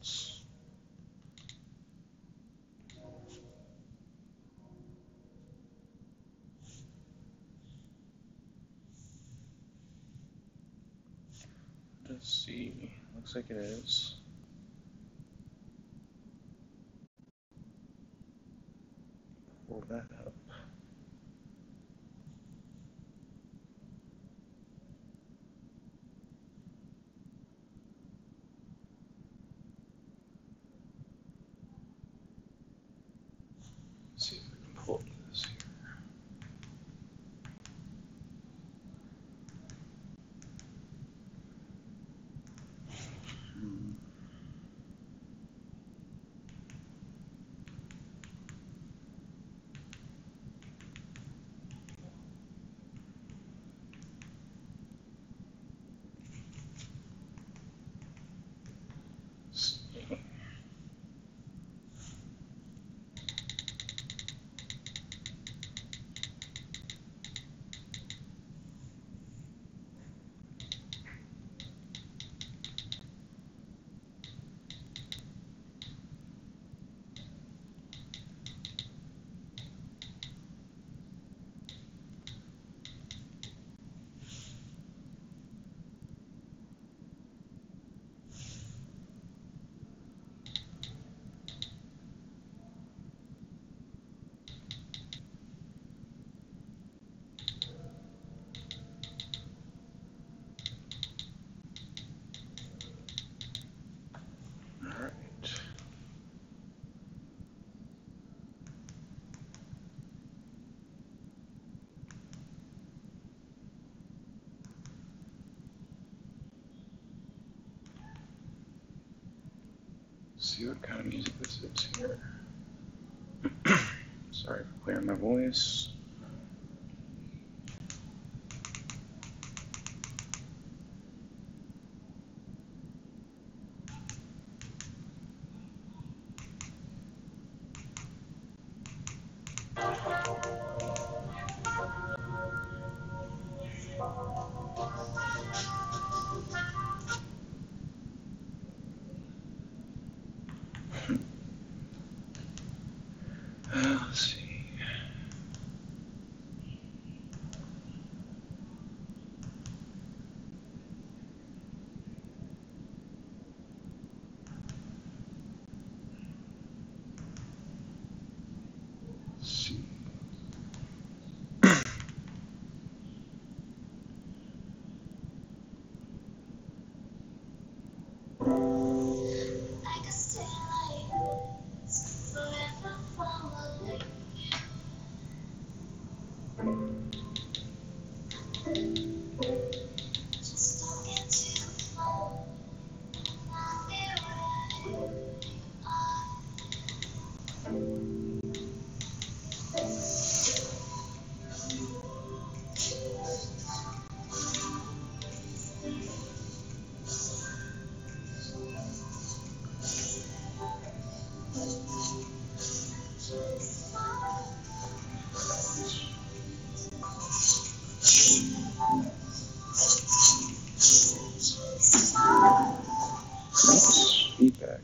cloints. Let's see. Looks like it is. Pull that up. Let's see if we can pull this here. See what kind of music this is here. Sorry for clearing my voice. Let's see. Feedback.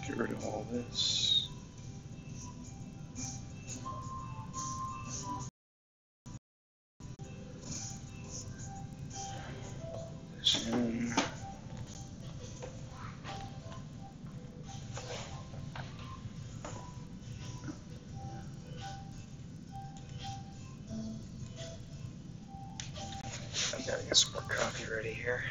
Get rid of all this. This in. I gotta get some more coffee ready here.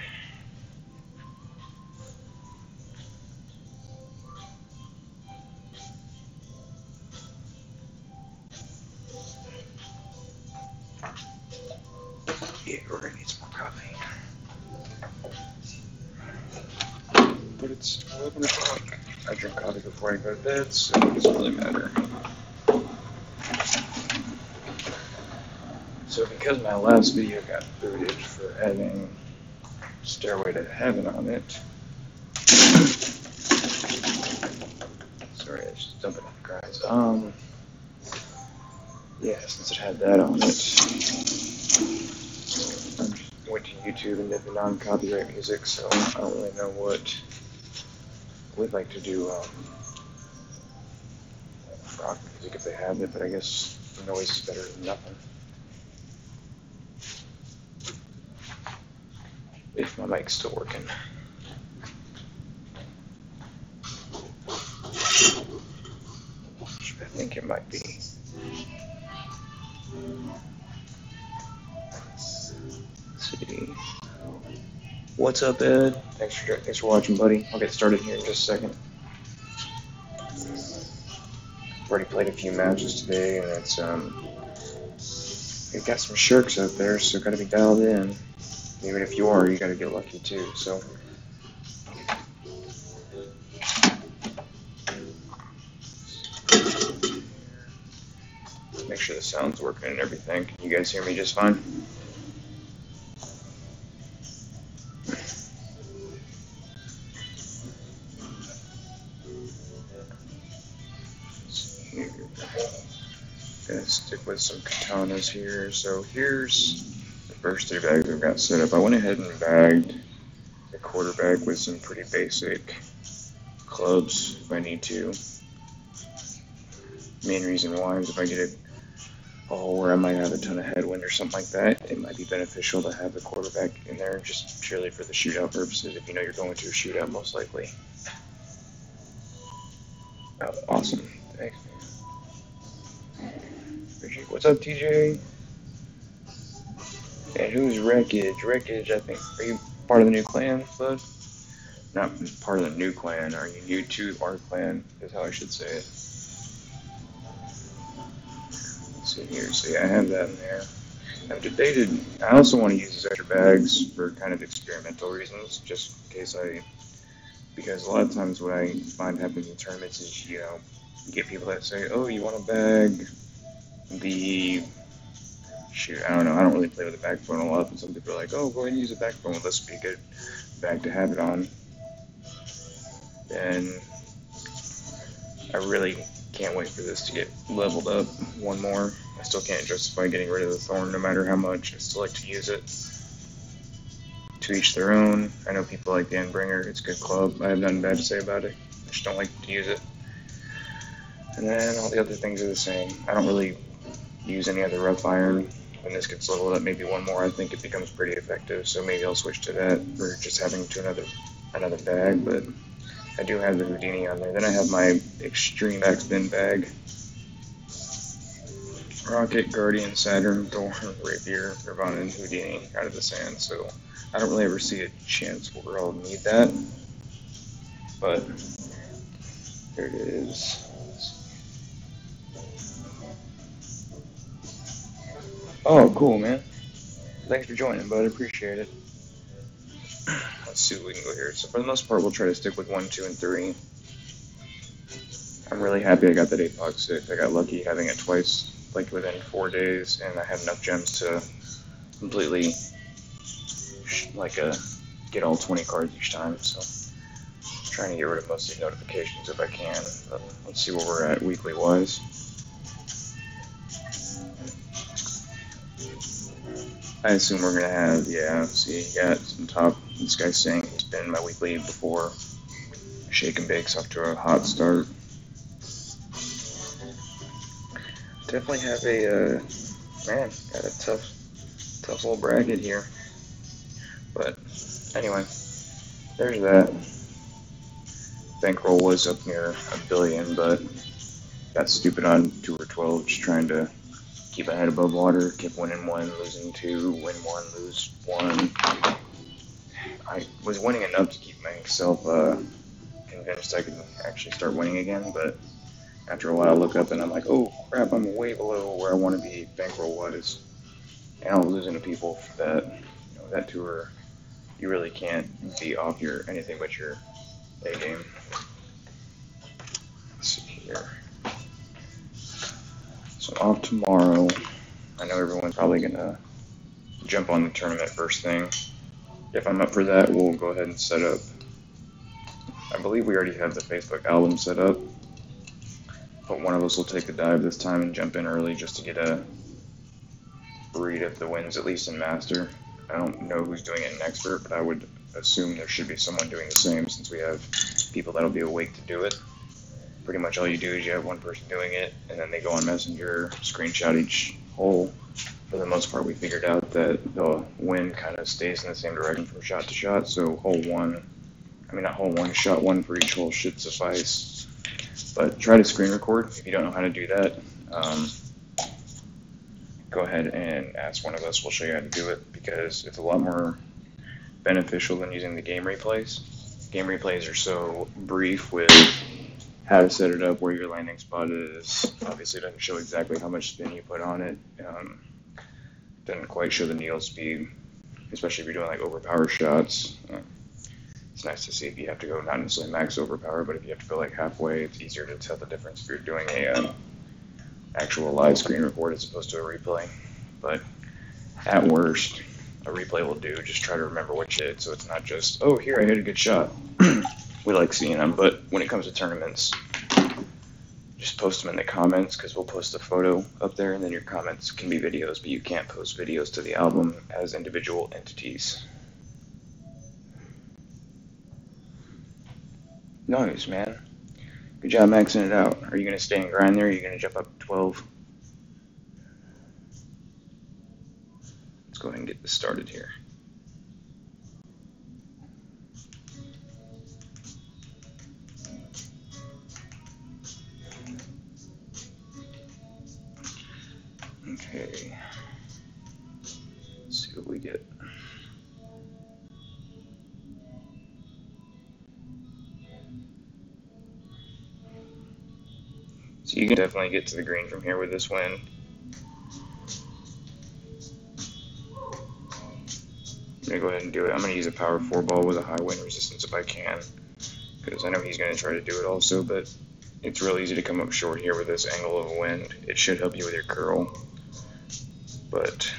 Yeah, we're gonna need some more coffee. But it's 11 o'clock. I drink coffee before I go to bed, so it doesn't really matter. So because my last video got booted for having Stairway to Heaven on it, sorry, I just dumped it on the grinds. Yeah, since it had that on it, I went to YouTube and did the non-copyright music, so I don't really know what we'd like to do rock music if they have it, but I guess noise is better than nothing. If my mic's still working. I think it might be. Let's see. What's up, Ed? Thanks for watching, buddy. I'll get started here in just a second. I've already played a few matches today, and it's we've got some sharks out there, so gotta be dialed in. Even if you are, you gotta get lucky too. So. Make sure the sound's working and everything. Can you guys hear me just fine? Here. Gonna stick with some katanas here. So here's the first 3 bags we've got set up. I went ahead and bagged the quarter bag with some pretty basic clubs if I need to. Main reason why is if I get a hole where I might have a ton of headwind or something like that, it might be beneficial to have the quarterback in there just purely for the shootout purposes if you know you're going to a shootout most likely. Oh, awesome. Thanks, man. Appreciate it. What's up, TJ? And who's Wreckage? Wreckage, I think. Are you part of the new clan, bud? Not part of the new clan. Are you new to our clan, is how I should say it. Here, so yeah, I have that in there. I've debated. I also want to use these extra bags for kind of experimental reasons, just in case because a lot of times what I find happens in tournaments is, you get people that say, oh, you want to bag shoot, I don't know, I don't really play with the backbone a lot, but some people are like, oh, go ahead and use a backbone, well, this would be a good bag to have it on. And I really can't wait for this to get leveled up one more. I still can't justify getting rid of the thorn no matter how much. I still like to use it. To each their own. I know people like the Endbringer. It's a good club. I have nothing bad to say about it. I just don't like to use it. And then all the other things are the same. I don't really use any other rough iron. When this gets leveled up, maybe one more, I think it becomes pretty effective. So maybe I'll switch to that or just having to another bag. But I do have the Houdini on there. Then I have my Extreme Backspin bag. Rocket, Guardian, Saturn, Thorn, Rapier, Nirvana, and Houdini out of the sand. So I don't really ever see a chance where I'll need that. But here it is. Oh, cool, man. Thanks for joining, bud. I appreciate it. Let's see what we can go here. So for the most part, we'll try to stick with 1, 2, and 3. I'm really happy I got that 8-box 6. I got lucky having it twice, like within 4 days, and I had enough gems to completely, get all 20 cards each time. So I'm trying to get rid of most of the notifications if I can. But let's see where we're at weekly-wise. I assume we're going to have, yeah, see, you got some top, this guy's saying he's been in my weekly before. Shake and bake's off to a hot start. Definitely have a man, got a tough little bracket here. But anyway, there's that. Bankroll was up near $1 billion, but got stupid on 2 or 12, just trying to keep my head above water. Kept winning 1, losing 2, win 1, lose 1. I was winning enough to keep myself convinced I could actually start winning again, but after a while I look up and I'm like, oh crap, I'm way below where I want to be bankroll wise. And I'm losing to people that, that tour, you really can't be off your anything but your A game. Let's see here. So off tomorrow. I know everyone's probably gonna jump on the tournament first thing. If I'm up for that, we'll go ahead and set up. I believe we already have the Facebook album set up, but one of us will take the dive this time and jump in early just to get a read of the wins, at least in Master. I don't know who's doing it in Expert, but I would assume there should be someone doing the same since we have people that'll be awake to do it. Pretty much all you do is you have one person doing it, and then they go on Messenger, screenshot each hole. For the most part, we figured out that the wind kind of stays in the same direction from shot to shot, so shot one for each hole should suffice. But try to screen record if you don't know how to do that. Go ahead and ask one of us. We'll show you how to do it because it's a lot more beneficial than using the game replays. Game replays are so brief with how to set it up, where your landing spot is. Obviously, it doesn't show exactly how much spin you put on it. Doesn't quite show the needle speed, especially if you're doing like overpower shots. It's nice to see if you have to go not necessarily max overpower, but if you have to go like halfway, it's easier to tell the difference if you're doing a actual live screen record as opposed to a replay. But at worst, a replay will do. Just try to remember what you did, so it's not just, oh, here I hit a good shot. We like seeing them, but when it comes to tournaments, just post them in the comments because we'll post a photo up there, and then your comments can be videos, but you can't post videos to the album as individual entities. Nice, man. Good job maxing it out. Are you going to stay and grind there, or are you going to jump up to 12? Let's go ahead and get this started here. Okay. Let's see what we get. So you can definitely get to the green from here with this wind. I'm going to go ahead and do it. I'm going to use a power 4 ball with a high wind resistance if I can, because I know he's going to try to do it also, but it's real easy to come up short here with this angle of wind. It should help you with your curl, but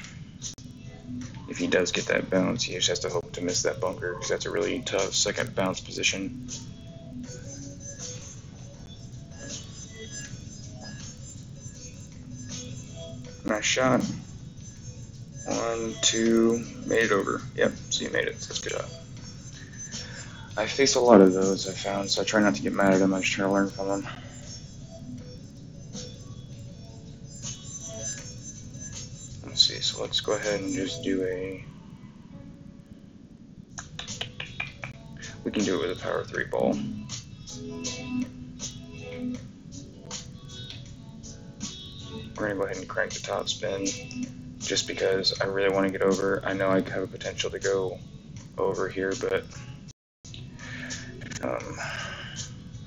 if he does get that bounce, he just has to hope to miss that bunker, because that's a really tough second bounce position. Nice shot. 1, 2, made it over. Yep, so you made it. That's good job. I face a lot of those, I found, so I try not to get mad at them. I just try to learn from them. Let's see, so let's go ahead and just do a... We can do it with a power 3 ball. We're going to go ahead and crank the top spin, just because I really want to get over. I know I have a potential to go over here, but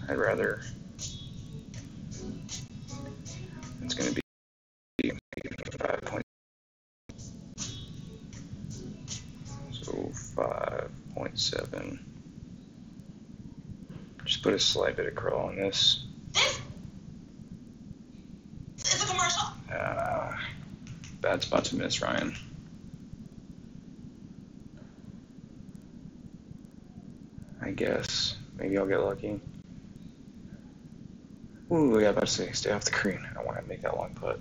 I'd rather... It's going to be 5 points. So 5.7. Just put a slight bit of curl on this. It's a commercial. Bad spot to miss, Ryan. I guess. Maybe I'll get lucky. Ooh, yeah, about to say, stay off the green. I want to make that long putt.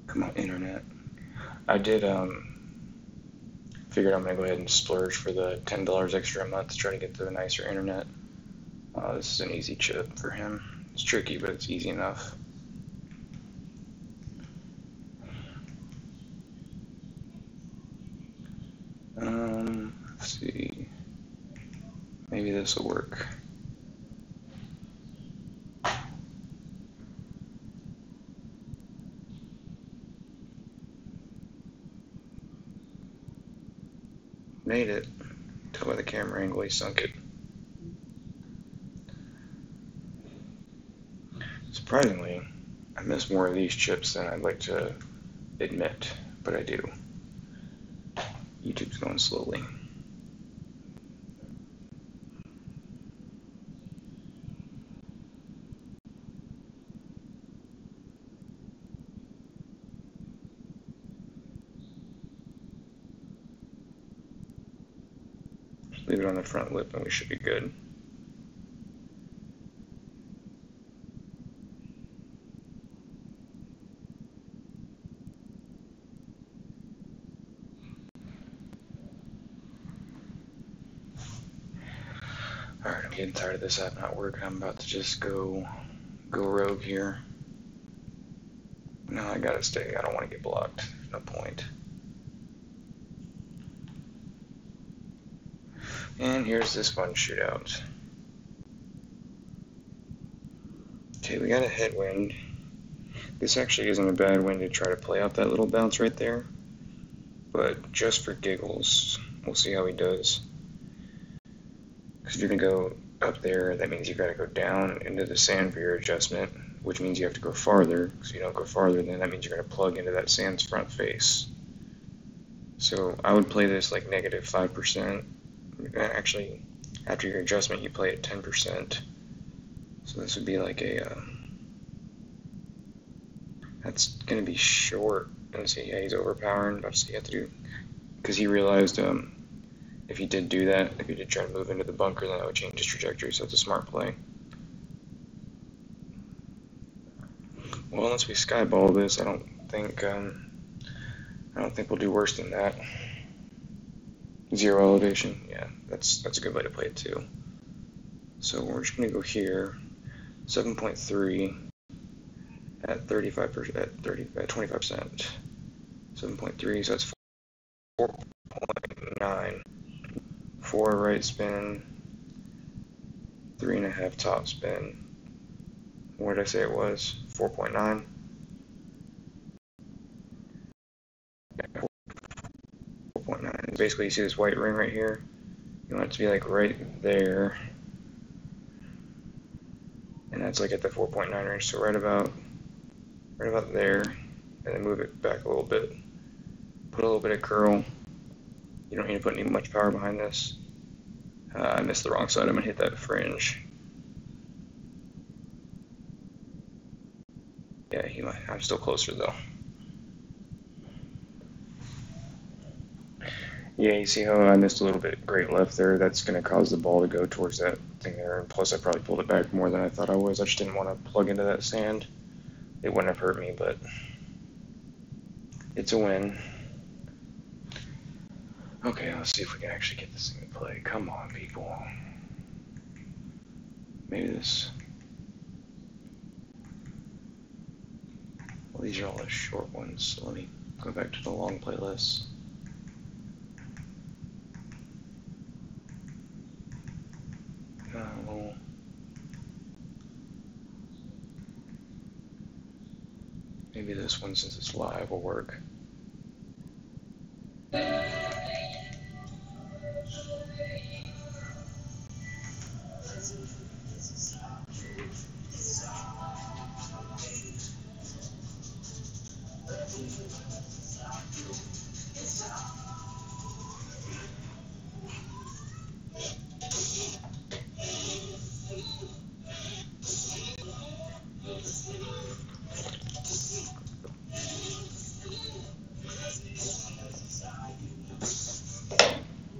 Come on, internet. I did, Figured I'm gonna go ahead and splurge for the $10 extra a month to try to get the nicer internet. This is an easy chip for him. It's tricky, but it's easy enough. Let's see. Maybe this will work. Made it. Tell by the camera angle he sunk it. Surprisingly, I miss more of these chips than I'd like to admit, but I do. YouTube's going slowly. Just leave it on the front lip and we should be good. Alright, I'm getting tired of this app not working. I'm about to just go rogue here. No, I gotta stay. I don't want to get blocked. There's no point. And here's this fun shootout. Okay, we got a headwind. This actually isn't a bad wind to try to play out that little bounce right there. But just for giggles, we'll see how he does. Because if you're going to go up there, that means you've got to go down into the sand for your adjustment, which means you have to go farther. Because if you don't go farther, then that means you're going to plug into that sand's front face. So I would play this like negative 5%. Actually, after your adjustment, you play at 10%. So this would be like a... that's going to be short. And see, yeah, he's overpowering. That's what you have to do. Because he realized if he did do that, if he did try to move into the bunker, then that would change his trajectory. So it's a smart play. Well, unless we skyball this, I don't think we'll do worse than that. 0 elevation, yeah, that's a good way to play it too. So we're just gonna go here, 7.3 at 35% at 25%. 7.3, so that's 4.9. 4 right spin, 3.5 top spin. What did I say it was? 4.9. 4.9. Basically, you see this white ring right here. You want it to be like right there, and that's like at the 4.9 range. So right about there, and then move it back a little bit. Put a little bit of curl. You don't need to put any much power behind this. I missed the wrong side. I'm gonna hit that fringe. Yeah, I'm still closer though. Yeah, you see how I missed a little bit great left there? That's going to cause the ball to go towards that thing there. And plus, I probably pulled it back more than I thought I was. I just didn't want to plug into that sand. It wouldn't have hurt me, but it's a win. Okay, let's see if we can actually get this thing to play. Come on, people. Maybe this... well, these are all the short ones, so let me go back to the long playlist. Maybe this one, since it's live, will work.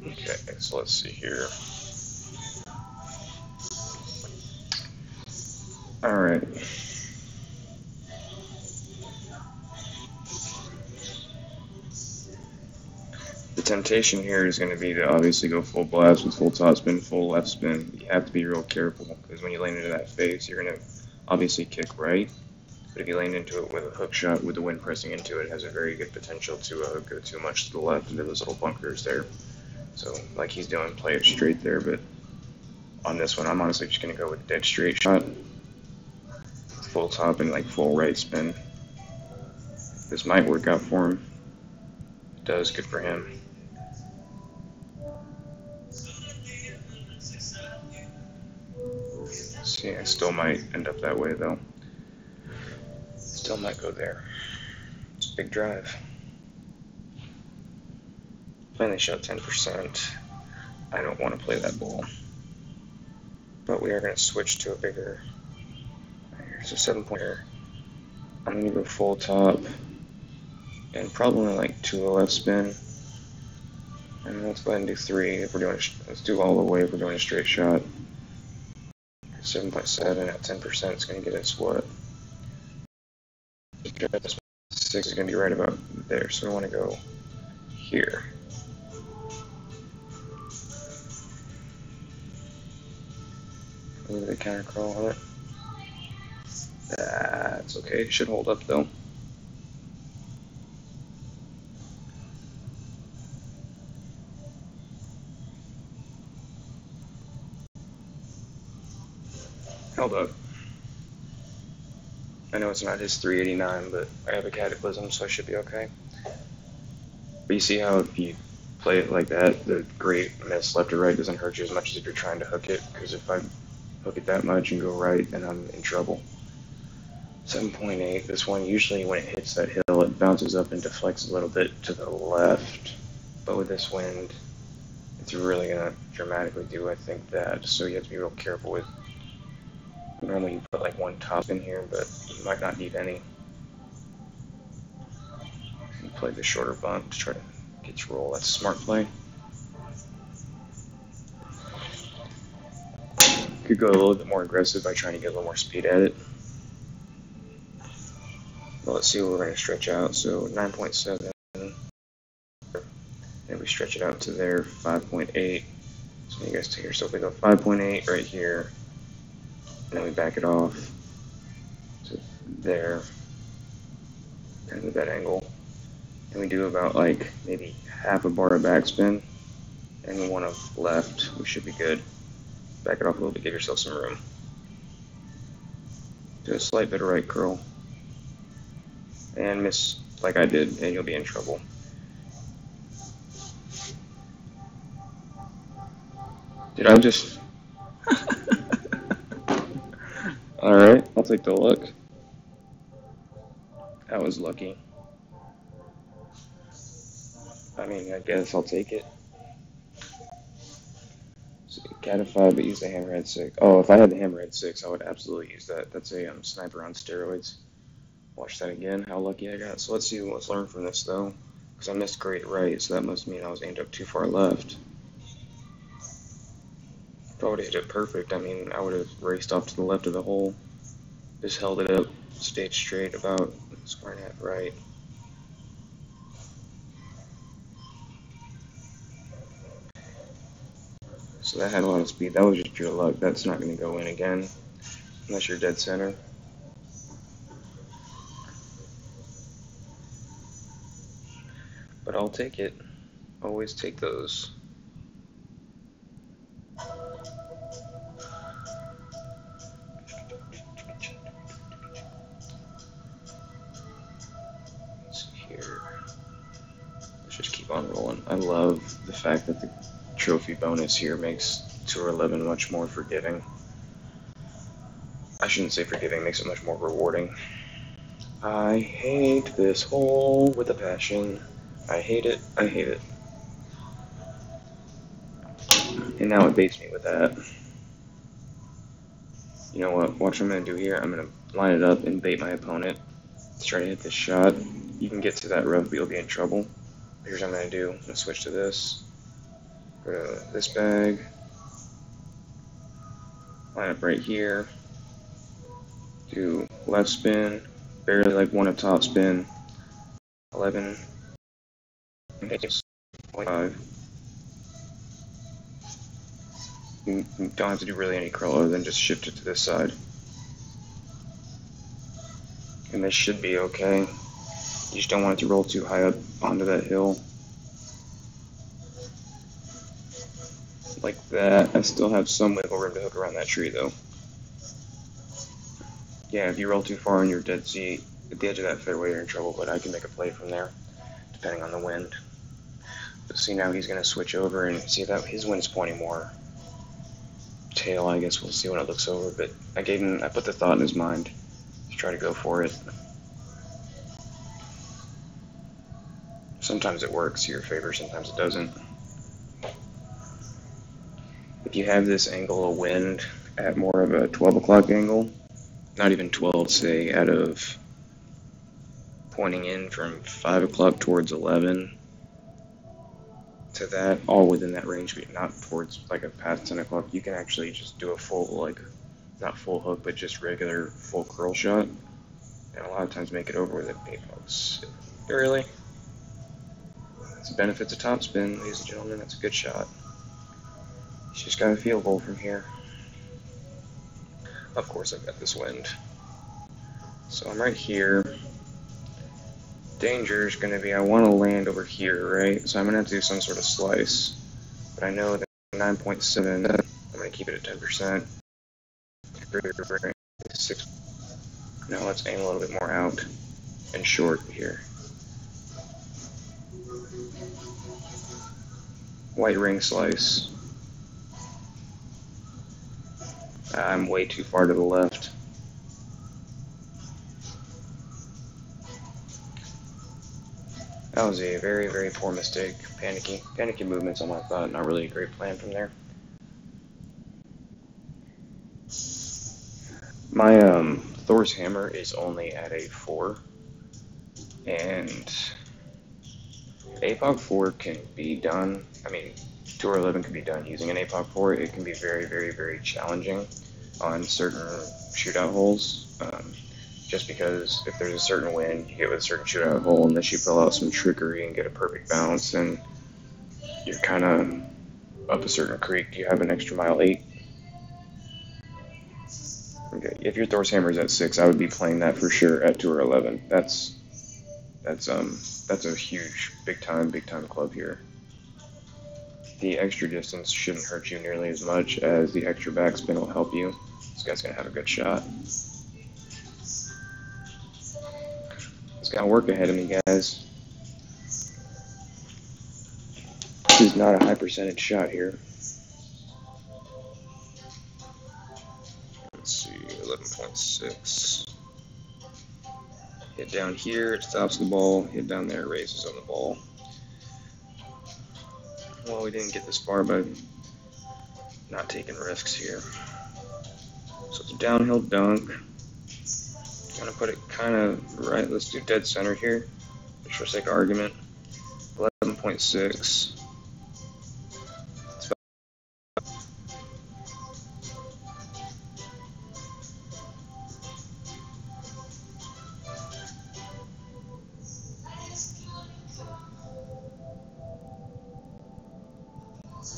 Okay, so let's see here. Alright. The temptation here is going to be to obviously go full blast with full top spin, full left spin. You have to be real careful because when you land into that face, you're going to obviously kick right. But if you land into it with a hook shot with the wind pressing into it, it has a very good potential to go too much to the left into those little bunkers there. So, like he's doing, play it straight there. But on this one, I'm honestly just going to go with dead straight shot, full top, and like full right spin. This might work out for him. It does, good for him. See, I still might end up that way though. Still might go there. It's a big drive. Finally shot 10%. I don't want to play that ball. But we are going to switch to a bigger. Here's a 7-pointer. I'm going to go full top. And probably like 2 left spin. And let's go ahead and do 3 if we're doing. Let's do all the way if we're doing a straight shot. 7.7 at 10% is going to get us what? 6 is going to be right about there. So we want to go here. Move the counter curl on it. That's okay. It should hold up though. Held up. I know it's not his 389, but I have a cataclysm, so I should be okay. But you see how if you play it like that, the great miss left or right doesn't hurt you as much as if you're trying to hook it, because if I hook it that much and go right, then I'm in trouble. 7.8, this one, usually when it hits that hill, it bounces up and deflects a little bit to the left. But with this wind, it's really going to dramatically do, I think, that. So you have to be real careful with. Normally you put like 1 top in here, but you might not need any. You play the shorter bunt to try to get your roll. That's a smart play. Could go a little bit more aggressive by trying to get a little more speed at it. Well, let's see what we're going to stretch out. So 9.7, and we stretch it out to there, 5.8. So you guys take yourself, we go 5.8 right here, and then we back it off to there, kind of at that angle. And we do about like maybe half a bar of backspin and 1 of left. We should be good. Back it off a little bit, give yourself some room. Do a slight bit of right curl. And miss like I did, and you'll be in trouble. Did I just... Alright, I'll take the luck. That was lucky. I mean, I guess I'll take it. So, cat of 5, but use the hammerhead 6. Oh, if I had the hammerhead 6, I would absolutely use that. That's a sniper on steroids. Watch that again, how lucky I got. So let's see, let's learn from this though. Because I missed great right, so that must mean I was aimed up too far left. If I would have hit it perfect, I mean, I would have raced off to the left of the hole. Just held it up, stayed straight about square and a half right. So that had a lot of speed. That was just pure luck. That's not going to go in again, unless you're dead center. But I'll take it. Always take those. Let's see here. Let's just keep on rolling. I love the fact that the trophy bonus here makes Tour 11 much more forgiving. I shouldn't say forgiving, makes it much more rewarding. I hate this hole with a passion. I hate it, I hate it. And now it baits me with that. You know what, watch what I'm going to do here. I'm going to line it up and bait my opponent to try to hit this shot. You can get to that rough, but you'll be in trouble. Here's what I'm going to do. I'm going to switch to this. Go to this bag. Line up right here. Do left spin. Barely like 1 of top spin. 11. 5. You don't have to do really any curl other than just shift it to this side. And this should be okay. You just don't want it to roll too high up onto that hill. Like that. I still have some wiggle room to hook around that tree though. Yeah, if you roll too far and you're dead seat at the edge of that fairway, you're in trouble, but I can make a play from there, depending on the wind. But see, now he's going to switch over and see that his wind's pointing more tail. I guess we'll see when it looks over, but I put the thought in his mind to try to go for it. Sometimes it works to your favor, sometimes it doesn't. If you have this angle of wind at more of a 12 o'clock angle, not even 12, say out of pointing in from 5 o'clock towards 11 to that, all within that range, but not towards like a past 10 o'clock, you can actually just do a full, like, not full hook, but just regular full curl shot, and a lot of times make it over with an 8 bucks. Really? It's the benefits of topspin, ladies and gentlemen. That's a good shot. You just got a field goal from here. Of course, I've got this wind. So I'm right here. Danger is going to be, I want to land over here, right? So I'm going to have to do some sort of slice. But I know that 9.7, I'm going to keep it at 10%. 6. Now let's aim a little bit more out and short here. White ring slice. I'm way too far to the left. That was a very, very poor mistake. Panicky movements on my thought. Not really a great plan from there. My Thor's hammer is only at a 4, and APOC 4 can be done. I mean, Tour 11 can be done using an APOC 4. It can be very, very, very challenging on certain shootout holes. Just because if there's a certain wind, you get with a certain shootout hole, unless you pull out some trickery and get a perfect bounce, and you're kind of up a certain creek, you have an extra mile 8. Okay, if your Thor's hammer is at 6, I would be playing that for sure at Tour 11. That's a huge, big time club here. The extra distance shouldn't hurt you nearly as much as the extra backspin will help you. This guy's gonna have a good shot. He's got work ahead of me, guys. This is not a high percentage shot here. Let's see, 11.6. Hit down here, it stops the ball. Hit down there, raises on the ball. Well, we didn't get this far by not taking risks here. So it's a downhill dunk. I'm gonna put it kind of right. Let's do dead center here, just for sake of argument. 11.6.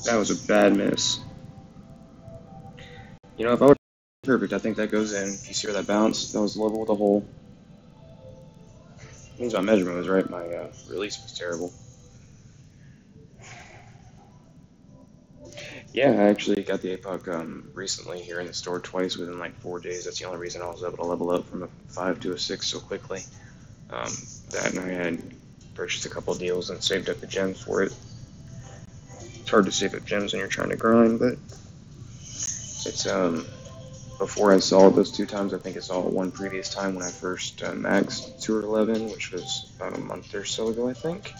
That was a bad miss. You know, if I would perfect, I think that goes in. You see where that bounced? That was level with the hole. Means my measurement was right. My release was terrible. Yeah, I actually got the APOC recently here in the store twice within like 4 days. That's the only reason I was able to level up from a 5 to a 6 so quickly. That and I had purchased a couple deals and saved up the gems for it. It's hard to save up gems when you're trying to grind, but it's before I saw it those 2 times, I think I saw it one previous time when I first maxed Tour 11, which was about a month or so ago, I think.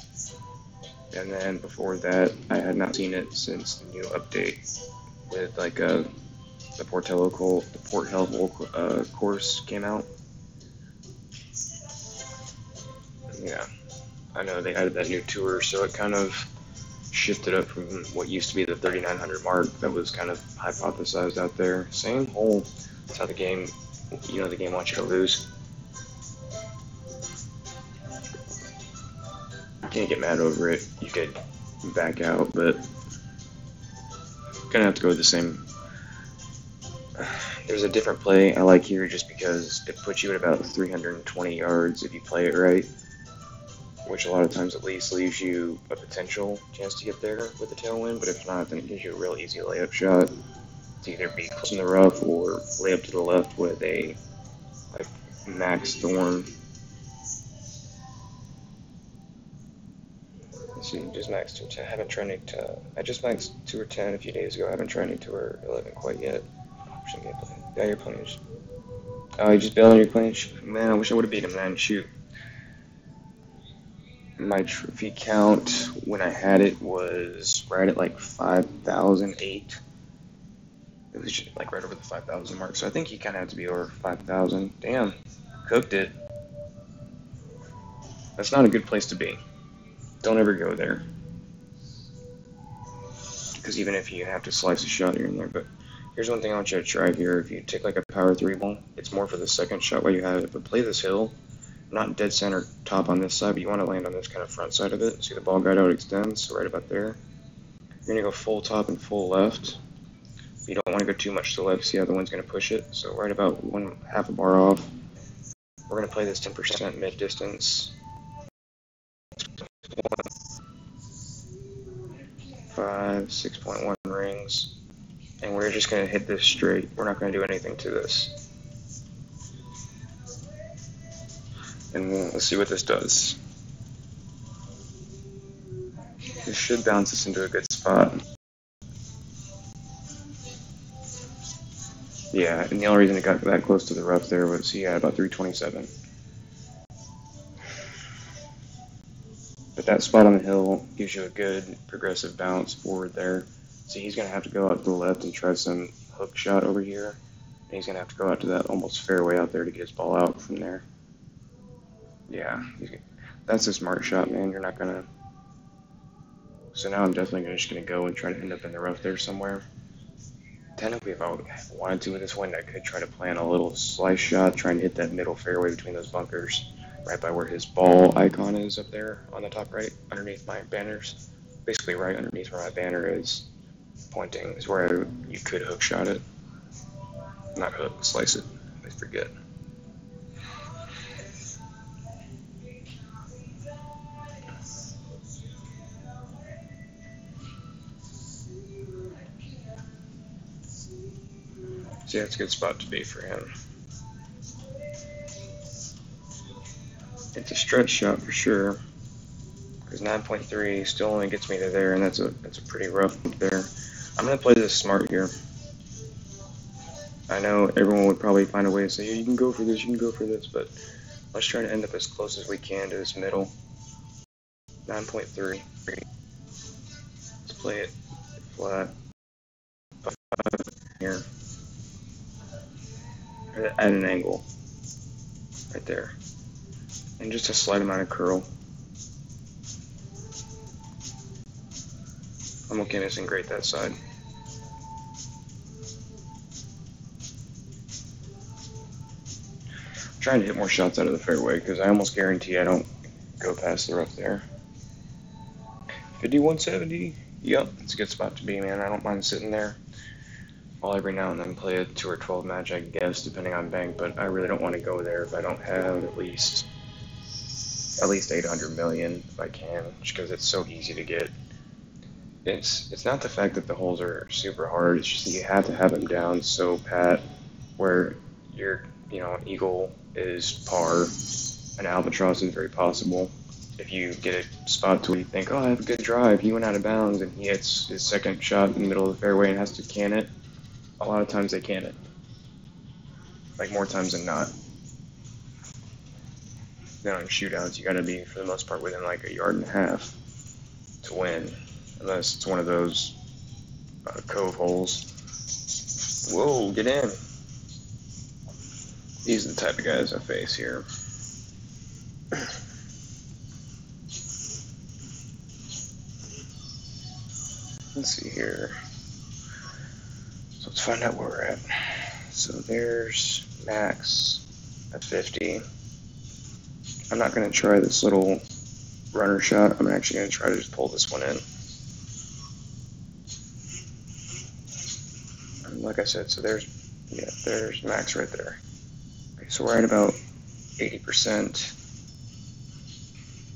And then before that, I had not seen it since the new update with like the Port Helvol course came out. Yeah, I know they added that new tour, so it kind of shifted up from what used to be the 3,900 mark that was kind of hypothesized out there. Same hole. That's how the game, the game wants you to lose. You can't get mad over it. You could back out, but gonna have to go with the same. There's a different play I like here just because it puts you at about 320 yards if you play it right, which a lot of times at least leaves you a potential chance to get there with the tailwind, but if not, then it gives you a real easy layup shot to either be close in the rough or lay up to the left with a like max thorn. Let's see, just max 2 or 10. I haven't tried any. I just maxed 2 or 10 a few days ago. I haven't tried any 2 or 11 quite yet. Yeah, you're playing. Oh, you just bailed on your plane? Man, I wish I would have beat him then. Shoot. My trophy count when I had it was right at like 5,008. It was just like right over the 5,000 mark. So I think he kind of had to be over 5,000. Damn. Cooked it. That's not a good place to be. Don't ever go there. Because even if you have to slice a shot here and there, but here's one thing I want you to try here. If you take like a power 3 ball, it's more for the second shot while you have it. But play this hill, not dead center top on this side, but you want to land on this kind of front side of it. See the ball guide out extends, so right about there. You're going to go full top and full left. You don't want to go too much to the left. See how the wind's going to push it. So right about half a bar off. We're going to play this 10% mid distance. 6.1 rings. And we're just going to hit this straight. We're not going to do anything to this. And let's see what this does. This should bounce us into a good spot. Yeah, and the only reason it got that close to the rough there was he had about 327. But that spot on the hill gives you a good progressive bounce forward there. So he's going to have to go out to the left and try some hook shot over here. And he's going to have to go out to that almost fairway out there to get his ball out from there. Yeah, that's a smart shot, man. You're not going to... So now I'm definitely just going to go and try to end up in the rough there somewhere. Technically, if I wanted to with this wind, I could try to plan a little slice shot, trying to hit that middle fairway between those bunkers, right by where his ball icon is up there on the top right, underneath my banners. Basically right underneath where my banner is pointing is where you could hook shot it. Not hook, slice it. I forget. So yeah, it's a good spot to be for him. It's a stretch shot for sure, because 9.3 still only gets me to there, and that's a pretty rough there. I'm gonna play this smart here. I know everyone would probably find a way to say, yeah, you can go for this, you can go for this, but let's try to end up as close as we can to this middle. 9.3. Let's play it flat. 5 here. At an angle. Right there. And just a slight amount of curl. I'm okay missing great that side. I'm trying to hit more shots out of the fairway because I almost guarantee I don't go past the rough there. 5170. Yep, it's a good spot to be, man. I don't mind sitting there. I'll every now and then play a 2 or 12 match, I guess, depending on bank, but I really don't want to go there if I don't have at least 800 million if I can, just because it's so easy to get. It's not the fact that the holes are super hard, it's just that you have to have them down so pat where your eagle is par, an albatross is very possible. If you get a spot to where you think, oh, I have a good drive, he went out of bounds, and he hits his second shot in the middle of the fairway and has to can it, a lot of times they can it. Like more times than not. Then on shootouts, you gotta be, for the most part, within like 1.5 yards to win. Unless it's one of those cove holes. Whoa, get in. These are the type of guys I face here. Let's see here. So let's find out where we're at. So there's Max at 50. I'm not going to try this little runner shot. I'm actually going to try to just pull this one in. like I said, so there's max right there. Okay, so we're at about 80%,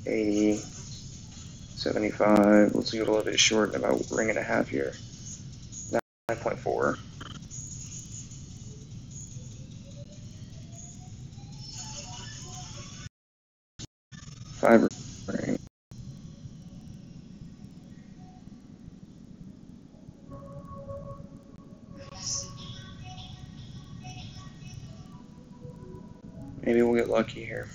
80, 75. Let's get a little bit short, about a ring and a half here. 9.4. 5 ring. Maybe we'll get lucky here.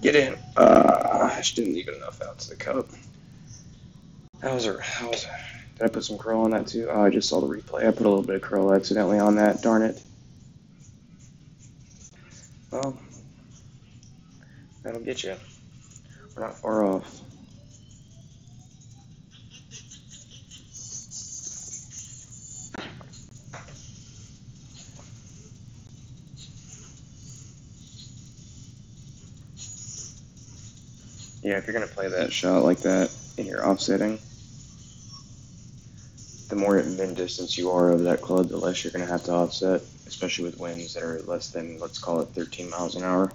Get in. I just didn't leave it enough out to the cup. Did I put some curl on that too? Oh, I just saw the replay. I put a little bit of curl accidentally on that. Darn it. Well, that'll get you. We're not far off. Yeah, if you're going to play that shot like that in your offsetting, the more min distance you are of that club, the less you're going to have to offset, especially with winds that are less than, let's call it 13 miles an hour.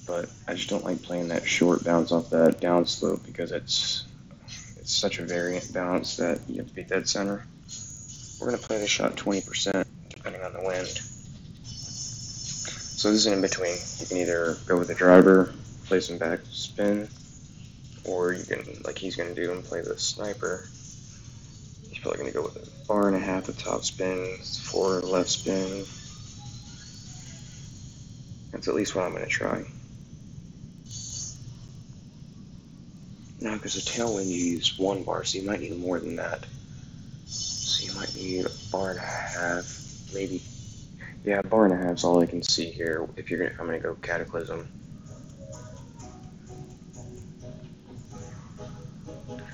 But I just don't like playing that short bounce off that downslope because it's such a variant bounce that you have to be dead center. We're going to play the shot 20% depending on the wind. So this is in between. You can either go with the driver, play some back spin, or you can, like he's going to do, and play the sniper. He's probably going to go with a bar and a half of top spin, 4 left spin. That's at least what I'm going to try. Now, because the tailwind, you use 1 bar, so you might need more than that. So you might need a bar and a half, maybe. Yeah, a bar and a half is all I can see here. If you're I'm going to go Cataclysm. Let's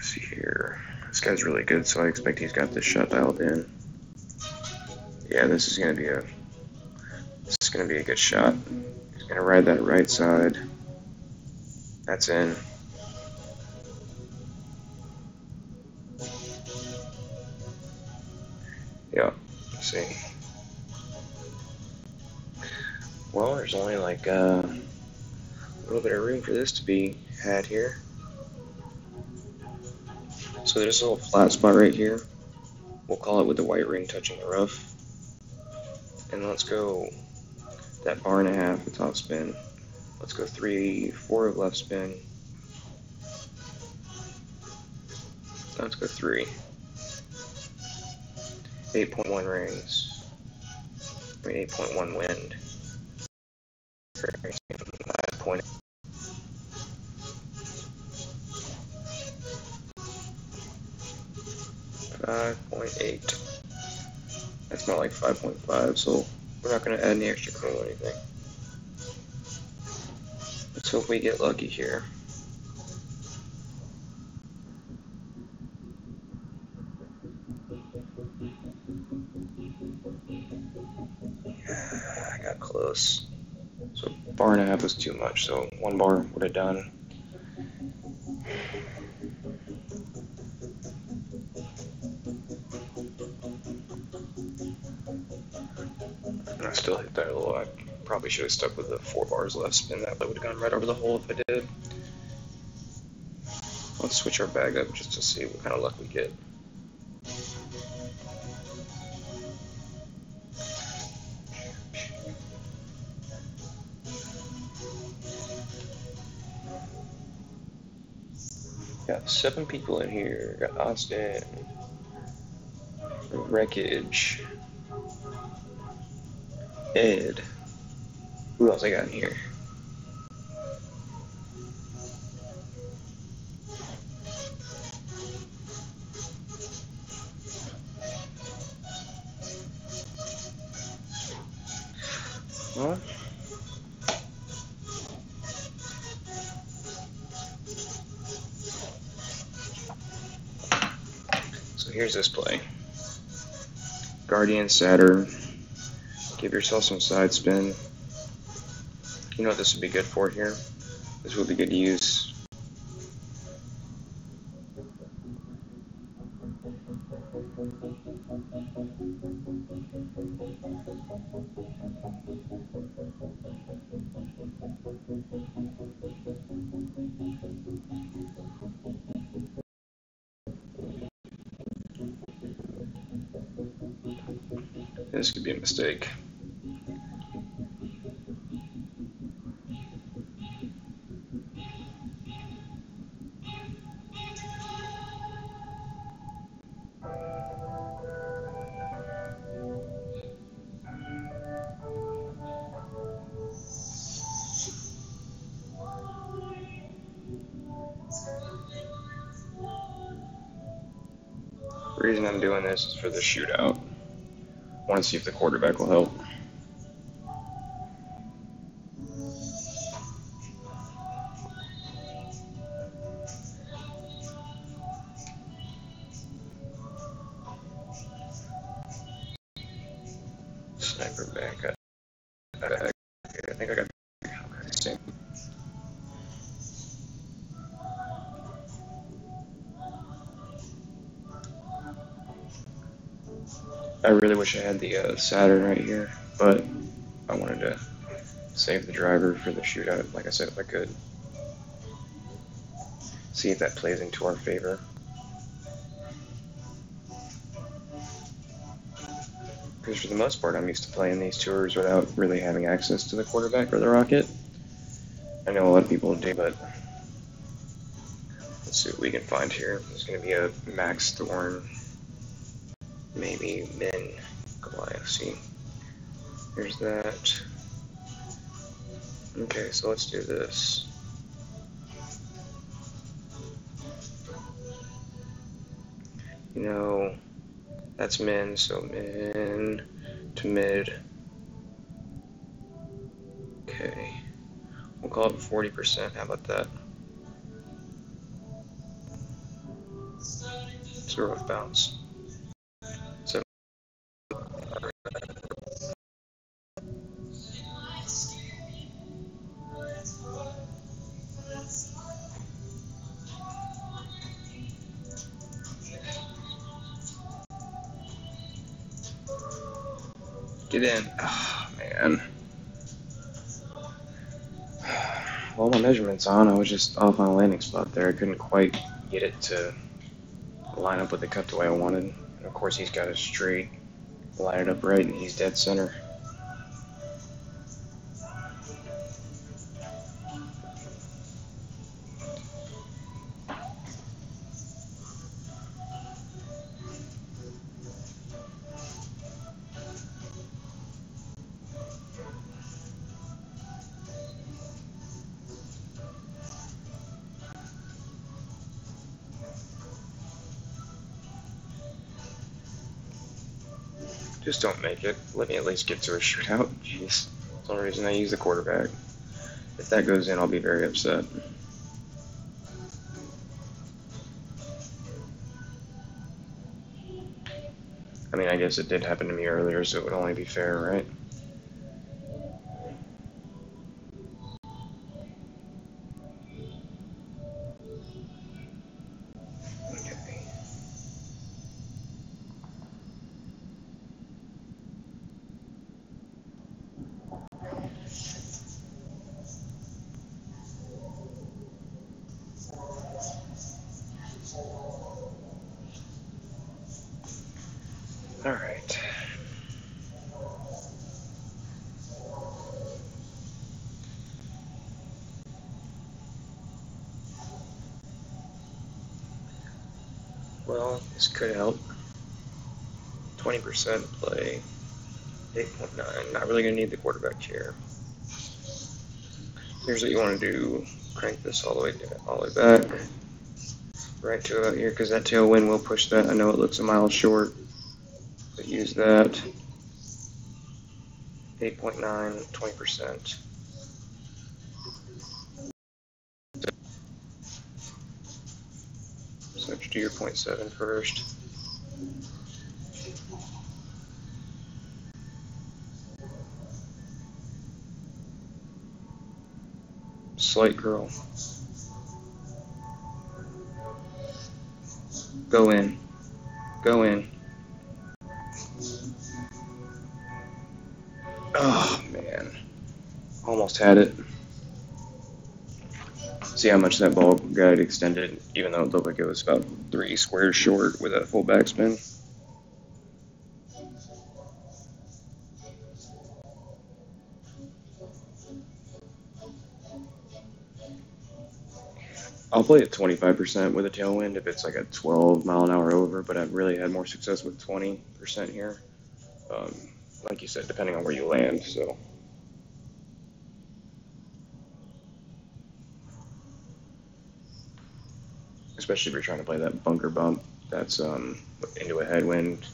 see here. This guy's really good, so I expect he's got this shot dialed in. Yeah, this is going to be a good shot. He's going to ride that right side. That's in. Yeah, let's see. Well, there's only like a little bit of room for this to be had here. So there's a little flat spot right here. We'll call it with the white ring touching the rough. And let's go that bar and a half with top spin. Let's go 3, 4 of left spin. Let's go 3. 8.1 rings. I mean 8.1 wind. 5.8. 5.8. That's more like 5.5, so we're not going to add any extra curl or anything. Let's hope we get lucky here. I got close. So bar and a half was too much, so 1 bar would have done. And I still hit that a little. I probably should have stuck with the 4 bars left spin. That would have gone right over the hole if I did. Let's switch our bag up just to see what kind of luck we get. Got 7 people in here. Got Austin, Wreckage, Ed. Who else I got in here? Well, so here's this play. Guardian Saturn. Give yourself some side spin. You know what this would be good for here? This would be good to use This could be a mistake. The reason I'm doing this is for the shootout. I want to see if the quarterback will help. Sniper back. I think I got. Okay, I really wish I had the Saturn right here, but I wanted to save the driver for the shootout. Like I said, if I could. See if that plays into our favor. Because for the most part, I'm used to playing these tours without really having access to the quarterback or the rocket. I know a lot of people do, but let's see what we can find here. There's going to be a Max Thorn, maybe Min Goliath. See, here's that. Okay, so let's do this. You know, that's Min, so Min to mid. Okay, we'll call it 40%. How about that? It's a rough bounce. So get in. Oh, man. All my measurements on, I was just off on a landing spot there. I couldn't quite get it to line up with the cut the way I wanted. And of course, he's got it straight, line it up right, and he's dead center. Just don't make it. Let me at least get to a shootout. Jeez. That's the only reason I use the quarterback. If that goes in, I'll be very upset. I mean, I guess it did happen to me earlier, so it would only be fair, right? Okay. All right. Well, this could help. 20% play. 8.9. Not really going to need the quarterback chair. Here's what you want to do. Crank this all the way back. Right to about here, because that tailwind will push that. I know it looks a mile short, but use that. 8.9, 20%. So just do your 0.7 first. Slight curl. Go in. Go in. Oh, man. Almost had it. See how much that ball got extended, even though it looked like it was about 3 squares short with that full backspin. I'll play at 25% with a tailwind if it's like a 12-mile-an-hour over, but I've really had more success with 20% here. Um, like you said, depending on where you land. So, especially if you're trying to play that bunker bump, that's into a headwind.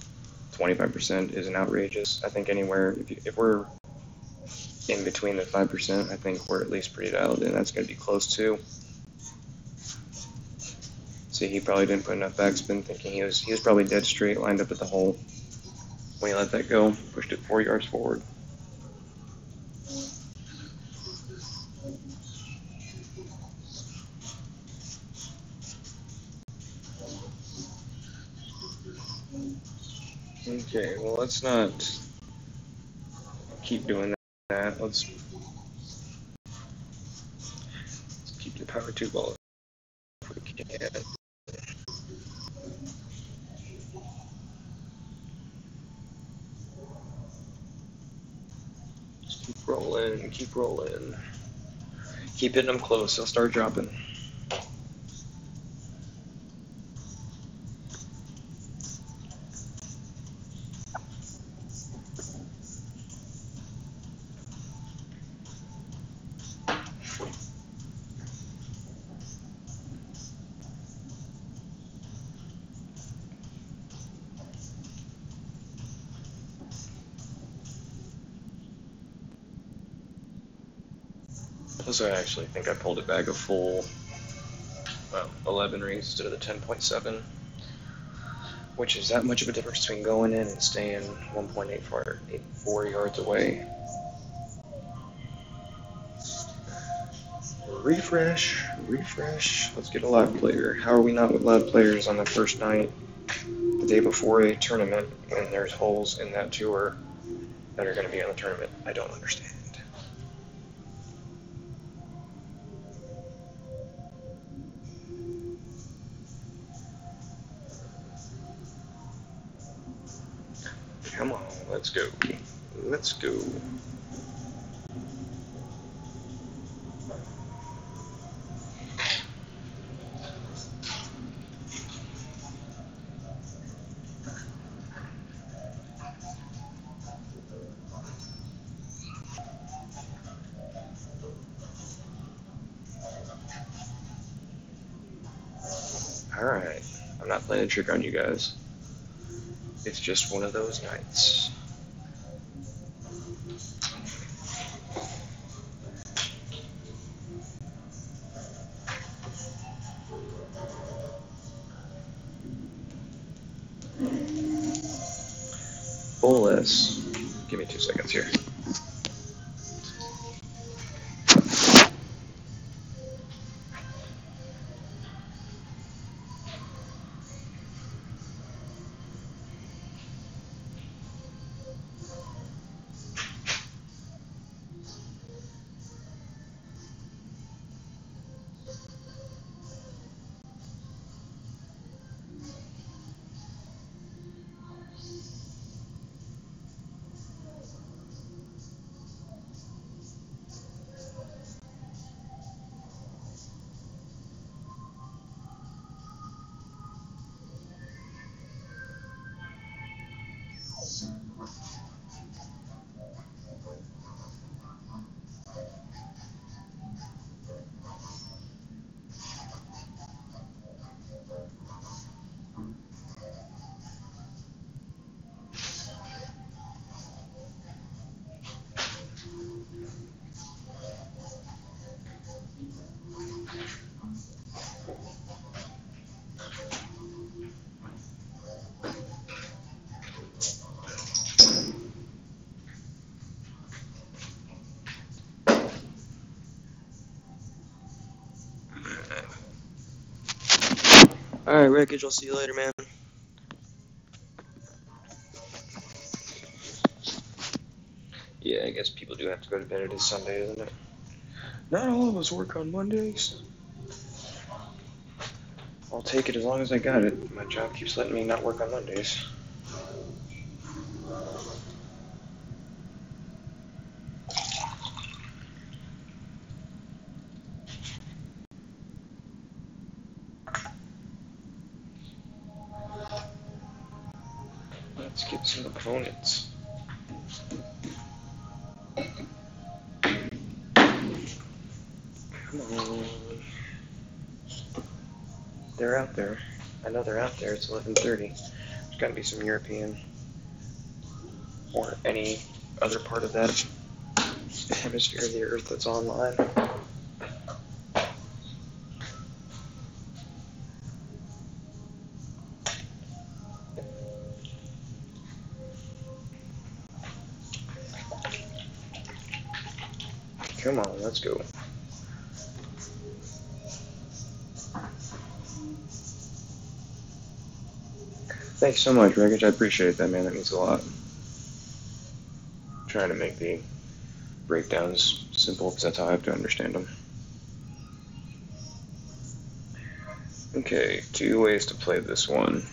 25% isn't outrageous. I think anywhere if we're in between the 5%, I think we're at least pretty dialed in. That's going to be close to. See, he probably didn't put enough backspin, thinking he was probably dead straight, lined up at the hole. When he let that go, pushed it 4 yards forward. Okay, well, let's not keep doing that. Let's keep the power 2 ball if we can. Just keep rolling, keep rolling. Keep hitting them close, they'll start dropping. Plus, I actually think I pulled it back a full 11 rings instead of the 10.7, which is that much of a difference between going in and staying 1.84 yards away. Refresh, refresh. Let's get a live player. How are we not with live players on the first night, the day before a tournament, when there's holes in that tour that are going to be on the tournament? I don't understand. Come on, let's go. Let's go. Alright, I'm not playing a trick on you guys. It's just one of those nights. Bolus. Give me 2 seconds here. Alright, Wreckage, I'll see you later, man. Yeah, I guess people do have to go to bed. It is Sunday, isn't it? Not all of us work on Mondays. I'll take it as long as I got it. My job keeps letting me not work on Mondays. Let's get some cloints. Come on. They're out there. I know they're out there. It's 11:30. There's got to be some European or any other part of that hemisphere of the Earth that's online. Come on, let's go. Thanks so much, Wreckage. I appreciate that, man. That means a lot. I'm trying to make the breakdowns simple because that's how I have to understand them. Okay, 2 ways to play this one.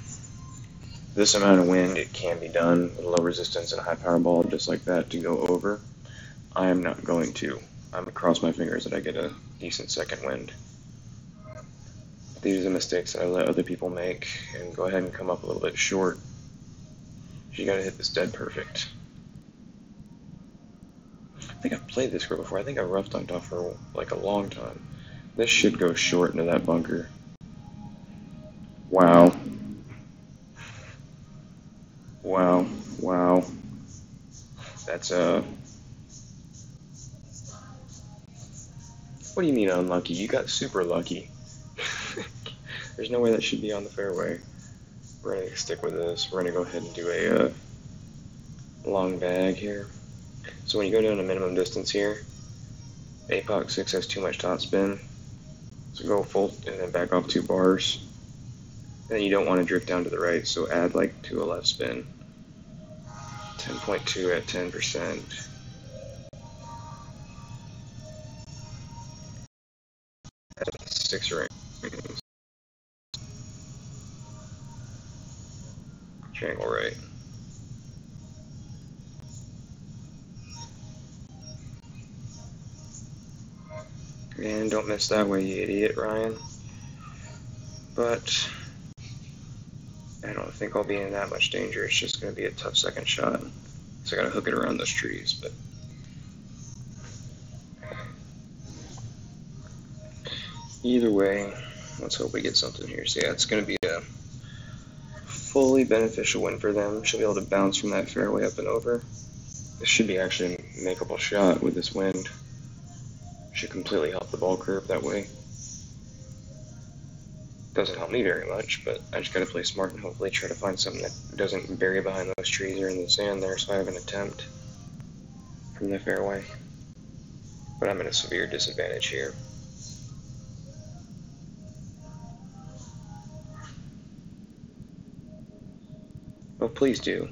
This amount of wind, it can be done with low resistance and a high power ball just like that to go over. I am not going to. I'm going to cross my fingers that I get a decent second wind. These are the mistakes that I let other people make, and go ahead and come up a little bit short. You gotta hit this dead perfect. I think I've played this girl before. I think I rough dunked off her like a long time. This should go short into that bunker. Wow. Wow. Wow. That's what do you mean unlucky? You got super lucky. There's no way that should be on the fairway. We're gonna stick with this. We're gonna go ahead and do a long bag here. So when you go down to minimum distance here, APOC 6 has too much top spin. So go full and then back off 2 bars. And then you don't want to drift down to the right, so add like to a left spin. 10.2 at 10%. That's 6 rings. Triangle right. And don't miss that way, you idiot, Ryan. But I don't think I'll be in that much danger. It's just going to be a tough second shot. So I got to hook it around those trees. But either way, let's hope we get something here. So yeah, it's going to be a fully beneficial win for them. She'll be able to bounce from that fairway up and over. This should be actually a makeable shot with this wind. Should completely help the ball curve that way. Doesn't help me very much, but I just gotta play smart and hopefully try to find something that doesn't bury behind those trees or in the sand there, so I have an attempt from the fairway. But I'm at a severe disadvantage here. Oh, please do.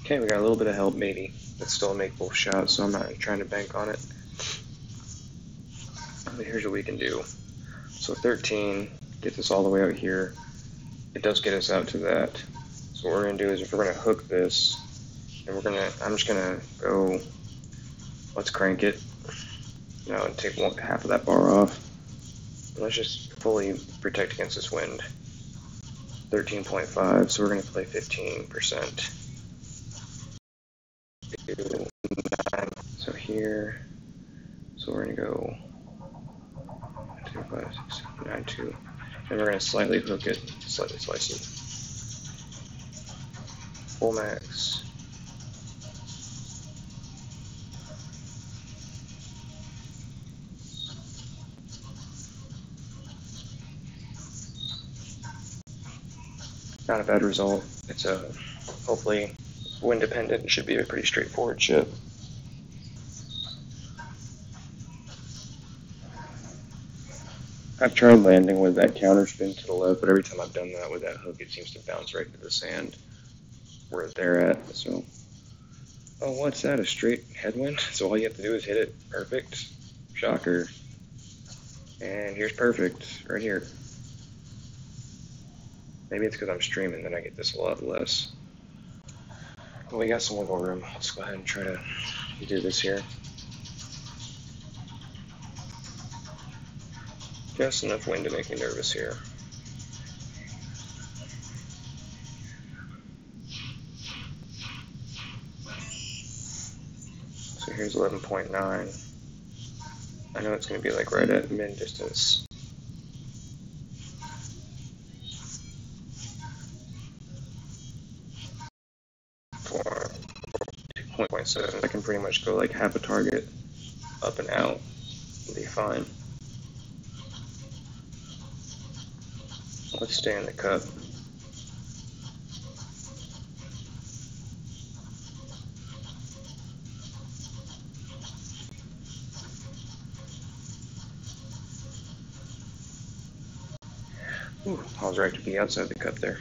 Okay, we got a little bit of help, maybe. It's still a makeable shot, so I'm not trying to bank on it. But here's what we can do. So 13 gets us all the way out here. It does get us out to that. So what we're gonna do is if we're gonna hook this, and I'm just gonna go, let's crank it. Now and take half of that bar off. And let's just fully protect against this wind. 13.5, so we're gonna play 15%. So here, so we're gonna go 2, 5, 6, 7, 9, 2, and we're gonna slightly hook it, slightly slice it. Full max. Not a bad result. It's hopefully wind dependent. It should be a pretty straightforward chip. I've tried landing with that counter spin to the left, but every time I've done that with that hook, it seems to bounce right into the sand where they're at. So, oh, what's that? A straight headwind? So all you have to do is hit it. Perfect. Shocker. And here's perfect right here. Maybe it's because I'm streaming, then I get this a lot less. But we got some wiggle room. Let's go ahead and try to do this here. Just enough wind to make me nervous here. So here's 11.9. I know it's going to be like right at min distance. For 2.7, I can pretty much go like half a target up and out and be fine. Let's stay in the cup. Ooh, I was right to be outside the cup there.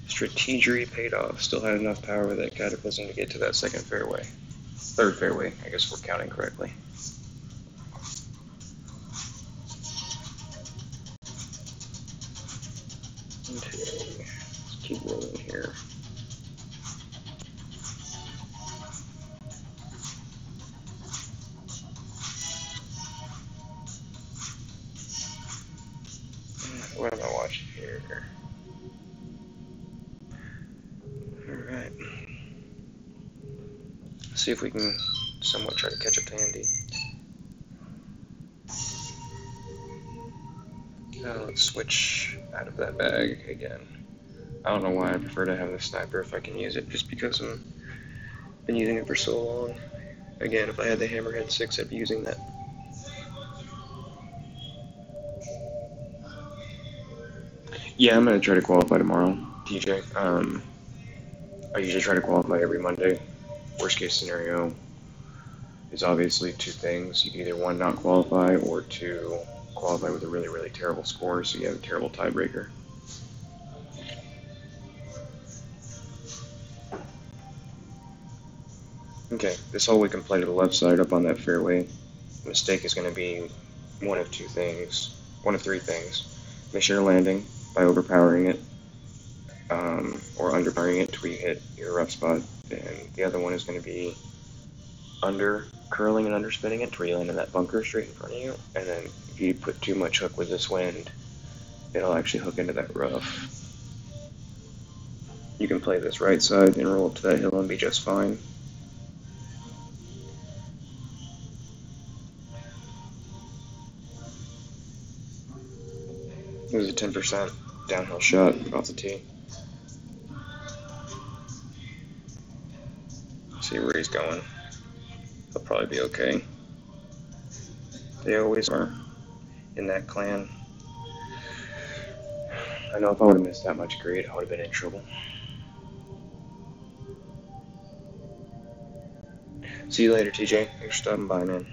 Strategery paid off. Still had enough power with that cataclysm to get to that second fairway. Third fairway, I guess we're counting correctly. Okay, let's keep rolling here. What am I watching here? Alright. See if we can somewhat try to catch up to Andy. Now let's switch out of that bag again. I don't know why I prefer to have the sniper if I can use it, just because I've been using it for so long. Again, if I had the Hammerhead 6, I'd be using that. Yeah, I'm going to try to qualify tomorrow, TJ. I usually try to qualify every Monday. Worst case scenario is obviously two things. You can either one, not qualify, or two, qualify with a really, really terrible score, so you have a terrible tiebreaker. Okay, this hole we can play to the left side up on that fairway. The mistake is going to be one of three things. Miss your landing by overpowering it, or underpowering it to where you hit your rough spot. And the other one is going to be under curling and underspinning it to where you land in that bunker straight in front of you. And then if you put too much hook with this wind, it'll actually hook into that rough. You can play this right side and roll up to that hill and be just fine. It was a 10% downhill shot off the tee. See where he's going. He'll probably be okay. They always are in that clan. I know if I would have missed that much grade, I would have been in trouble. See you later, TJ. Thanks for stopping by, man.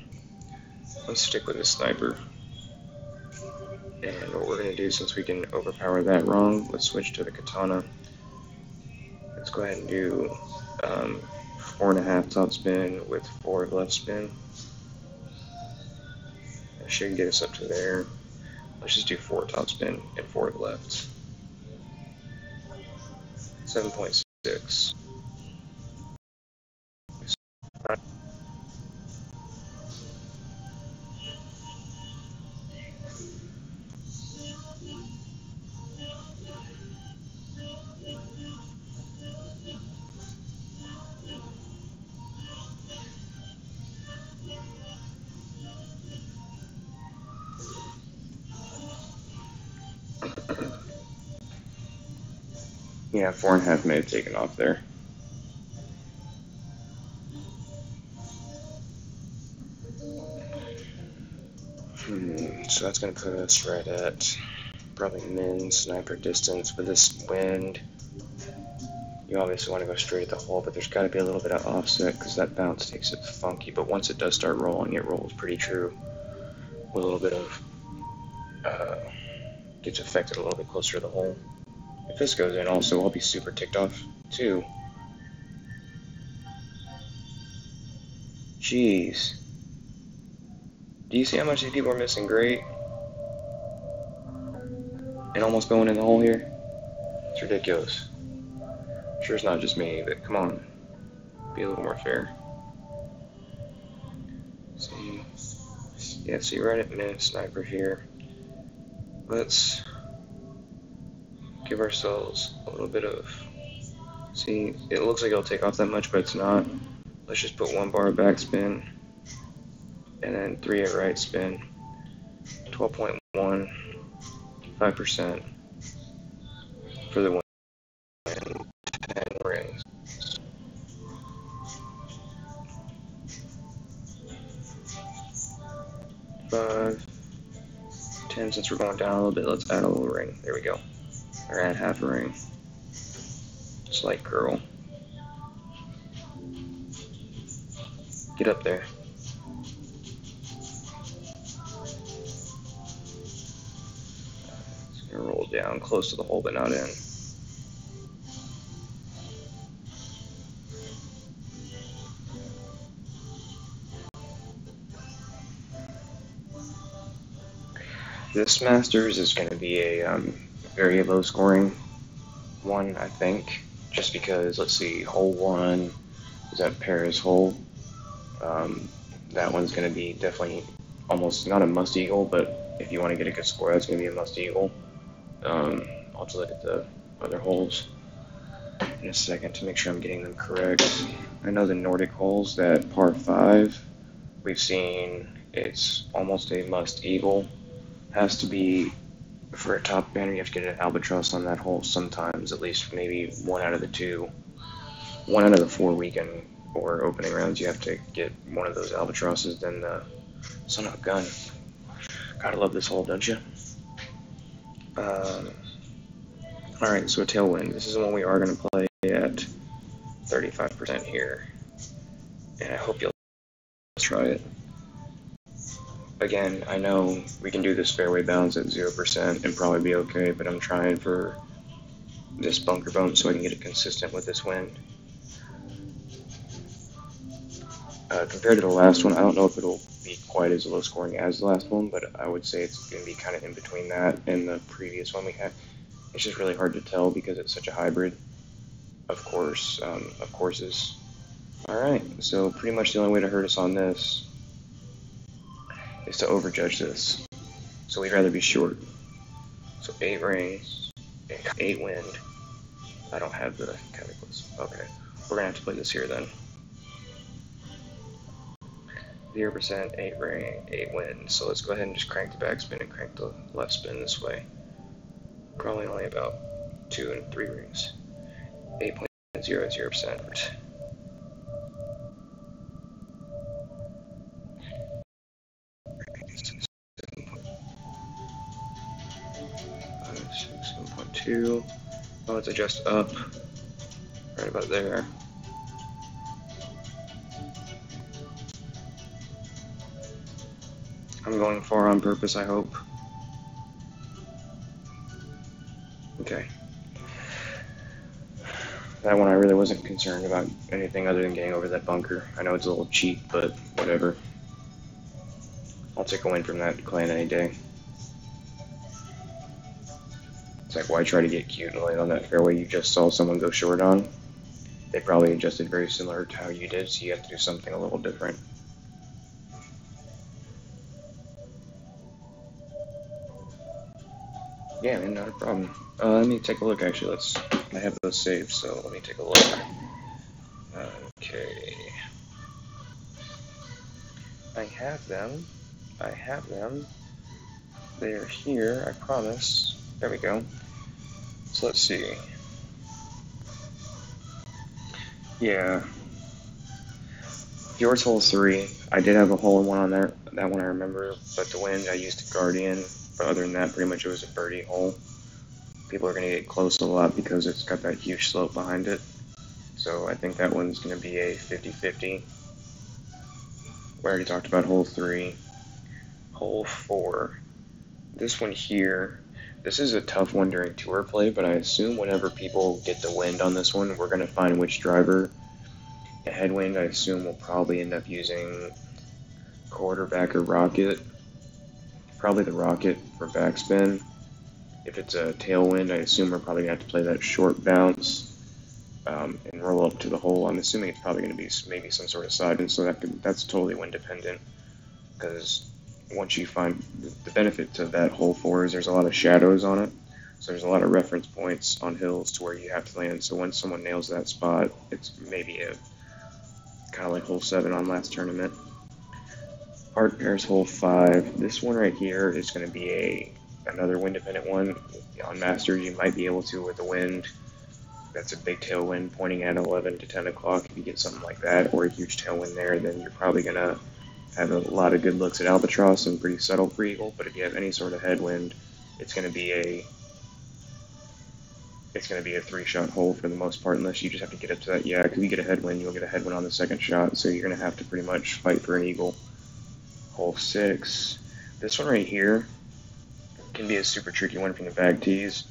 Let's stick with the sniper. And what we're going to do, since we can overpower that wrong, let's switch to the katana. Let's go ahead and do 4.5 top spin with 4 left spin. That should get us up to there. Let's just do 4 top spin and 4 left. 7.6. Yeah, 4.5 may have taken off there. So that's going to put us right at probably min sniper distance with this wind. You obviously want to go straight at the hole, but there's got to be a little bit of offset because that bounce takes it funky. But once it does start rolling, it rolls pretty true with a little bit of gets affected a little bit closer to the hole. If this goes in also, I'll be super ticked off too. Jeez. Do you see how much these people are missing great? And almost going in the hole here? It's ridiculous. Sure it's not just me, but come on. Be a little more fair. See? Yeah, see right at mid sniper here. Let's give ourselves a little bit of... See, it looks like it'll take off that much, but it's not. Let's just put 1 bar of backspin, and then 3 at right spin. 12.1, 5% for the win, and 10 rings. 5, 10, since we're going down a little bit, let's add a little ring. There we go. Or add half a ring. Slight curl. Get up there. It's gonna roll down close to the hole, but not in. This Masters is going to be a very low scoring one, I think, just because, let's see, hole 1 is at Paris hole. That one's going to be definitely almost not a must eagle, but if you want to get a good score, that's going to be a must eagle. I'll have to look at the other holes in a second to make sure I'm getting them correct. I know the Nordic holes, that par 5, we've seen it's almost a must eagle. Has to be, for a top banner, you have to get an albatross on that hole sometimes, at least maybe 1 out of the 4 weekend or opening rounds, you have to get one of those albatrosses. Then the son of a gun. Gotta love this hole, don't you? Alright, so a tailwind. This is the one we are going to play at 35% here, and I hope you'll try it. Again, I know we can do this fairway bounce at 0% and probably be okay, but I'm trying for this bunker bump so I can get it consistent with this wind. Compared to the last one, I don't know if it'll be quite as low scoring as the last one, but I would say it's going to be kind of in between that and the previous one we had. It's just really hard to tell because it's such a hybrid of courses. Alright, so pretty much the only way to hurt us on this is to overjudge this. So we'd rather be short. So 8 rings, 8 wind. I don't have the chemicals. Okay, we're gonna have to play this here then. 0%, 8 ring, 8 wind. So let's go ahead and just crank the backspin and crank the left spin this way. Probably only about 2 and 3 rings. 8.00%. Oh, let's adjust up right about there. I'm going far on purpose, I hope. Okay. That one I really wasn't concerned about anything other than getting over that bunker. I know it's a little cheap, but whatever. I'll take a win from that clan any day. It's like, why try to get cute and land on that fairway you just saw someone go short on? They probably adjusted very similar to how you did, so you have to do something a little different. Yeah, man, not a problem. Let me take a look, actually. I have those saved, so let me take a look. Okay. I have them. They are here, I promise. There we go. So let's see. Yeah. Yours hole 3. I did have a hole in one on there. That one I remember, but the wind I used a Guardian. But other than that, pretty much it was a birdie hole. People are going to get close a lot because it's got that huge slope behind it. So I think that one's going to be a 50-50. We already talked about hole 3. Hole 4. This one here, this is a tough one during tour play, but I assume whenever people get the wind on this one, we're going to find which driver. A headwind, I assume we'll probably end up using quarterback or rocket. Probably the rocket for backspin. If it's a tailwind, I assume we're probably going to have to play that short bounce and roll up to the hole. I'm assuming it's probably going to be maybe some sort of side, and so that's totally wind dependent. Because once you find the benefit to that hole 4 is there's a lot of shadows on it, so there's a lot of reference points on hills to where you have to land. So once someone nails that spot, it's maybe a kind of like hole 7 on last tournament. Hard pairs hole 5. This one right here is going to be another wind dependent one. On Masters, you might be able to with the wind. That's a big tailwind pointing at 11 to 10 o'clock. If you get something like that, or a huge tailwind there, then you're probably going to have a lot of good looks at Albatross and pretty settled for Eagle. But if you have any sort of headwind, it's going to be a 3-shot hole for the most part, unless you just have to get up to that. Yeah, because you get a headwind, you'll get a headwind on the second shot, so you're going to have to pretty much fight for an Eagle. Hole 6. This one right here can be a super tricky one from the bag tees.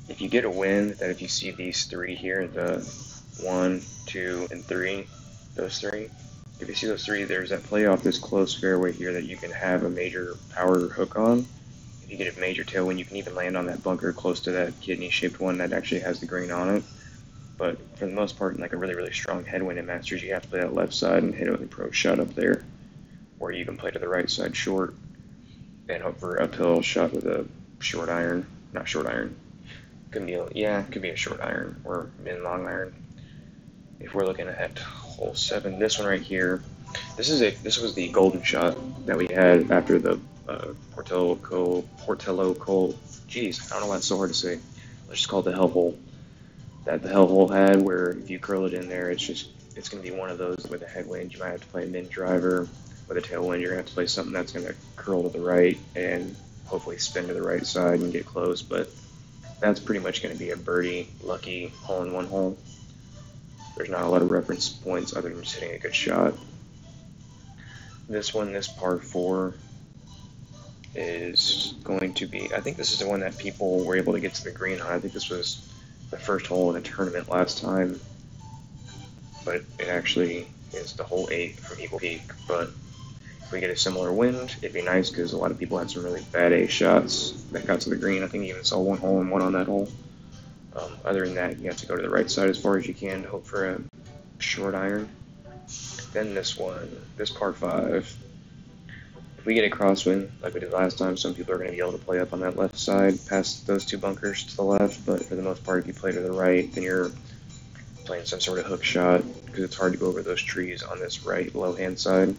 If you get a wind, that if you see these 3 here, the 1, 2, and 3, those 3, if you see those 3, there's that play off this close fairway here that you can have a major power hook on. If you get a major tailwind, you can even land on that bunker close to that kidney-shaped one that actually has the green on it. But for the most part, in like a really, really strong headwind in Masters, you have to play that left side and hit an approach shot up there. Or you can play to the right side short and hope for uphill shot with a short iron. Not short iron. Could be a short iron or mid-long iron. If we're looking at hole 7, this one right here, this was the golden shot that we had after the Portello Cole. Jeez, I don't know why it's so hard to say. Let's just call it the hell hole. That the hell hole had, where if you curl it in there, it's going to be one of those with a headwind. You might have to play a mid driver. With a tailwind, you're going to have to play something that's going to curl to the right and hopefully spin to the right side and get close. But that's pretty much going to be a birdie, lucky hole-in-one hole. There's not a lot of reference points other than just hitting a good shot. This one, this par 4, is going to be, I think this is the one that people were able to get to the green on. I think this was the first hole in the tournament last time, but it actually is the hole 8 from Eagle Peak. But if we get a similar wind, it'd be nice because a lot of people had some really bad ace shots that got to the green. I think you even saw one hole and one on that hole. Other than that, you have to go to the right side as far as you can to hope for a short iron. Then this one, this par 5. If we get a crosswind like we did last time, some people are going to be able to play up on that left side past those 2 bunkers to the left. But for the most part, if you play to the right, then you're playing some sort of hook shot because it's hard to go over those trees on this right low-hand side.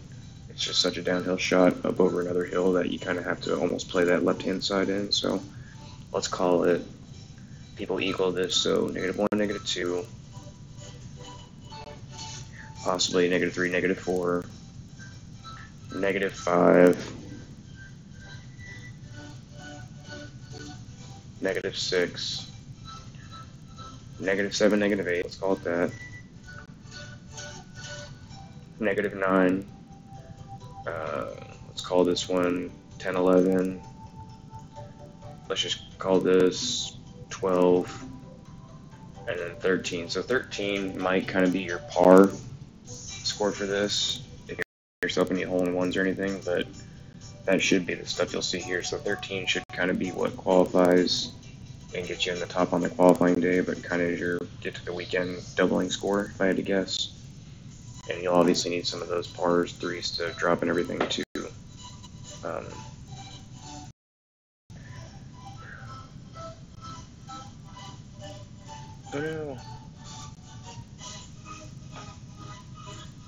It's just such a downhill shot up over another hill that you kind of have to almost play that left-hand side in. So let's call it, people equal this, so -1, -2, possibly -3, -4, -5, -6, -7, -8, let's call it that, -9, let's call this one 10, 11, let's just call this 12, and then 13. So 13 might kind of be your par score for this, if you yourself any hole-in-ones or anything, but that should be the stuff you'll see here. So 13 should kind of be what qualifies and get you in the top on the qualifying day, but kind of your get to the weekend doubling score, if I had to guess. And you'll obviously need some of those pars, 3s to drop and everything too. Oh no.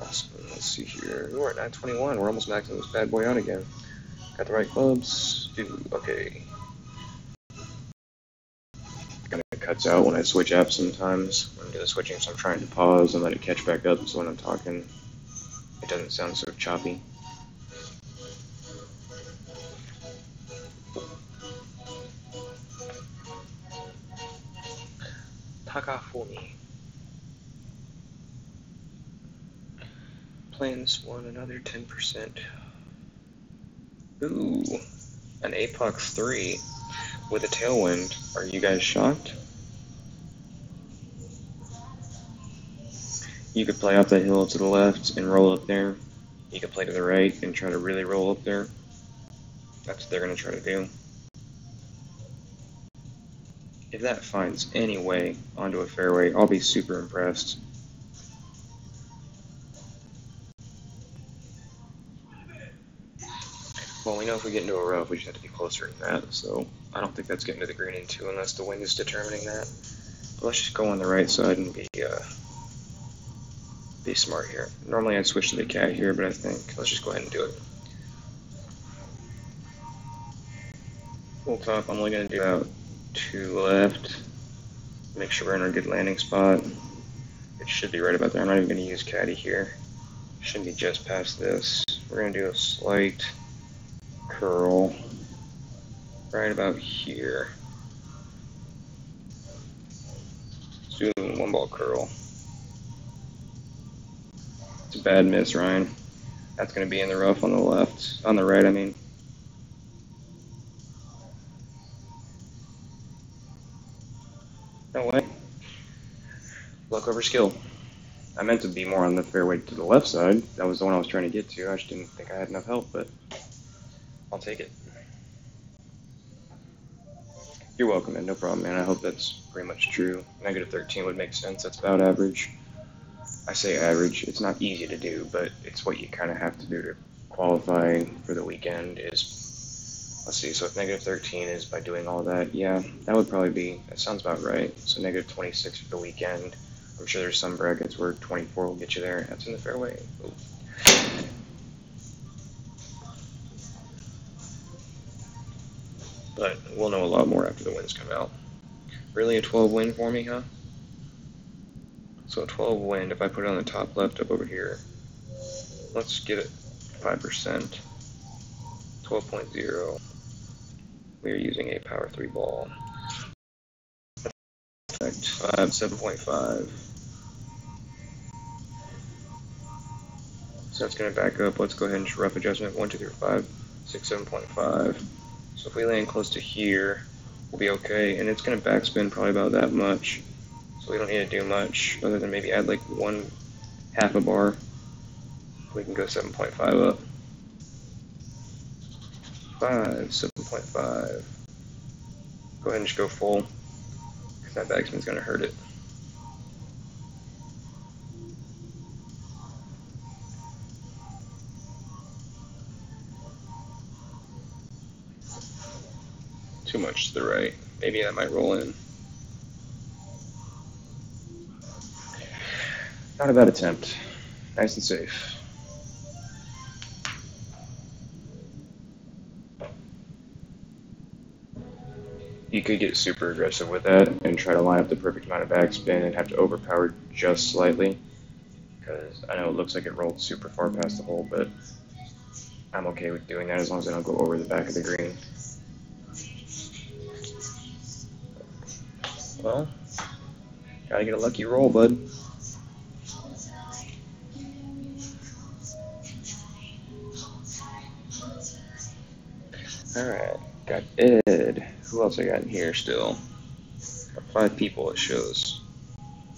Awesome. Let's see here. We're at 921. We're almost maxing this bad boy out again. Got the right clubs. Okay. Kind of cuts out when I switch apps sometimes. When I do the switching, so I'm trying to pause and let it catch back up, so when I'm talking, it doesn't sound so choppy. Takafumi. planes won another 10%. Ooh, an Apox 3 with a tailwind. Are you guys shocked? You could play off that hill to the left and roll up there. You could play to the right and try to really roll up there. That's what they're going to try to do. If that finds any way onto a fairway, I'll be super impressed. Well, we know if we get into a rough, we just have to be closer than that, so I don't think that's getting to the green in 2 unless the wind is determining that. But let's just go on the right side and be smart here. Normally I'd switch to the cat here, but I think let's just go ahead and do it. Full top, I'm only going to do about 2 left. Make sure we're in a good landing spot. It should be right about there. I'm not even going to use caddy here. Should be just past this. We're going to do a slight curl right about here. Let's do a 1-ball curl. It's a bad miss, Ryan. That's going to be in the rough on the left. On the right, I mean. No way. Luck over skill. I meant to be more on the fairway to the left side. That was the one I was trying to get to. I just didn't think I had enough help, but I'll take it. You're welcome, man. No problem, man. I hope that's pretty much true. Negative 13 would make sense. That's about average. I say average. It's not easy to do, but it's what you kind of have to do to qualify for the weekend is, let's see, so if negative 13 is by doing all that, yeah, that would probably be, that sounds about right. So negative 26 for the weekend. I'm sure there's some brackets where 24 will get you there. That's in the fairway. Ooh. But we'll know a lot more after the winds come out. Really a 12 wind for me, huh? So 12 wind, if I put it on the top left up over here, let's get it 5%. 12.0. We are using a power 3 ball. 7.5. So that's going to back up. Let's go ahead and just rough adjustment. 1, 2, 3, 5, 6, 7.5. So if we land close to here, we'll be okay. And it's going to backspin probably about that much. So we don't need to do much other than maybe add like 1/2 a bar. We can go 7.5 up. 5, 7.5. Go ahead and just go full, because that backspin's going to hurt it. Too much to the right. Maybe that might roll in. Not a bad attempt. Nice and safe. You could get super aggressive with that and try to line up the perfect amount of backspin and have to overpower just slightly, because I know it looks like it rolled super far past the hole, but I'm okay with doing that as long as I don't go over the back of the green. Well, gotta get a lucky roll, bud. Alright, got Ed. Who else I got in here still? Got 5 people it shows.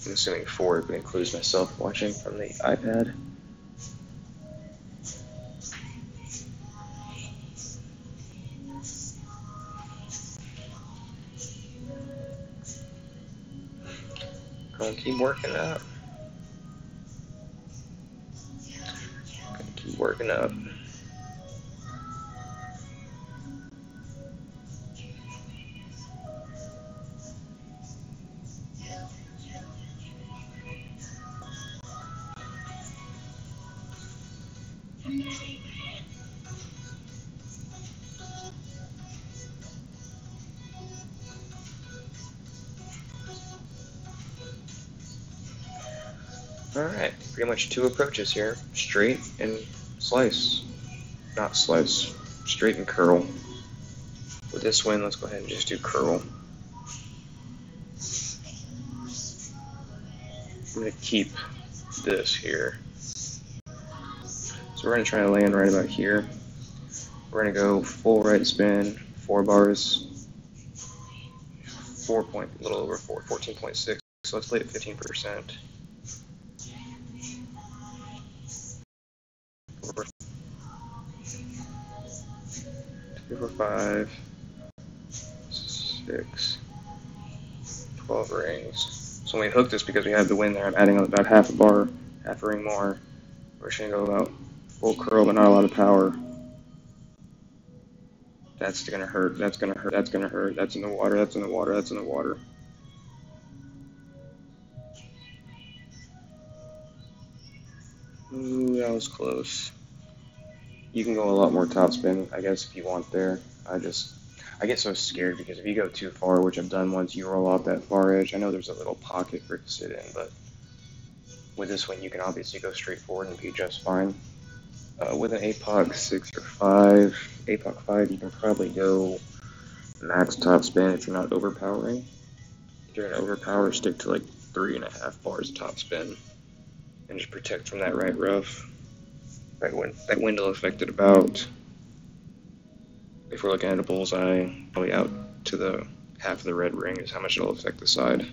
I'm assuming 4 if it includes myself watching from the iPad. Gonna keep working up. Gonna keep working up. Alright, pretty much 2 approaches here. Straight and slice. Not slice. Straight and curl. With this wind, let's go ahead and just do curl. I'm going to keep this here. So we're going to try to land right about here. We're going to go full right spin, 4 bars, a little over 14.6. So let's play it 15%. 2, 4, 5, 6, 12 rings. So when we hook this, because we have the wind there, I'm adding about half a bar, half a ring more. We're just going to go about full curl, but not a lot of power. That's going to hurt, that's going to hurt, that's going to hurt. That's in the water, that's in the water, that's in the water. Ooh, that was close. You can go a lot more topspin, I guess, if you want there. I get so scared because if you go too far, which I've done once, you roll off that far edge. I know there's a little pocket for it to sit in, but with this one, you can obviously go straight forward and be just fine. With an APOC 6 or 5, APOC 5, you can probably go max topspin if you're not overpowering. If you're going to overpower, stick to like 3.5 bars of topspin and just protect from that right rough. That wind will affect it about, if we're looking at a bullseye, probably out to the half of the red ring is how much it'll affect the side.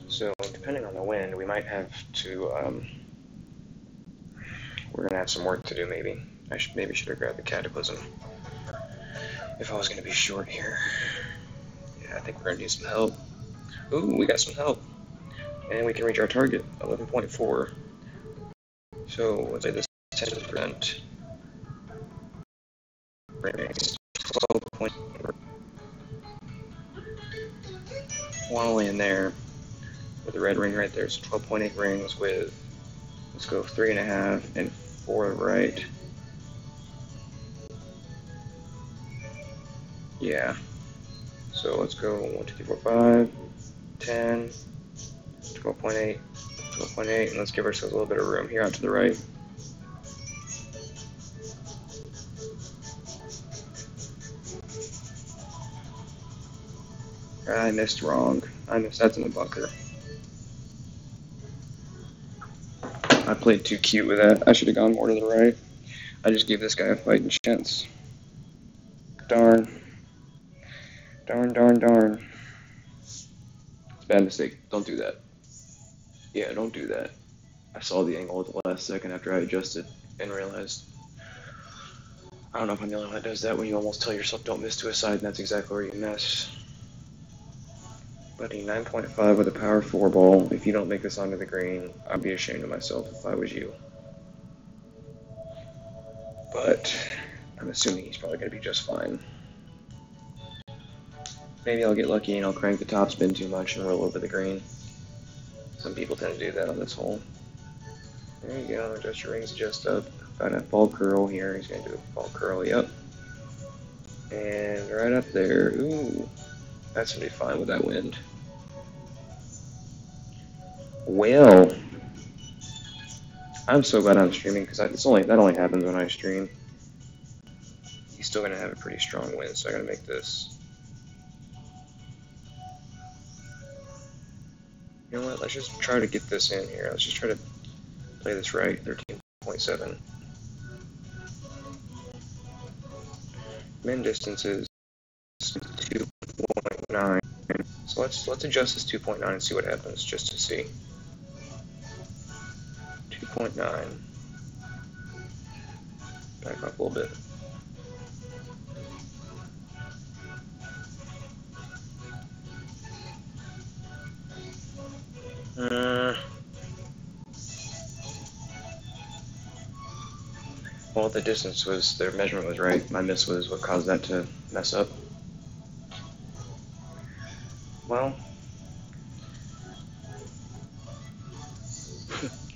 So depending on the wind, we might have to, we're going to have some work to do maybe. I maybe should have grabbed the Cataclysm if I was going to be short here. Yeah, I think we're going to need some help. Ooh, we got some help. And we can reach our target, 11.4. So let's say this 10% rings 12. One way in there with the red ring right there. So 12.8 rings with, let's go 3.5 and 4 right. Yeah. So let's go 1, 2, 3, 4, 5, 10, 12.8, 12.8, and let's give ourselves a little bit of room here out to the right. I missed wrong. That's in the bunker. I played too cute with that. I should have gone more to the right. I just gave this guy a fighting chance. Darn. Darn, darn, darn. It's a bad mistake. Don't do that. Yeah, don't do that. I saw the angle at the last second after I adjusted and realized. I don't know if I'm the only one that does that when you almost tell yourself don't miss to a side, and that's exactly where you miss. Buddy, 9.5 with a power 4 ball. If you don't make this onto the green, I'd be ashamed of myself if I was you. But I'm assuming he's probably going to be just fine. Maybe I'll get lucky and I'll crank the top spin too much and roll over the green. Some people tend to do that on this hole. There you go, adjust your rings, adjust up. Got a ball curl here, he's going to do a ball curl, yep. And right up there, ooh, that's going to be fine with that wind. Well, I'm so glad I'm streaming because that only happens when I stream. He's still going to have a pretty strong wind, so I got to make this. You know what, let's just try to get this in here. Let's just try to play this right, 13.7. Min distance is 2.9. So let's adjust this 2.9 and see what happens, just to see. 2.9. Back up a little bit. Well, the distance was, their measurement was right. My miss was what caused that to mess up. Well,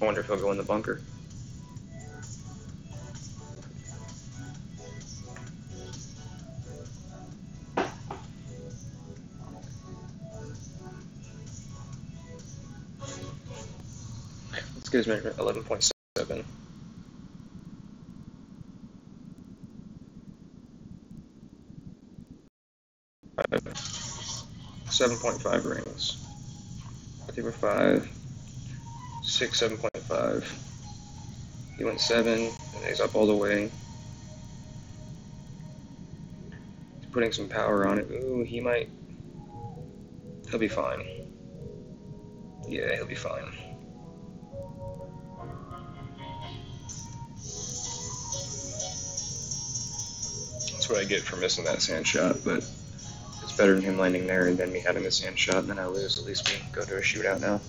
I wonder if he'll go in the bunker. Let's get his measurement, 11.7. 7.5 rings. they were 5, 6, 7.5. He went 7, and he's up all the way. He's putting some power on it. Ooh, he'll be fine. Yeah, he'll be fine. That's what I get for missing that sand shot, but it's better than him landing there and then me having the sand shot and then I lose. At least we go to a shootout now.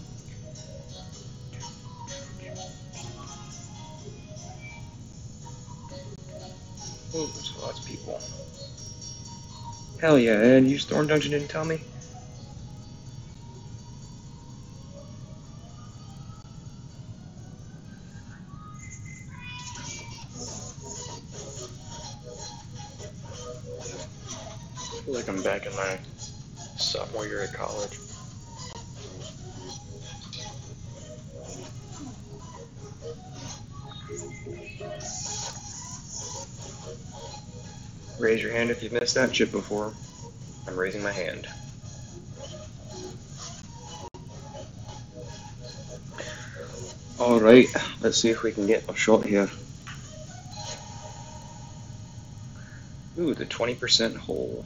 Ooh, there's lots of people. Hell yeah, Ed, you storm dunked and didn't tell me? I feel like I'm back in my sophomore year at college. Raise your hand if you've missed that chip before. I'm raising my hand. Alright, let's see if we can get a shot here. Ooh, the 20% hole.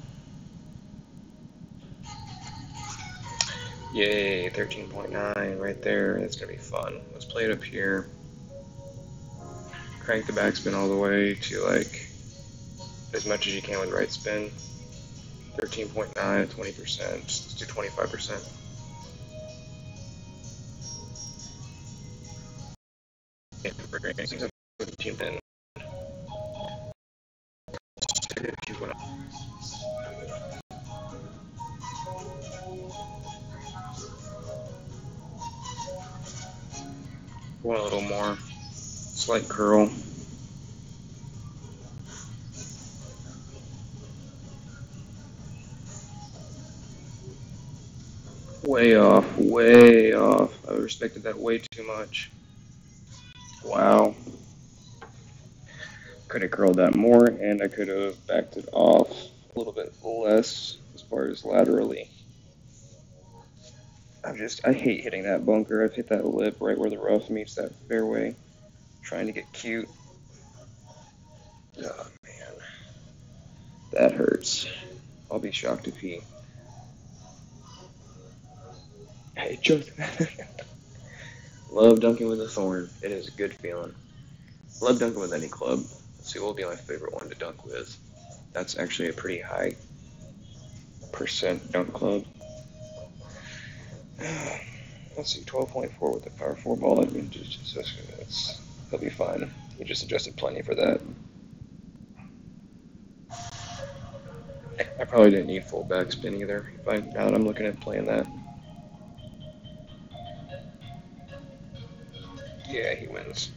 Yay, 13.9 right there. That's going to be fun. Let's play it up here. Crank the backspin all the way to like as much as you can with right spin. 13.9 at 20%. Let's do 25%. One a little more. Slight curl. Way off, way off. I respected that way too much. Wow. Could have curled that more, and I could have backed it off a little bit less as far as laterally. I hate hitting that bunker. I've hit that lip right where the rough meets that fairway. Trying to get cute. Oh, man. That hurts. I'll be shocked if he... Hey, just... Love dunking with a thorn. It is a good feeling. Love dunking with any club. Let's see what will be my favorite one to dunk with. That's actually a pretty high percent dunk club. Let's see, 12.4 with the power 4 ball. He'll be fine. He just adjusted plenty for that. I probably didn't need full backspin either. Now that I'm looking at playing that. Yeah, he wins.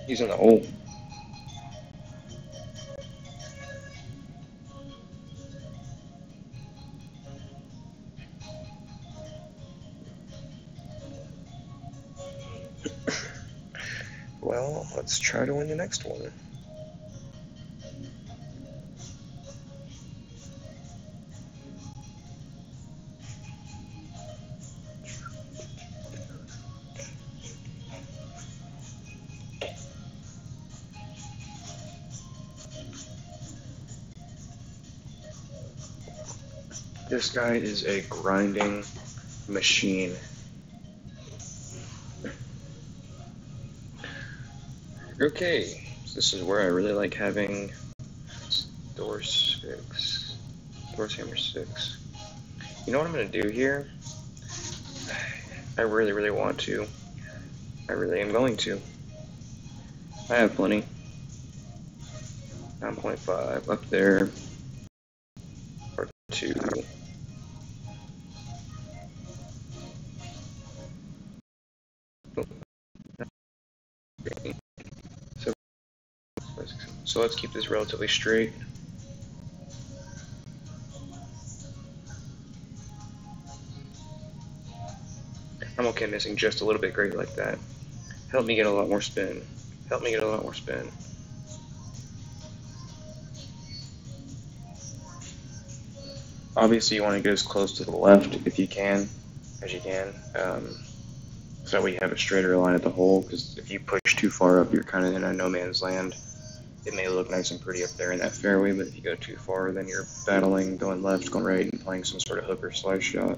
He's in the hole. Well, let's try to win the next one. This guy is a grinding machine. Okay, so this is where I really like having door 6, doors hammer 6. You know what I'm going to do here? I really, really want to. I really am going to. I have plenty. 9.5 up there. Or 2. So let's keep this relatively straight. I'm okay missing just a little bit great like that. Help me get a lot more spin. Help me get a lot more spin. Obviously you want to get as close to the left if you can. as you can. So that way you have a straighter line at the hole, because if you push too far up, you're kind of in a no man's land. It may look nice and pretty up there in that fairway, but if you go too far, then you're battling, going left, going right, and playing some sort of hook or slice shot.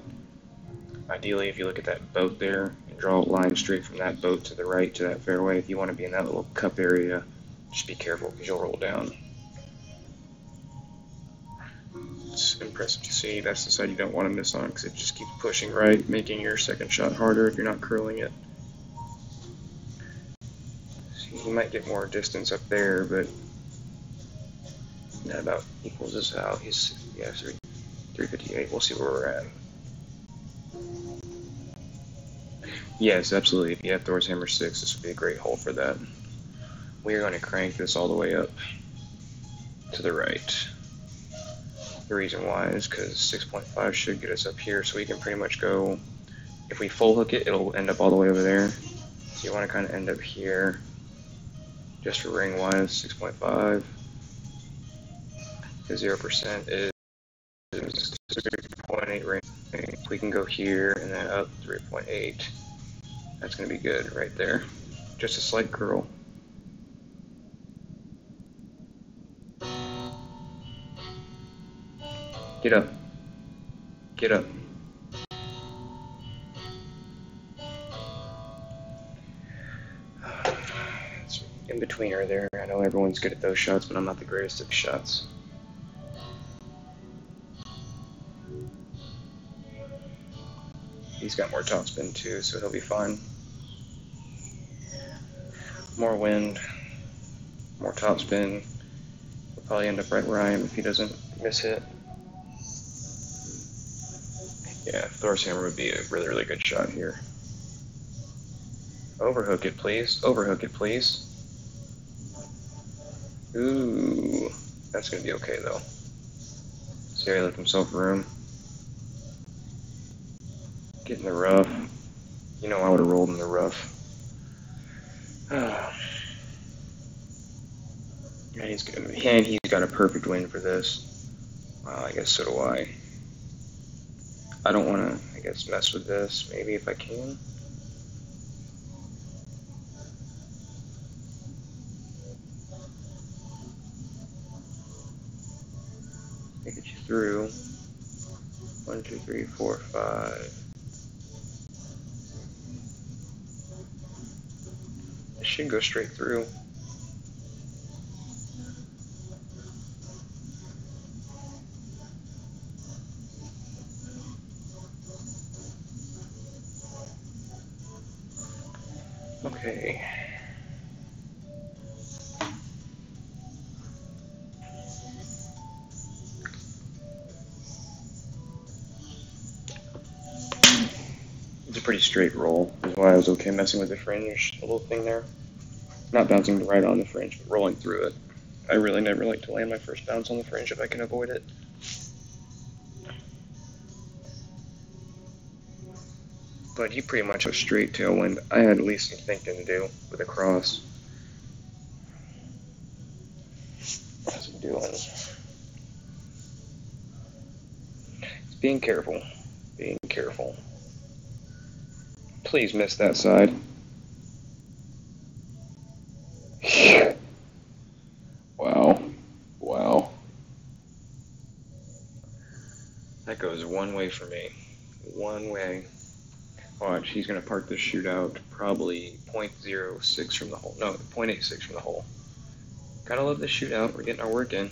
Ideally, if you look at that boat there and draw a line straight from that boat to the right to that fairway, if you want to be in that little cup area, just be careful because you'll roll down. It's impressive to see. That's the side you don't want to miss on because it just keeps pushing right, making your second shot harder if you're not curling it. So you might get more distance up there, but that about equals us out. He's, yeah, 358. We'll see where we're at. Yes, absolutely. If you have Thor's Hammer 6, this would be a great hole for that. We are going to crank this all the way up to the right. The reason why is because 6.5 should get us up here, so we can pretty much go, if we full hook it, it'll end up all the way over there. So you want to kind of end up here, just for ring wise, 6.5. The 0% is 3.8 ring. We can go here and then up 3.8. That's going to be good right there. Just a slight curl. Get up. Get up. It's in betweener there. I know everyone's good at those shots, but I'm not the greatest at shots. He's got more topspin too, so he'll be fine. More wind, more topspin. He'll probably end up right where I am if he doesn't miss hit. Yeah, Thor's Hammer would be a really, really good shot here. Overhook it, please. Overhook it, please. Ooh, that's going to be okay, though. Sari left himself room. Get in the rough. You know I would have rolled in the rough. And he's got a perfect win for this. Well, I guess so do I. I don't want to, I guess, mess with this. Maybe if I can. Get you through. 1, 2, 3, 4, 5. It should go straight through. Okay. It's a pretty straight roll. That's why I was okay messing with the fringe, the little thing there. Not bouncing right on the fringe, but rolling through it. I really never like to land my first bounce on the fringe if I can avoid it. But you pretty much have a straight tailwind. I had at least some thinking to do with a cross. How's he doing? Being careful. Being careful. Please miss that side. Wow. Wow. That goes one way for me. One way. Watch, he's going to park this shootout probably 0.06 from the hole. No, 0.86 from the hole. Gotta love this shootout. We're getting our work in.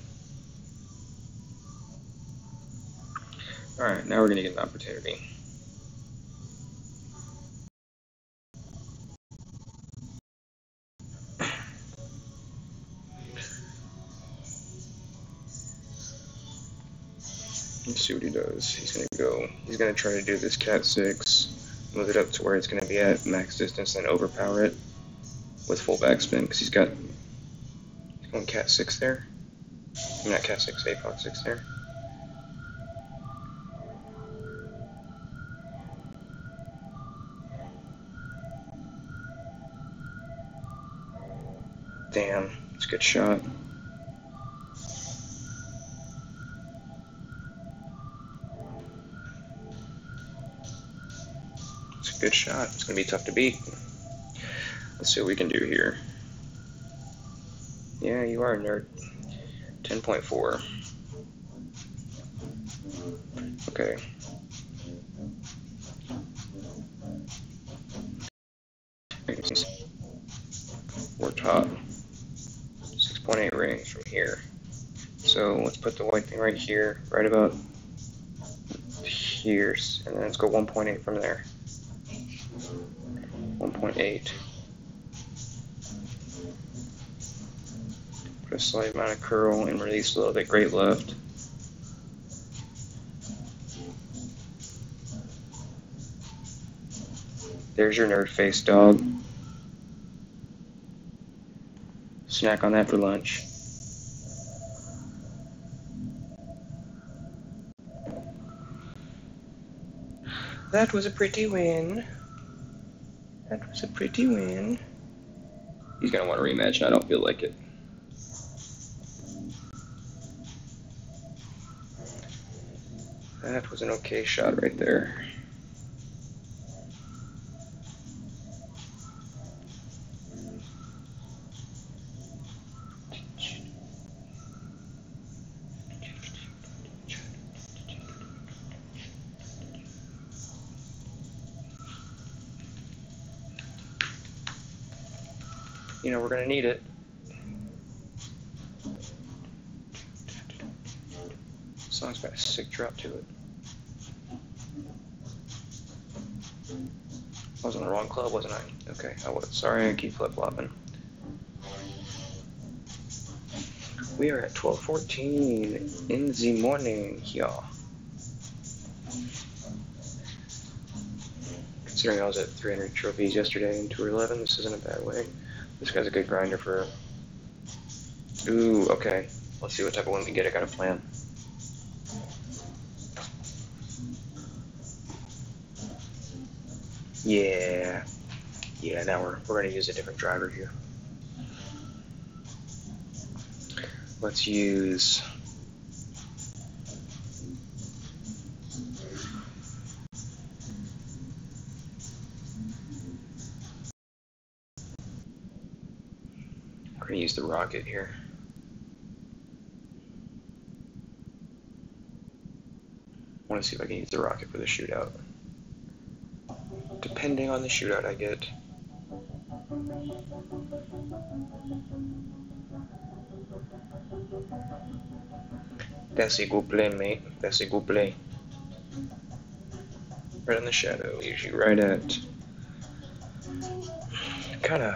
Alright, now we're going to get an opportunity. Let's see what he does. He's going to try to do this cat 6, move it up to where it's going to be at max distance, then overpower it with full backspin, because he's going cat 6 there. I'm not cat 6, APOC 6 there. Damn, it's a good shot. Good shot. It's going to be tough to beat. Let's see what we can do here. Yeah, you are a nerd. 10.4. Okay. We're top 6.8 rings from here. So let's put the white thing right here, right about here, and then let's go 1.8 from there. 1.8. Put a slight amount of curl and release a little bit great left. There's your nerd face, dog. Snack on that for lunch. That was a pretty win. That was a pretty win. He's going to want a rematch, and I don't feel like it. That was an okay shot right there. You know, we're going to need it. This song's got a sick drop to it. I was on the wrong club, wasn't I? Okay, I was. Sorry, I keep flip-flopping. We are at 12:14 in the morning, y'all. Considering I was at 300 trophies yesterday in Tour 11, this isn't a bad way. This guy's a good grinder for... Ooh, okay. Let's see what type of win we get. I got a plan. Yeah. Yeah, now we're going to use a different driver here. Let's use... We're going to use the rocket here. I want to see if I can use the rocket for the shootout. Depending on the shootout I get. That's a good play, mate. That's a good play. Right in the shadow, usually right at kind of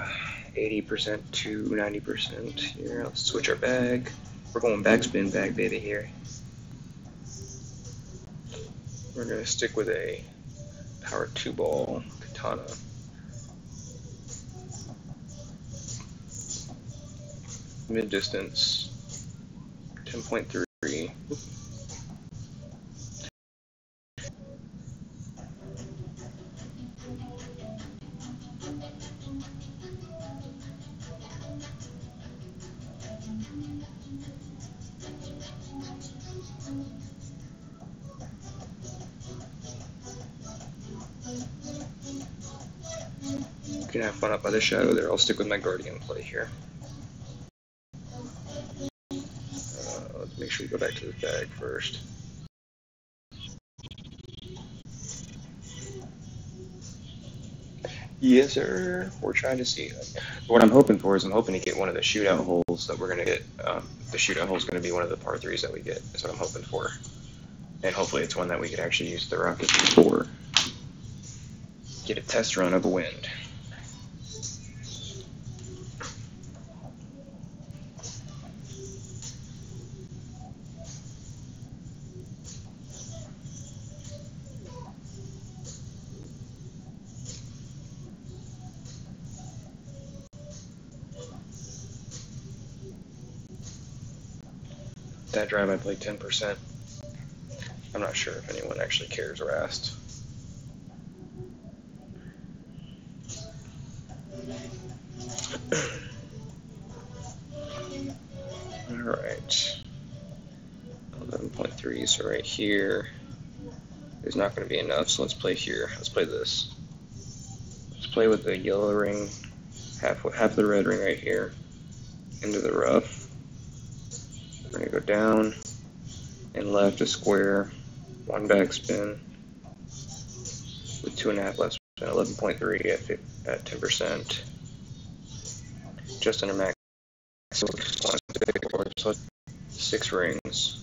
80% to 90% here. Let's switch our bag. We're going backspin bag, baby, here. We're going to stick with a power 2-ball katana. Mid distance, 10.3. You can have fun up by the shadow there. I'll stick with my guardian play here. Let's make sure we go back to the bag first. Yes, sir. We're trying to see. What I'm hoping for is I'm hoping to get one of the shootout holes that we're going to get. The shootout hole is going to be one of the par 3s that we get. That's what I'm hoping for. And hopefully it's one that we could actually use the rocket for. Get a test run of a wind. That drive I played 10%. I'm not sure if anyone actually cares or asked. Alright. 11.3, so right here is not going to be enough, so let's play here. Let's play this. play with the yellow ring, half the red ring right here, into the rough. We're going to go down and left a square, one backspin with 2.5 left spin, 11.3 at 10%, just under max. So 6 rings.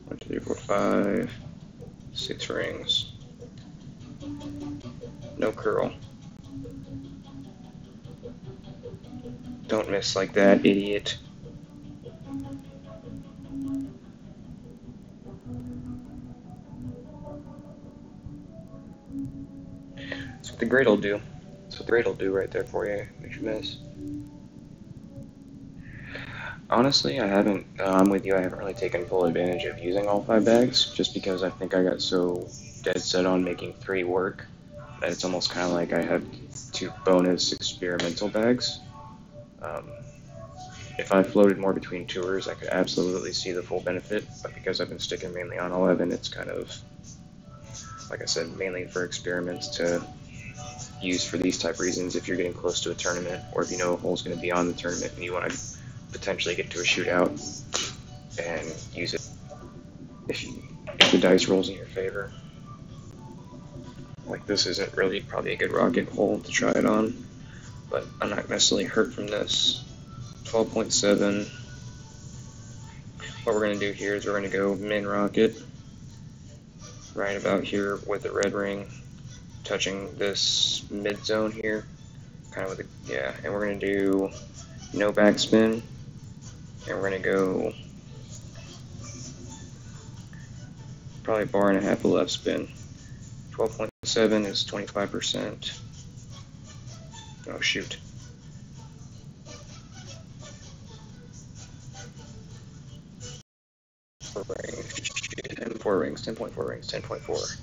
1, 2, 3, 4, 5, 6 rings. No curl. Don't miss like that, idiot. That's what the grade will do. That's what the grade will do right there for you. Make you miss. Honestly, I haven't. I'm with you. I haven't really taken full advantage of using all 5 bags, just because I think I got so dead set on making 3 work that it's almost kind of like I have 2 bonus experimental bags. If I floated more between tours, I could absolutely see the full benefit, but because I've been sticking mainly on 11, it's kind of, like I said, mainly for experiments to use for these type reasons if you're getting close to a tournament, or if you know a hole's going to be on the tournament and you want to potentially get to a shootout and use it if the dice rolls in your favor. Like, this isn't really probably a good rocket hole to try it on, but I'm not necessarily hurt from this. 12.7. What we're going to do here is we're going to go min rocket right about here with the red ring touching this mid zone here, kind of with the, yeah, and we're going to do no backspin, and we're going to go probably a bar and a half of left spin. 12.7 is 25%. Oh shoot. Rings, 4 rings, 10.4 rings, 10.4.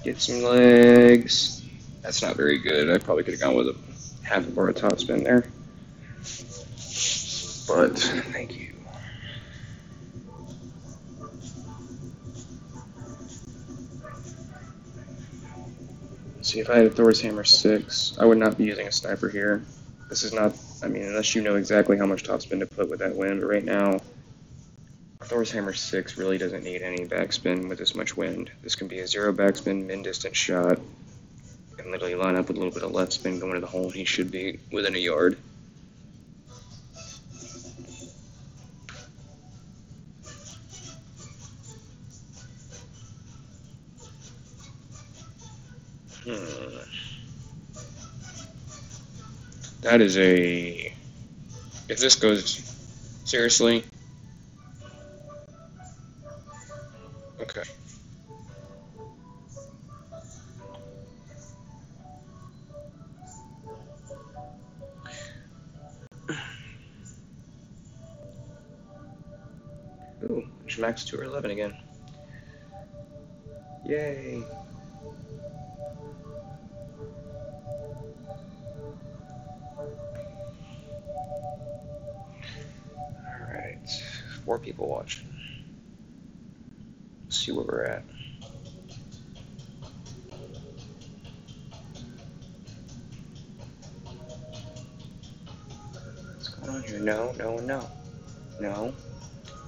Get some legs. That's not very good. I probably could have gone with a half a bar of top spin there. But thank you. See, if I had a Thor's Hammer 6, I would not be using a sniper here. This is not, I mean, unless you know exactly how much top spin to put with that wind, but right now, Thor's Hammer 6 really doesn't need any backspin with this much wind. This can be a 0 backspin, min-distance shot, and literally line up with a little bit of left spin going to the hole, and he should be within a yard. That is a... If this goes... Seriously? Okay. Ooh, there's max 2 or 11 again. Yay! Alright, 4 people watching. Let's see where we're at. What's going on here? No, no, no. No.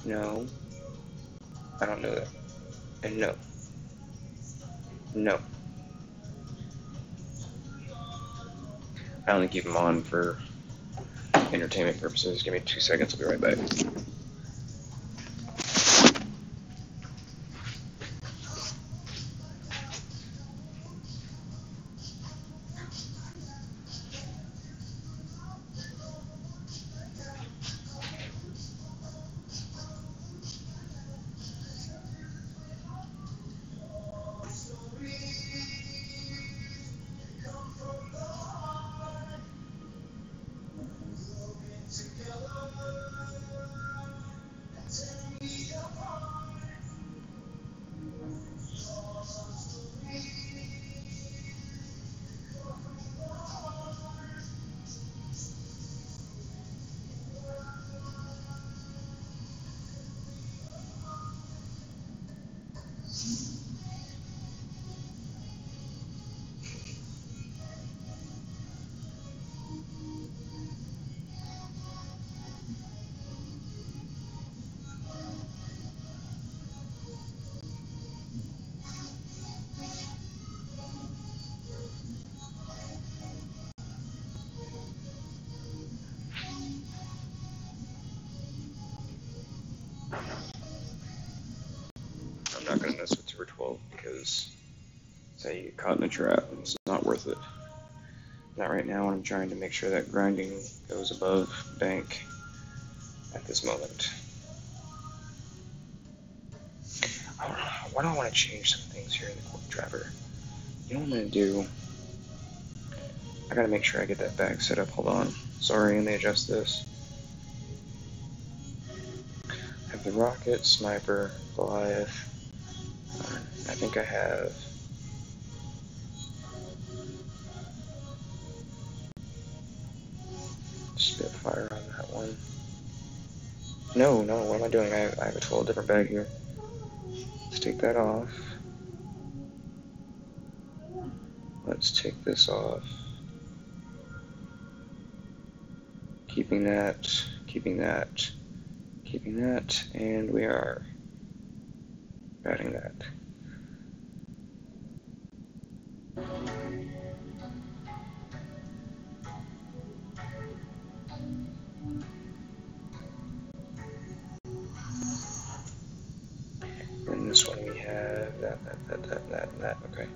No. I don't know that. And no. No. I only keep them on for entertainment purposes. Give me 2 seconds, I'll be right back. I'm not gonna mess with 2 or 12 because say you get caught in a trap, it's not worth it. Not right now. I'm trying to make sure that grinding goes above bank at this moment. Why do I want to change some things here in the quick driver? You know what I'm gonna do? I gotta make sure I get that bag set up. Hold on. Sorry, let me adjust this. I have the rocket, sniper, Goliath. I think I have Spitfire on that one. No, what am I doing? I have a 12 different bag here. Let's take that off. Let's take this off. Keeping that, and we are adding that. And this one we have that. Okay.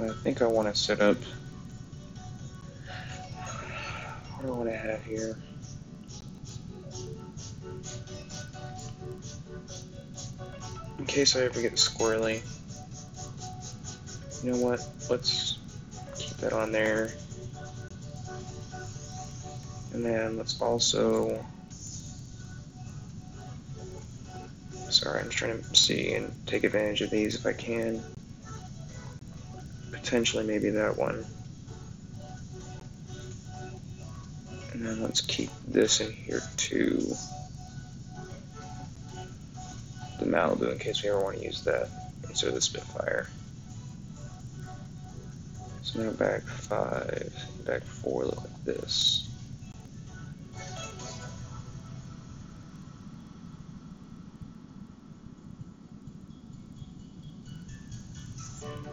I think I want to set up. What do I want to have here? In case I ever get squirrely. You know what? Let's keep that on there. And then let's also. Sorry, I'm just trying to see and take advantage of these if I can. Potentially maybe that one. And then let's keep this in here too. The Malibu in case we ever want to use that instead of the Spitfire. So now bag 5, bag 4 look like this.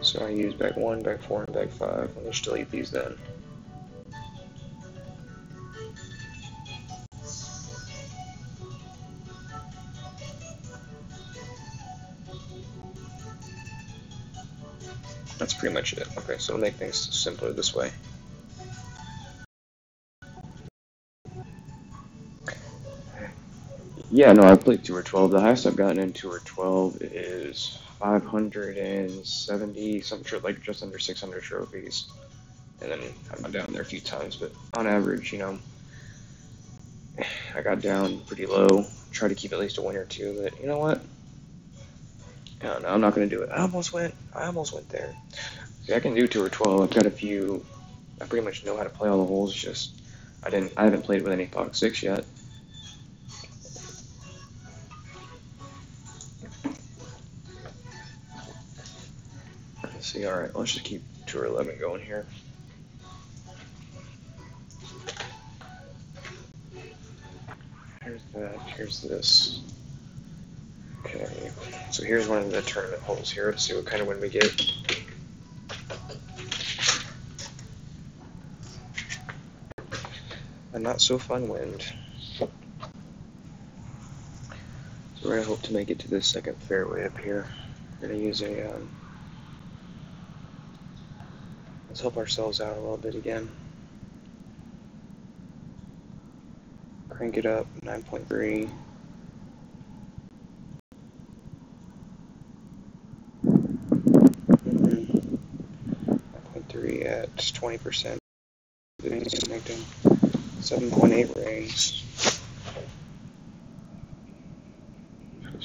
So I use bag 1, bag 4, and bag 5. Let me just delete these then. That's pretty much it. Okay, so it'll make things simpler this way. Yeah, no, I've played 2 or 12. The highest I've gotten in 2 or 12 is 570, some like just under 600 trophies. And then I've gone down there a few times, but on average, you know, I got down pretty low. Try to keep at least a win or two, but you know what? No, I'm not going to do it. I almost went there. See, I can do 2 or 12. I've got a few. I pretty much know how to play all the holes. Just I haven't played with any Fox 6 yet. Let's see. All right, let's just keep 2 or 11 going here. Here's that. Here's this. Okay. So here's one of the tournament holes here. Let's see what kind of win we get. A not so fun wind. So we're gonna hope to make it to this second fairway up here. We're gonna use a let's help ourselves out a little bit again. Crank it up 9.3. 9.3 at 20%. Connecting 7.8 rings.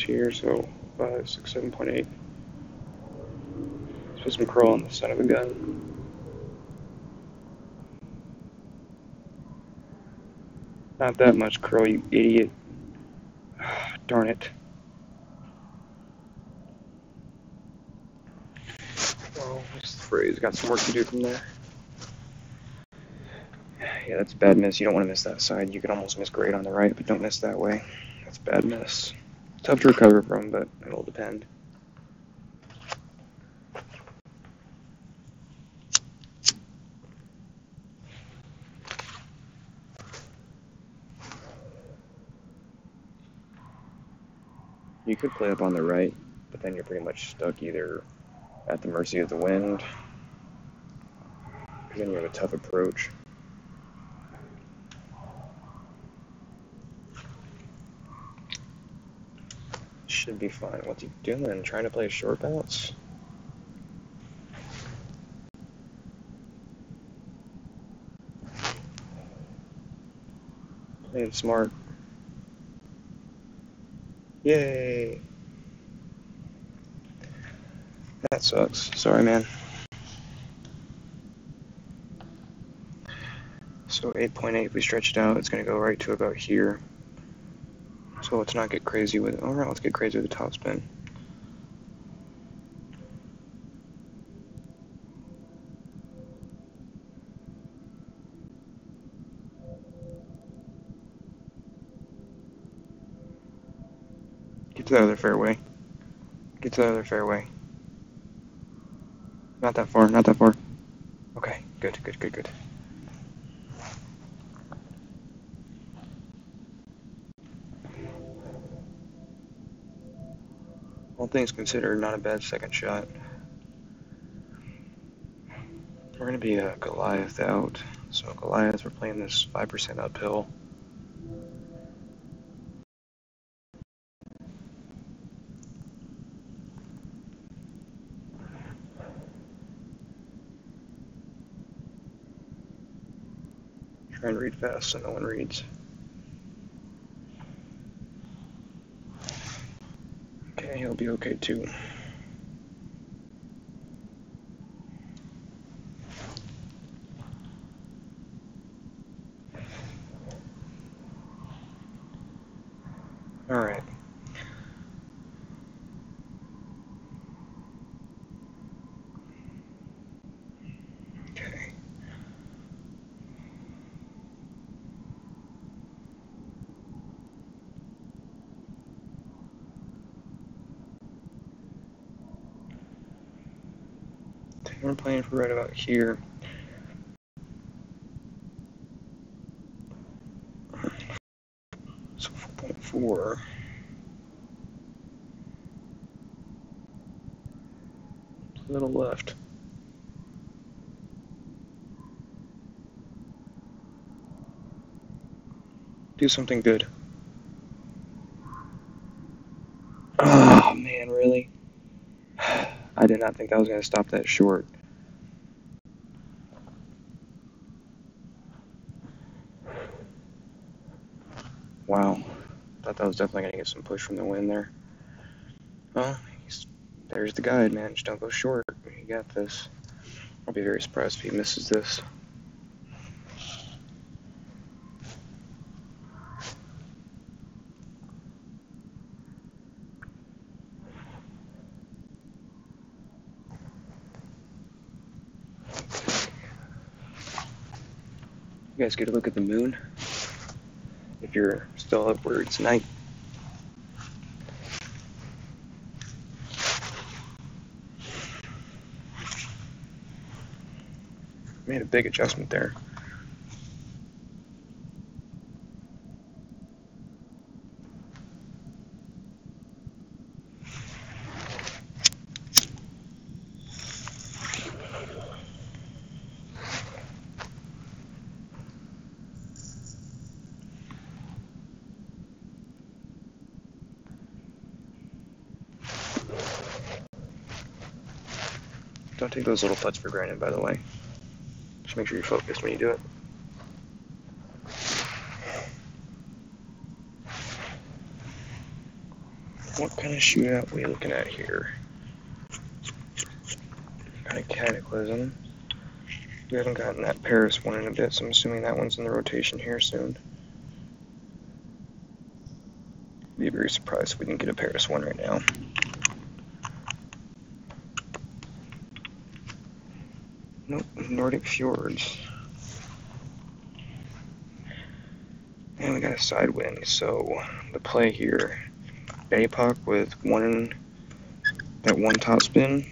here, so 5, 6, 7.8. Let's put some curl on the son of a gun. Not that much curl, you idiot. Darn it. Well, what's the phrase? Got some work to do from there. Yeah, that's a bad miss. You don't want to miss that side. You can almost miss great on the right, but don't miss that way. That's a bad miss. Tough to recover from, but it'll depend. You could play up on the right, but then you're pretty much stuck either at the mercy of the wind, because then you have a tough approach. Should be fine. What's he doing? Trying to play a short bounce? Playing smart. Yay! That sucks. Sorry, man. So 8.8, if we stretch it out, it's going to go right to about here. So let's not get crazy with it. Alright, let's get crazy with the top spin. Get to the other fairway. Get to the other fairway. Not that far, not that far. Okay, good, good, good, good. All things considered, not a bad second shot. We're going to be a Goliath out. So Goliath, we're playing this 5% uphill. Try and read fast so no one reads. Okay, he'll be okay too. Alright. Okay. We're playing for right about here. So 4.4. A little left. Do something good. Oh man, really? I did not think I was going to stop that short. Wow. Thought that was definitely going to get some push from the wind there. Well, there's the guide, man. Just don't go short. You got this. I'll be very surprised if he misses this. You guys get a look at the moon if you're still up where it's night. Made a big adjustment there. Don't take those little putts for granted, by the way. Just make sure you're focused when you do it. What kind of shootout are we looking at here? Got a Cataclysm. We haven't gotten that Paris one in a bit, so I'm assuming that one's in the rotation here soon. Be very surprised if we didn't get a Paris one right now. Nope, Nordic Fjords. And we got a side wing, so the play here, APOC with that one top spin.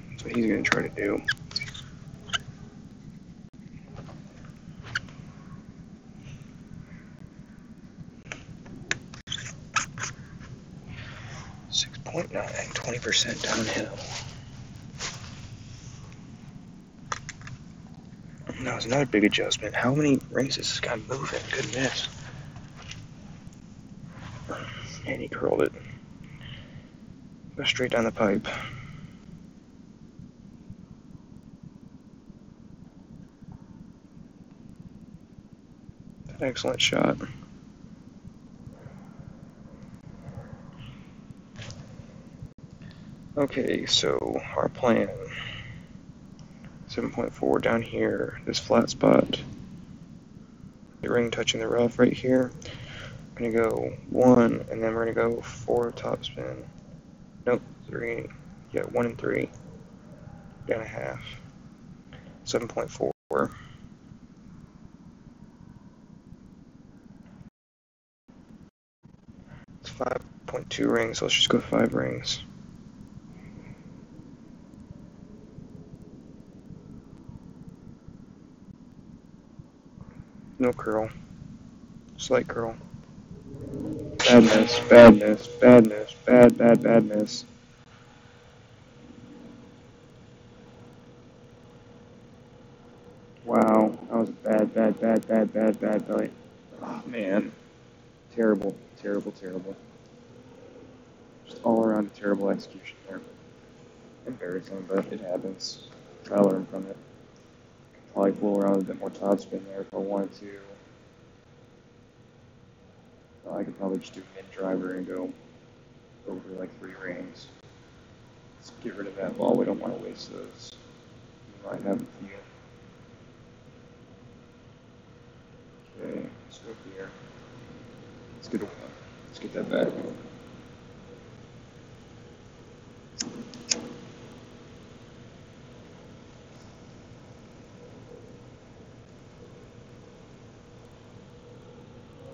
That's what he's going to try to do. .9, 20% downhill. That was another big adjustment. How many rings is this guy moving? Goodness. And he curled it. Go straight down the pipe. Excellent shot. Okay, so our plan. 7.4 down here, this flat spot. The ring touching the rough right here. We're gonna go 1, and then we're gonna go 4 topspin. Nope, 3. Yeah, 1 and 3. Down a half. 7.4. It's 5.2 rings, so let's just go 5 rings. No curl. Slight curl. Bad miss, bad miss, bad miss, bad miss. Wow, that was a bad belly. Oh, man. Terrible. Just all around a terrible execution there. Embarrassing, but it happens. I learn from it. Probably pull around a bit more topspin there if I wanted to. I could probably just do mid driver and go over like 3 rings. Let's get rid of that ball. We don't want to waste those. We might have a few. Okay, let's go here. Let's get that back.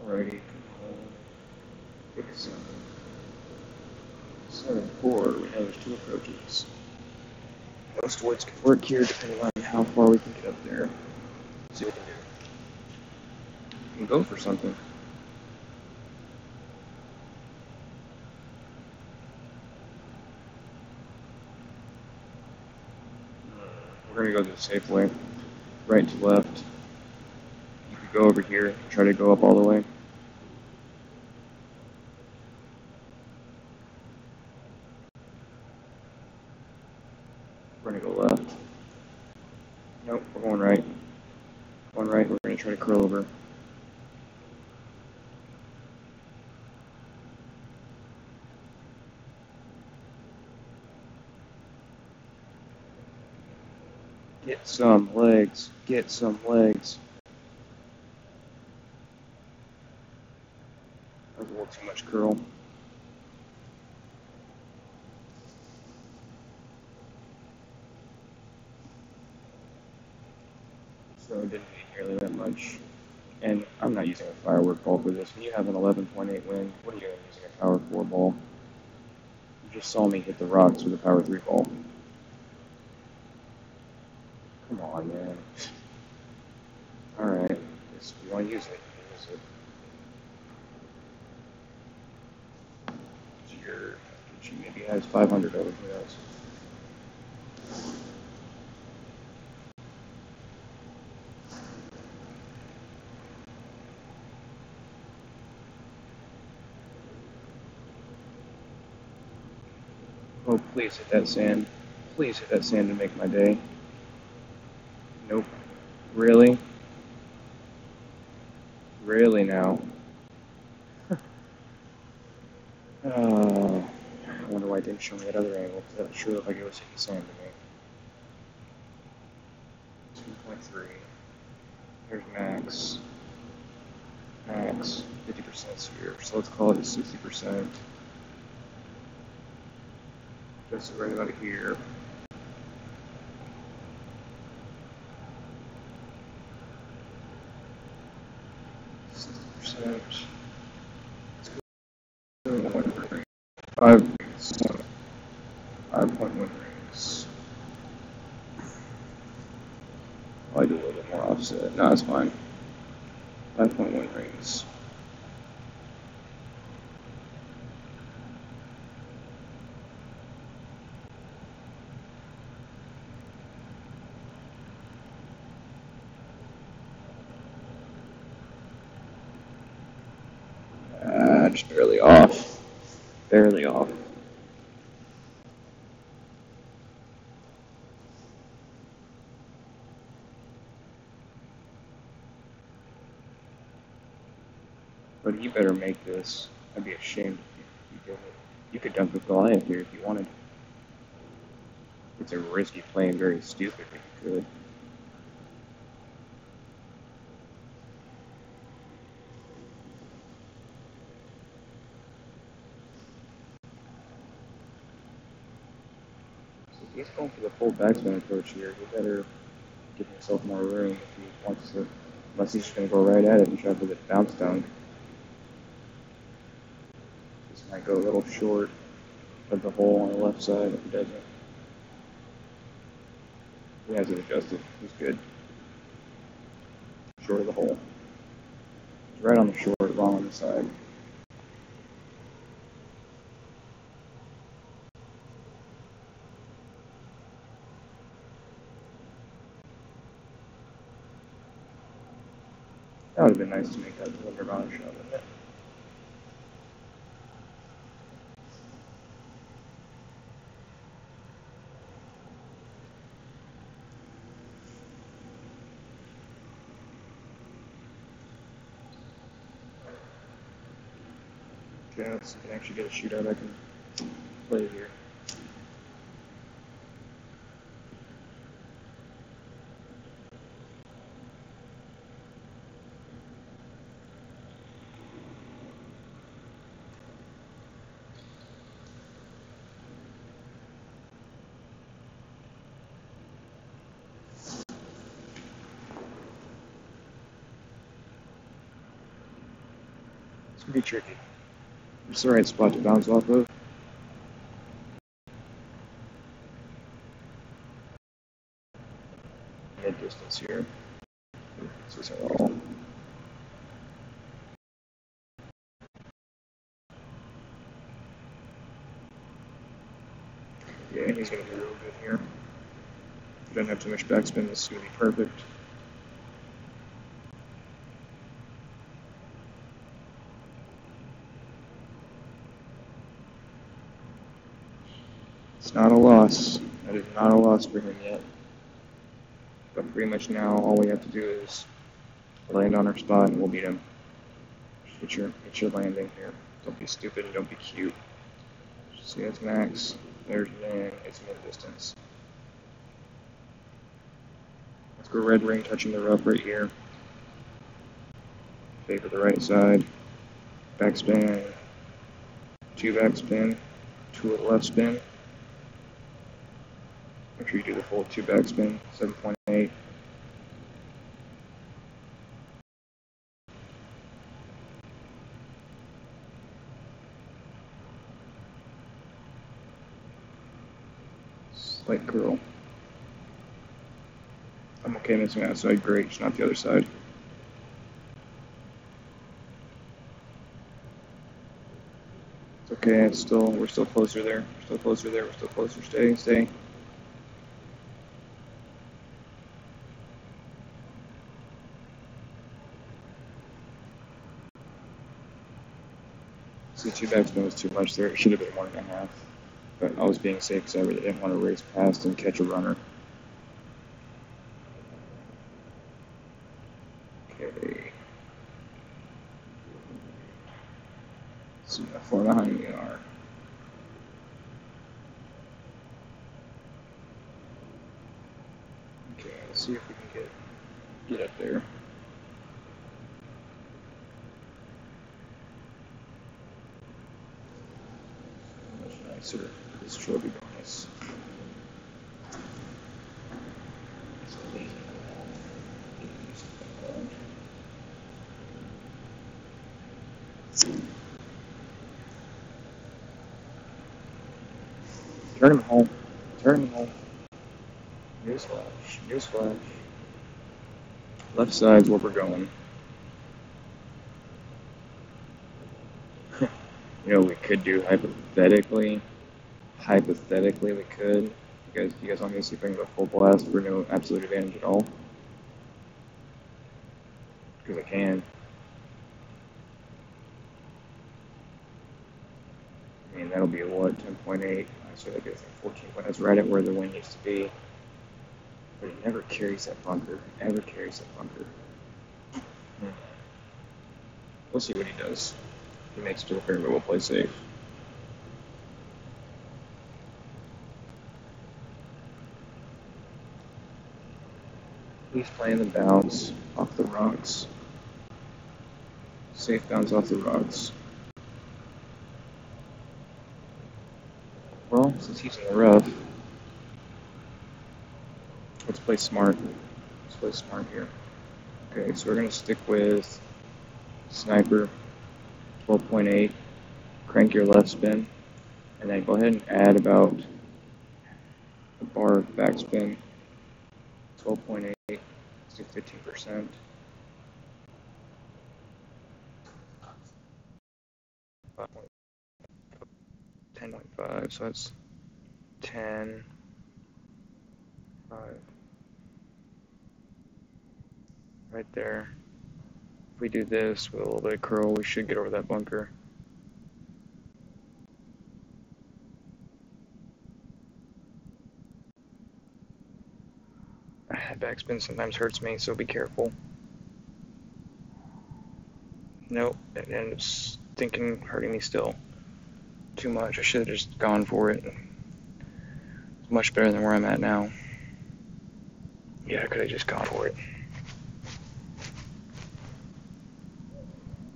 Alrighty. 7-4. We know there's 2 approaches. Most woods can work here depending on how far we can get up there. Let's see what we can do. We can go for something. We're going to go the safe way. Right to left. You could go over here and try to go up all the way. We're going to go left. Nope, we're going right. Going right, we're going to try to curl over. Get some legs. Get some legs. That was a little too much curl. So it didn't need nearly that much. And I'm not using a firework ball for this. When you have an 11.8 win, what are you doing using a power 4 ball? You just saw me hit the rocks with a power 3 ball. Come on, man. Alright. If you want to use it, use it. She maybe has 500 over, who knows? Oh, please hit that sand. Please hit that sand to make my day. Nope. Really? now. I wonder why it didn't show me that other angle, because that sure looked like it was hitting sand to me. 2.3. Here's max. Max. 50% here. So let's call it 60%. Just right about here. 60%. 5 rings. 5.1 rings. I do a little bit more offset. No, it's fine. 5.1 rings. Just barely off. Barely off. But you better make this. I'd be ashamed if you did it. You could dump the Goliath here if you wanted. It's a risky play and very stupid if you could. So if he's going for the full backspin approach here, you better give himself more room if he wants to. Unless he's just going to go right at it and try for the bounce dunk. This might go a little short of the hole on the left side if he doesn't. He has it adjusted. He's good. Short of the hole. He's right on the short, wrong on the side. That would have been nice to make that the Nirvana shot, wouldn't it? Okay, let's see if we can actually get a shootout I can play here. It's going to be tricky. It's the right spot to bounce off of. Mid distance here. This isn't at all. Yeah, he's going to be real good here. If he doesn't have too much backspin, this is going to be perfect. It's not a loss. That is not a loss for him yet. But pretty much now, all we have to do is land on our spot and we'll beat him. Get your landing here. Don't be stupid and don't be cute. See, that's max. There's man. It's mid distance. Let's go red ring touching the rough right here. Favor the right side. Backspin. 2 backspin. 2 with left spin. Make sure you do the full 2 backspin. 7.8. Slight curl. I'm okay missing that side, great, just not the other side. It's okay, we're still closer there. We're still closer there, we're still closer. Stay, stay. See, 2 backspin was too much there. It should have been 1.5. But I was being safe because I really didn't want to race past and catch a runner. Okay. See how far behind we are. Okay, let's see if we can get up there. Much nicer. This trophy bonus. Turn him home. Turn him home. Newsflash. Newsflash. Left side's where we're going. You know, we could do hypothetically. Hypothetically, we could. You guys want me to see if I can go full blast for no absolute advantage at all? Because I can. I mean, that'll be what, 10.8? So that gets 14 points. That's right at where the win used to be. But he never carries that bunker. Ever carries that bunker. We'll see what he does. If he makes it to the pyramid, we'll play safe. He's playing the bounce off the rocks. Safe bounce off the rocks. Well, since he's in the rough, let's play smart. Let's play smart here. Okay, so we're going to stick with sniper, 12.8. Crank your left spin. And then go ahead and add about a bar of backspin. 12.8. Let's do 15%. 10.5, so that's 10, 5, right there. If we do this with a little bit of curl, we should get over that bunker. Backspin sometimes hurts me, so be careful. Nope, it ended up stinking, hurting me still. Too much. I should have just gone for it. It's much better than where I'm at now. Yeah, I could have just gone for it.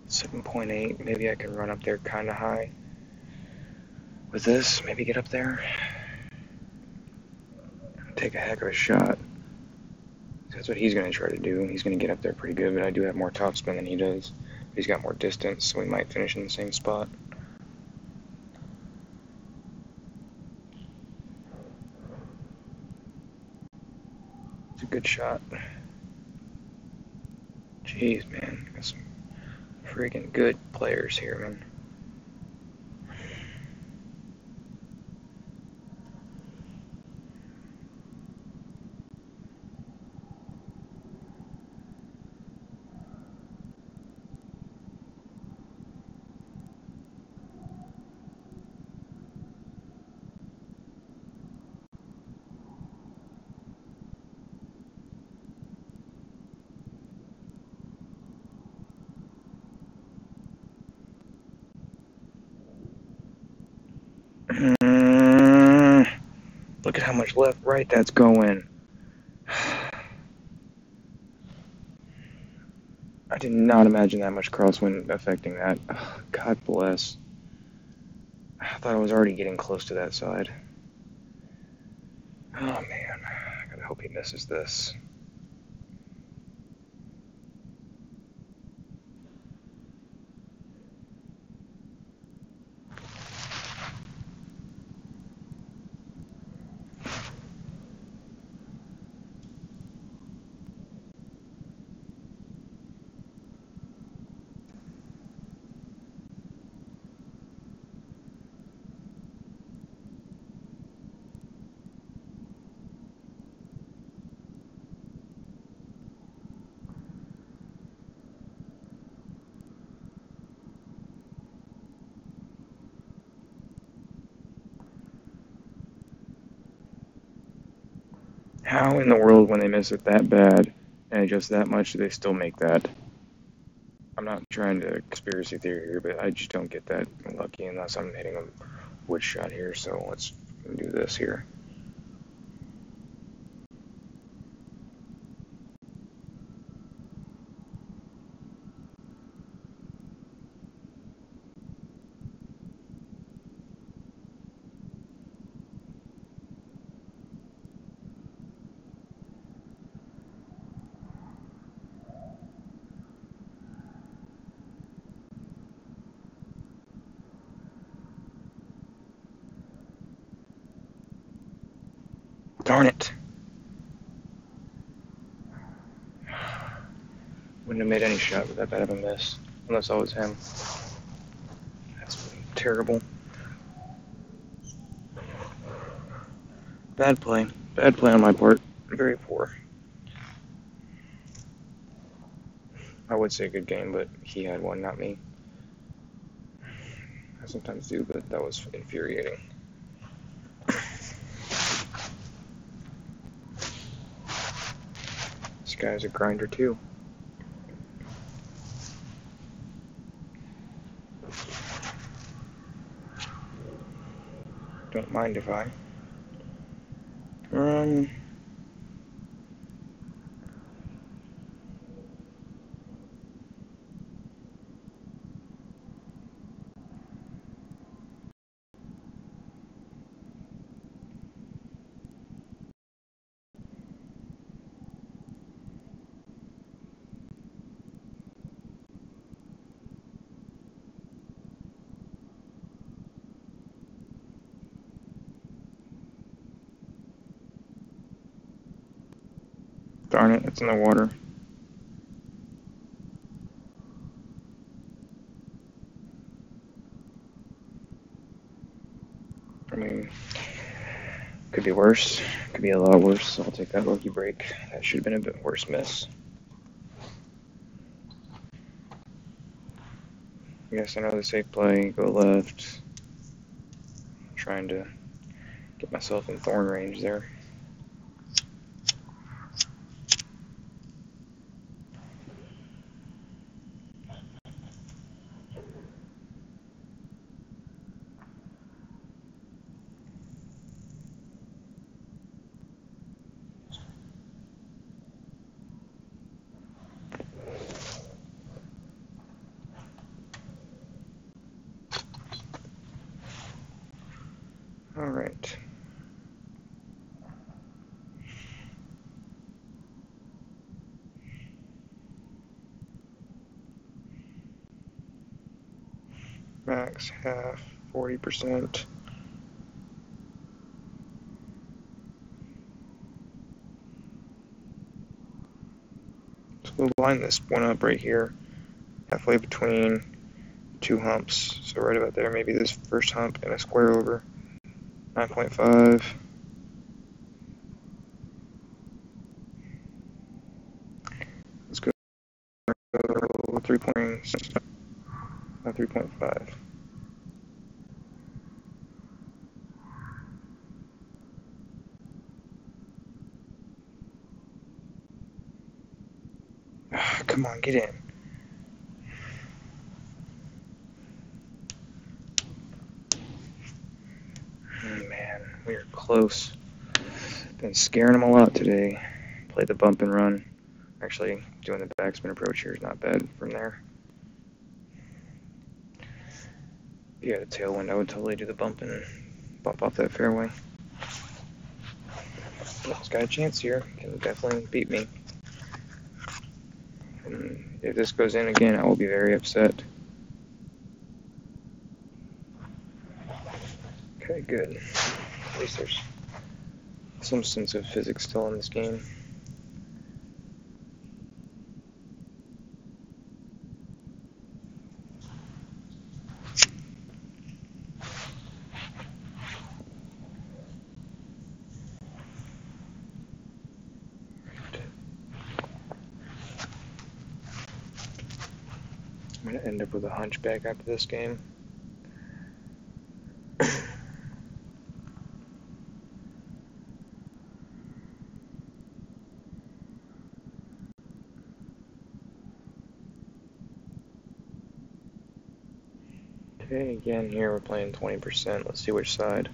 7.8. Maybe I can run up there kind of high. With this, maybe get up there. Take a heck of a shot. That's what he's going to try to do. He's going to get up there pretty good, but I do have more topspin than he does. He's got more distance, so we might finish in the same spot. It's a good shot. Jeez, man. Got some freaking good players here, man. Look at how much left, right that's going. I did not imagine that much crosswind affecting that. God bless. I thought I was already getting close to that side. Oh man, I gotta hope he misses this. How in the world, when they miss it that bad and adjust that much, do they still make that? I'm not trying to conspiracy theory here, but I just don't get that lucky unless I'm hitting a wood shot here. So let's do this here. Darn it! Wouldn't have made any shot with that bad of a miss, unless I was him. That's terrible. Bad play. Bad play on my part. Very poor. I would say good game, but he had one, not me. I sometimes do, but that was infuriating. This guy's a grinder too. Don't mind if I. Darn it, it's in the water. I mean, could be worse. Could be a lot worse. So I'll take that lucky break. That should have been a bit worse miss. I guess I know the safe play. Go left. I'm trying to get myself in thorn range there. All right. Max half, 40%. So we'll line this one up right here, halfway between two humps. So right about there, maybe this first hump and a square over. 9.5. Let's go 3.5. Come on, get in. Man, we are close. Been scaring them a lot today. Played the bump and run. Actually, doing the backspin approach here is not bad from there. If you had a tailwind, I would totally do the bump and bump off that fairway. But he's got a chance here. Can definitely beat me. And if this goes in again, I will be very upset. Okay, good. At least there's some sense of physics still in this game. I'm going to end up with a hunchback after this game. Okay, again here we're playing 20%. Let's see which side.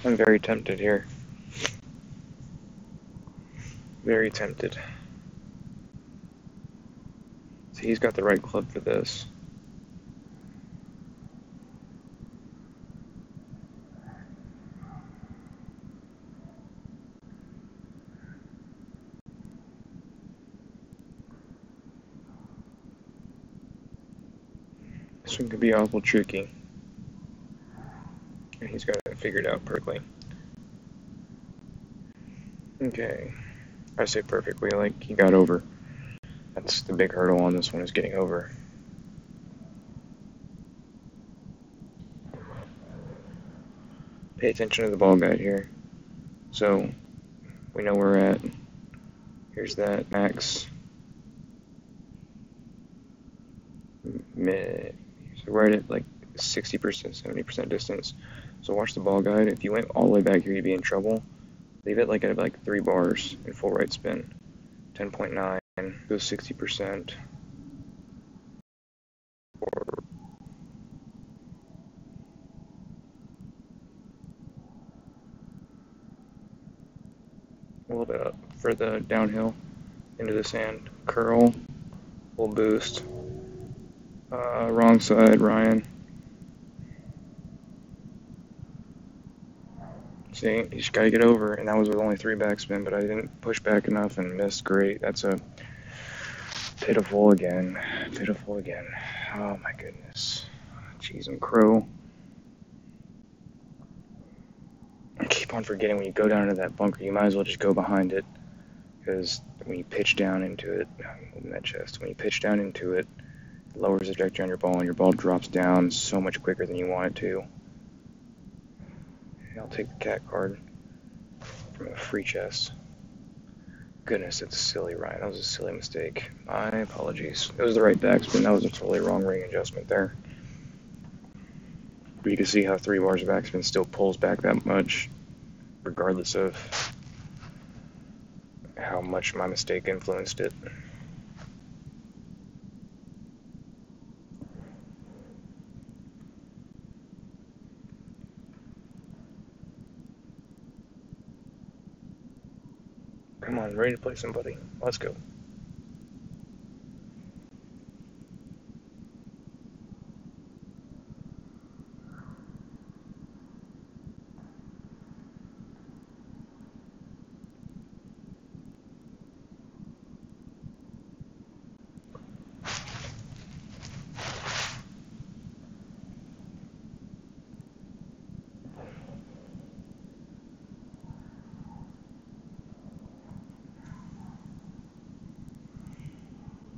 I'm very tempted here. Very tempted. See, he's got the right club for this. This one could be awful tricky. And he's got it figured out perfectly. Okay. I say perfectly, like he got over. That's the big hurdle on this one, is getting over. Pay attention to the ball guide here. So, we know where we're at. Here's that max. Mid. So right at like 60%, 70% distance. So watch the ball guide. If you went all the way back here, you'd be in trouble. Leave it like at like 3 bars in full right spin. 10.9 goes 60%. Or a little bit up for the downhill into the sand. Curl, full boost. Wrong side, Ryan. See, you just gotta get over, and that was with only 3 backspin, but I didn't push back enough and missed. Great. That's a pitiful again. Pitiful again. Oh my goodness. Cheese and crow. I keep on forgetting when you go down into that bunker, you might as well just go behind it. Because when you pitch down into it, in that chest, when you pitch down into it, it lowers the trajectory on your ball, and your ball drops down so much quicker than you want it to. I'll take the cat card from a free chest. Goodness, it's silly, Ryan. That was a silly mistake. My apologies. It was the right backspin. That was a totally wrong ring adjustment there. But you can see how 3 bars of backspin still pulls back that much, regardless of how much my mistake influenced it. Come on, ready to play somebody. Let's go.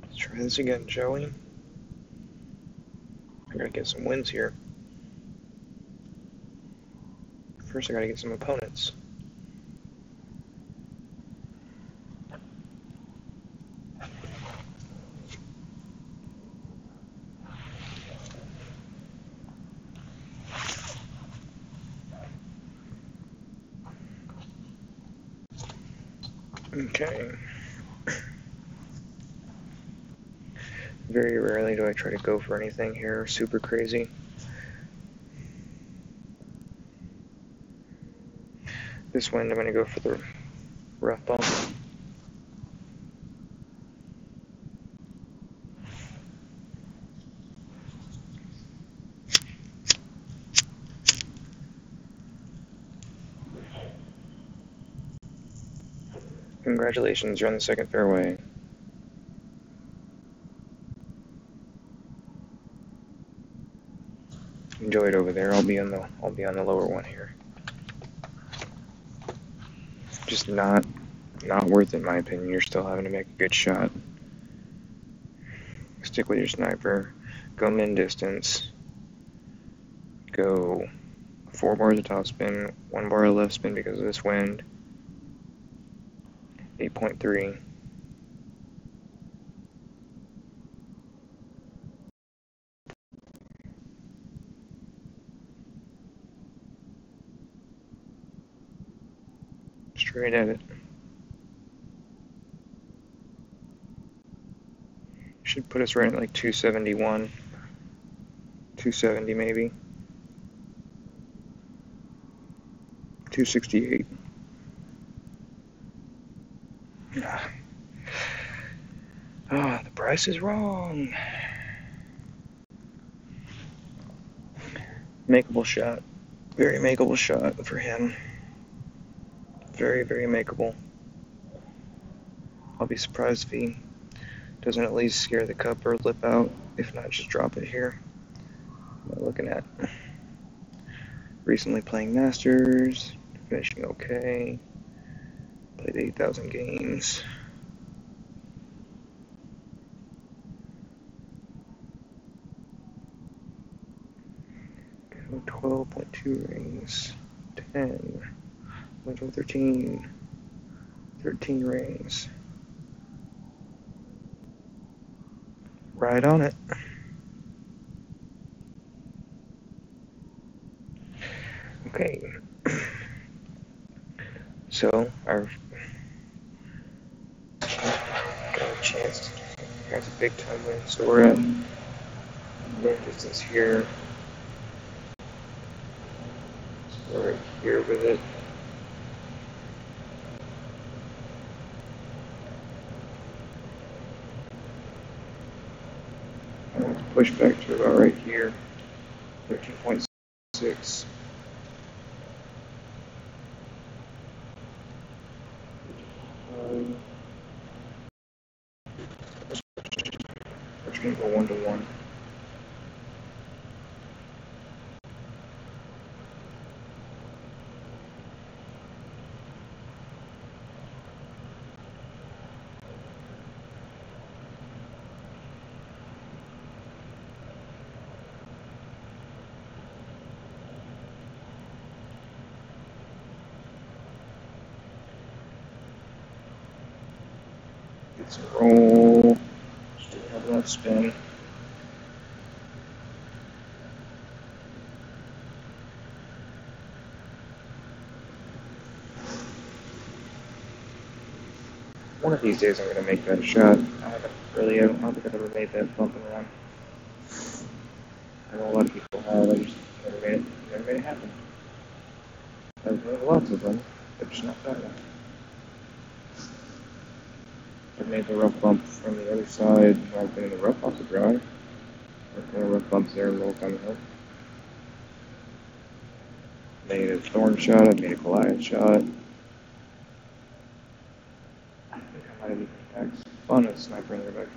Let's try this again, shall we? I gotta get some wins here. First, I gotta get some opponents. Okay. Very rarely do I try to go for anything here super crazy. This wind, I'm going to go for the rough bump. Congratulations, you're on the second fairway. Enjoy it over there. I'll be on the lower one here. Just not worth it in my opinion. You're still having to make a good shot. Stick with your sniper. Go min distance. Go 4 bars of top spin, 1 bar of left spin because of this wind. 8.3. Straight at it. Should put us right at like 271, 270 maybe, 268. The price is wrong. Makeable shot. Very makeable shot for him. Very, very makeable. I'll be surprised if he doesn't at least scare the cup or lip out. If not, just drop it here. What am I looking at? Recently playing Masters. Finishing okay. Played 8,000 games. 12.2 rings. 10. 13. 13 rings. Right on it. Okay. So, I've got a chance. Here's a big time win. So we're at win distance here. So we're right here with it. I want to push back to about right here. 13.6. We're just going to go 1-to-1. Get some roll. Still have left spin. One of these days I'm going to make that shot. I don't think I've ever made that bump and run. I know a lot of people have, I just never made it happen. I've made lots of them, but just not that one. I've made the rough bump from the other side when I've been in the rough off the drive. I've made rough bumps there and rolled down the hill. Made a thorn shot, I made a Goliath shot. I think I might have even packed fun as a sniper in there, but I've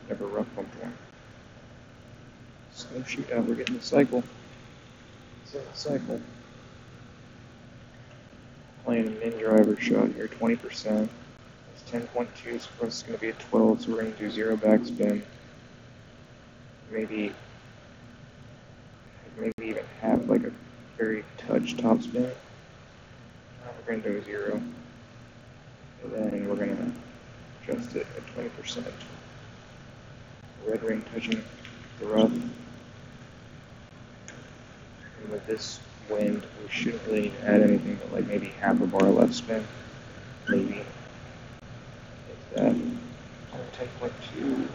never rough bumped one. So shoot out, we're getting the cycle. Cycle. Playing a min driver shot here, 20%. It's 10.2, so it's going to be a 12, so we're going to do 0 backspin. Maybe even have like a very touch top spin. We're going to do a 0. And then we're going to adjust it at 20%. Red ring touching the rough. And with this wind, we shouldn't really need to add anything but like maybe half a bar left spin. Maybe. If that. 10.2.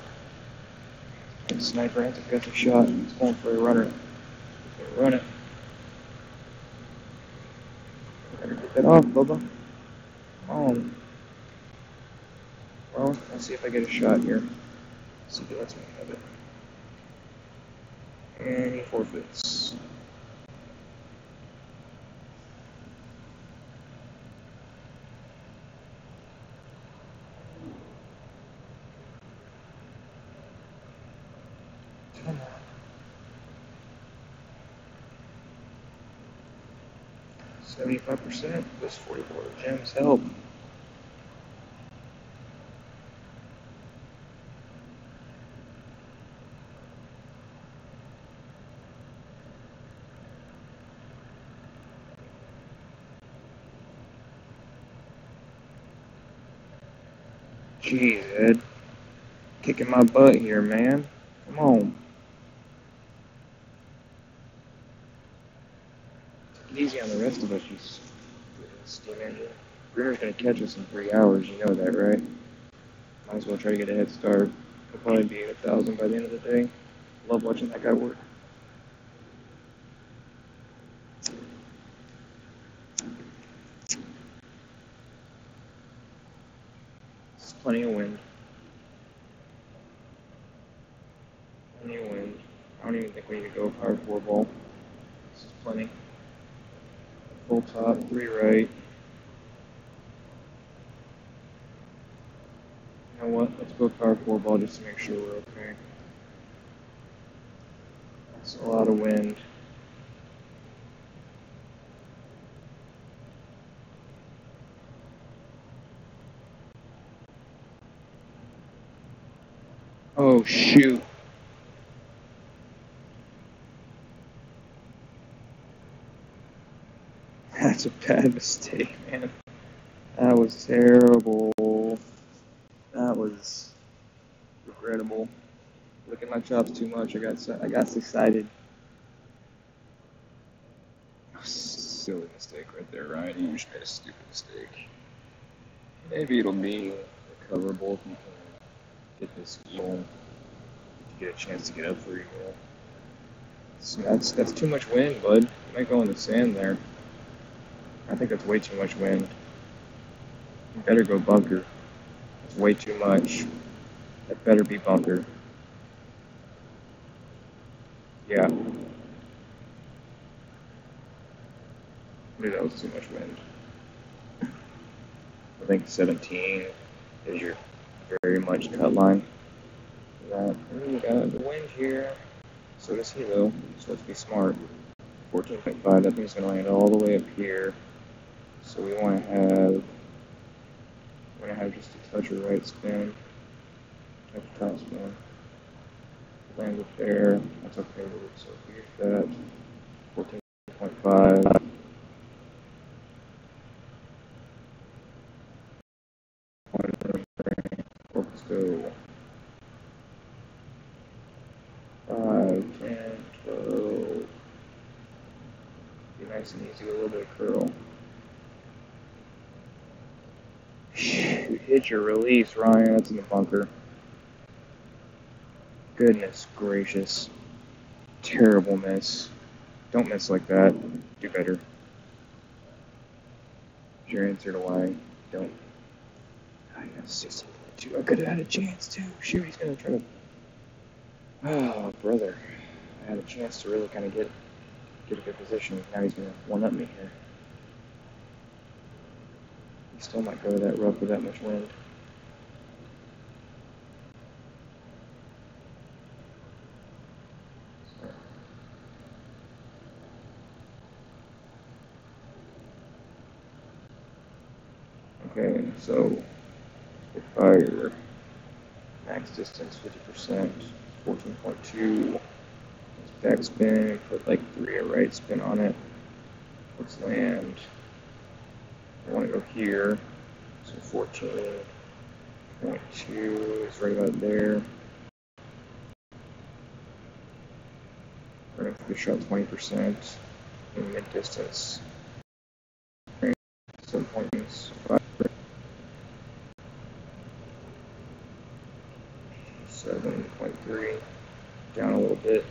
And sniper has a good shot. He's going for a runner. He's going to run it. Better get that off, Bubba. Come on. Well, let's see if I get a shot here. Let's see if he lets me have it. And he forfeits. Come on. 75%. This 44 gems help. Jeez, Ed. Kicking my butt here, man. Come on. Take it easy on the rest of us, you steam engine. Grimmer's gonna catch us in 3 hours, you know that, right? Might as well try to get a head start. He'll probably be 1,000 by the end of the day. Love watching that guy work. There's plenty of wind. Plenty of wind. I don't even think we need to go power 4 ball. This is plenty. Full top, 3 right. You know what? Let's go power 4 ball just to make sure we're okay. It's a lot of wind. Oh, shoot. That's a bad mistake, man. That was terrible. That was regrettable. Look at my chops too much. I got excited. Silly mistake right there, Ryan. You just made a stupid mistake. Maybe it'll be recoverable if you can get this eel. Get a chance to get up for your eel. So that's too much wind, bud. You might go in the sand there. I think that's way too much wind. You better go bunker. That's way too much. That better be bunker. Yeah. Maybe that was too much wind. I think 17 is your very much cut line. We got the wind here. So does he though. So let's be smart. 14.5, that thing's gonna land all the way up here. So we wanna have just a touch of right spin. Touch of top spin. Land it there. That's okay. So here's that. 14.5. Let's go. 5, 10, 12. Be nice and easy with a little bit of curl. Shoot, hit your release, Ryan. That's in the bunker. Goodness gracious. Terrible miss. Don't miss like that. Do better. Your answer to why don't. I got 16.2. I could have had a chance too. Shoot, he's gonna try to. Oh, brother. I had a chance to really kind of get a good position. Now he's gonna one-up me here. He still might go that rough with that much wind. Okay, so fire, max distance 50%, 14.2. Back spin, put like 3 a right spin on it. Let's land. I want to go here. So 14.2 is right about there. We're going to fish out 20% in mid distance. 7.5. 7.3. Down a little bit.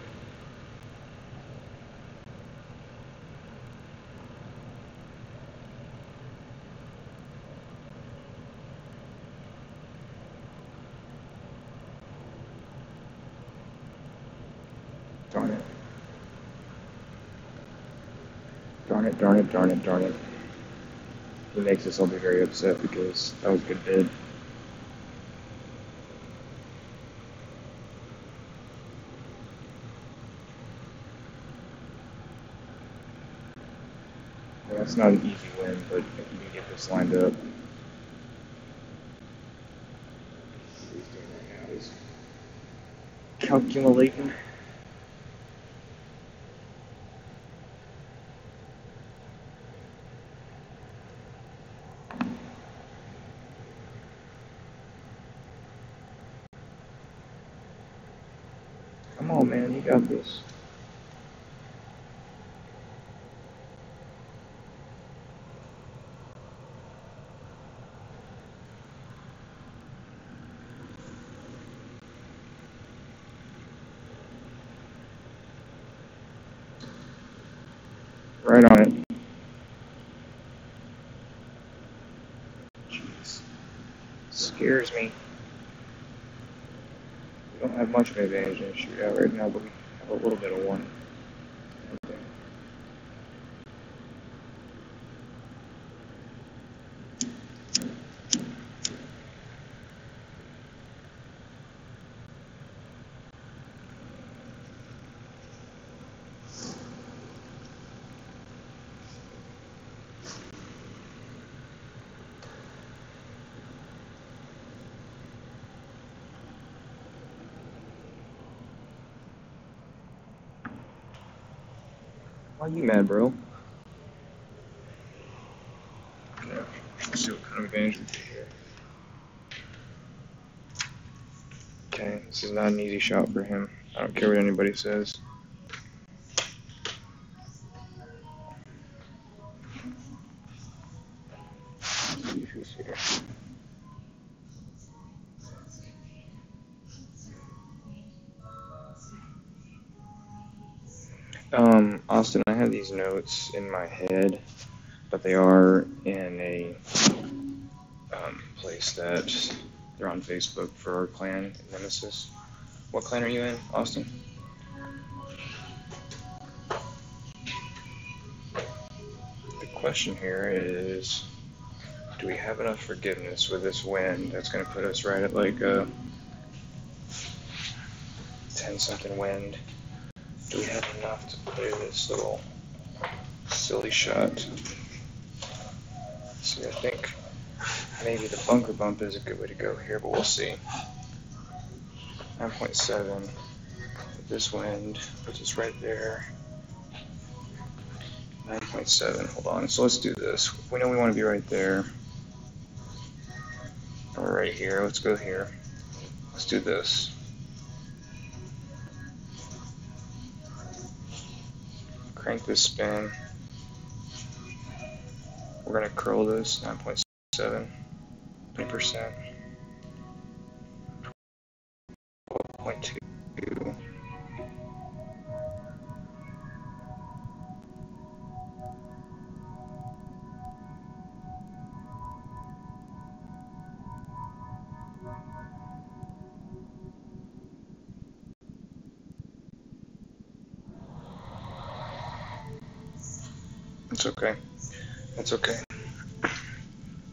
Darn it. Darn it, darn it, darn it, darn it. If he makes this, I'll be very upset because that was a good bid. Well, that's not an easy win, but if you can get this lined up. What he's doing right now is calculating. Come on, man, you got this. Right on it. Jeez. Scares me. We don't have much of an advantage in the shootout right now, but we have a little bit of one. Okay. Why are you mad, bro? Yeah. Let's see what kind of advantage we get here. Okay, this is not an easy shot for him. I don't care what anybody says. Who's here? Austin, I have these notes in my head, but they are in a place that they're on Facebook for our clan, Nemesis. What clan are you in, Austin? The question here is, do we have enough forgiveness with this wind? That's going to put us right at like a 10-something wind. Do we have enough to play this little silly shot? See, I think maybe the bunker bump is a good way to go here, but we'll see. 9.7. This wind puts us right there. 9.7. Hold on. So let's do this. We know we want to be right there. We're right here. Let's go here. Let's do this. Crank this spin. We're going to curl this. 9.7. 20%. 12.2. It's okay. That's okay.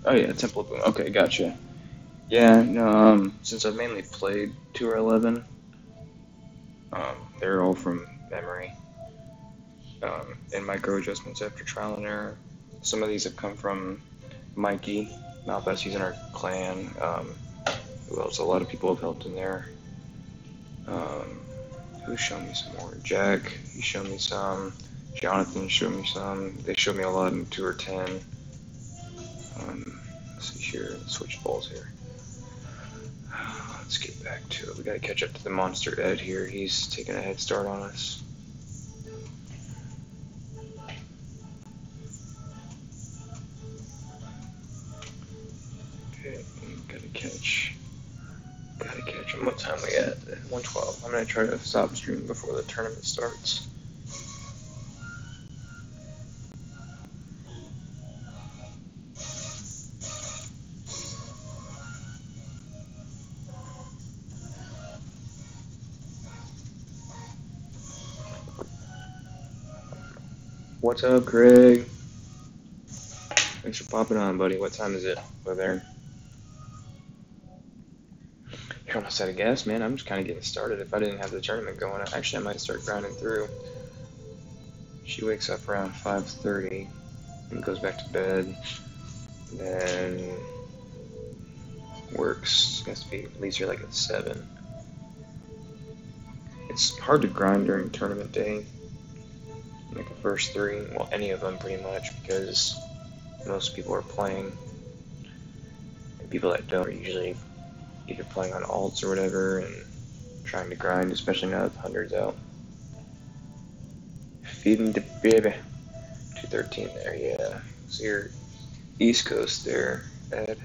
Oh yeah, Temple of Boom. Okay, gotcha. Yeah, no, since I've mainly played 2 or 11, they're all from memory. And micro adjustments after trial and error. Some of these have come from Mikey, Malpass, he's in our clan. Who else? A lot of people have helped in there. Who showed me some more? Jack, he showed me some. Jonathan showed me some. They showed me a lot in 2 or 10. Let's see here, switch balls here. Let's get back to it. We gotta catch up to the monster Ed here. He's taking a head start on us. Okay, gotta catch him. What time we at? 1:12. I'm gonna try to stop streaming before the tournament starts. What's up, Craig? Thanks for popping on, buddy. What time is it over there? You're almost out of gas, man. I'm just kind of getting started. If I didn't have the tournament going, actually, I might start grinding through. She wakes up around 5:30 and goes back to bed. Then works. Has to be leaves here like at 7. It's hard to grind during tournament day. Like the first 3, well, any of them pretty much, because most people are playing. And people that don't are usually either playing on alts or whatever and trying to grind, especially now that the 100's out. Feeding the baby. 213 there, yeah. So you're East Coast there, Ed.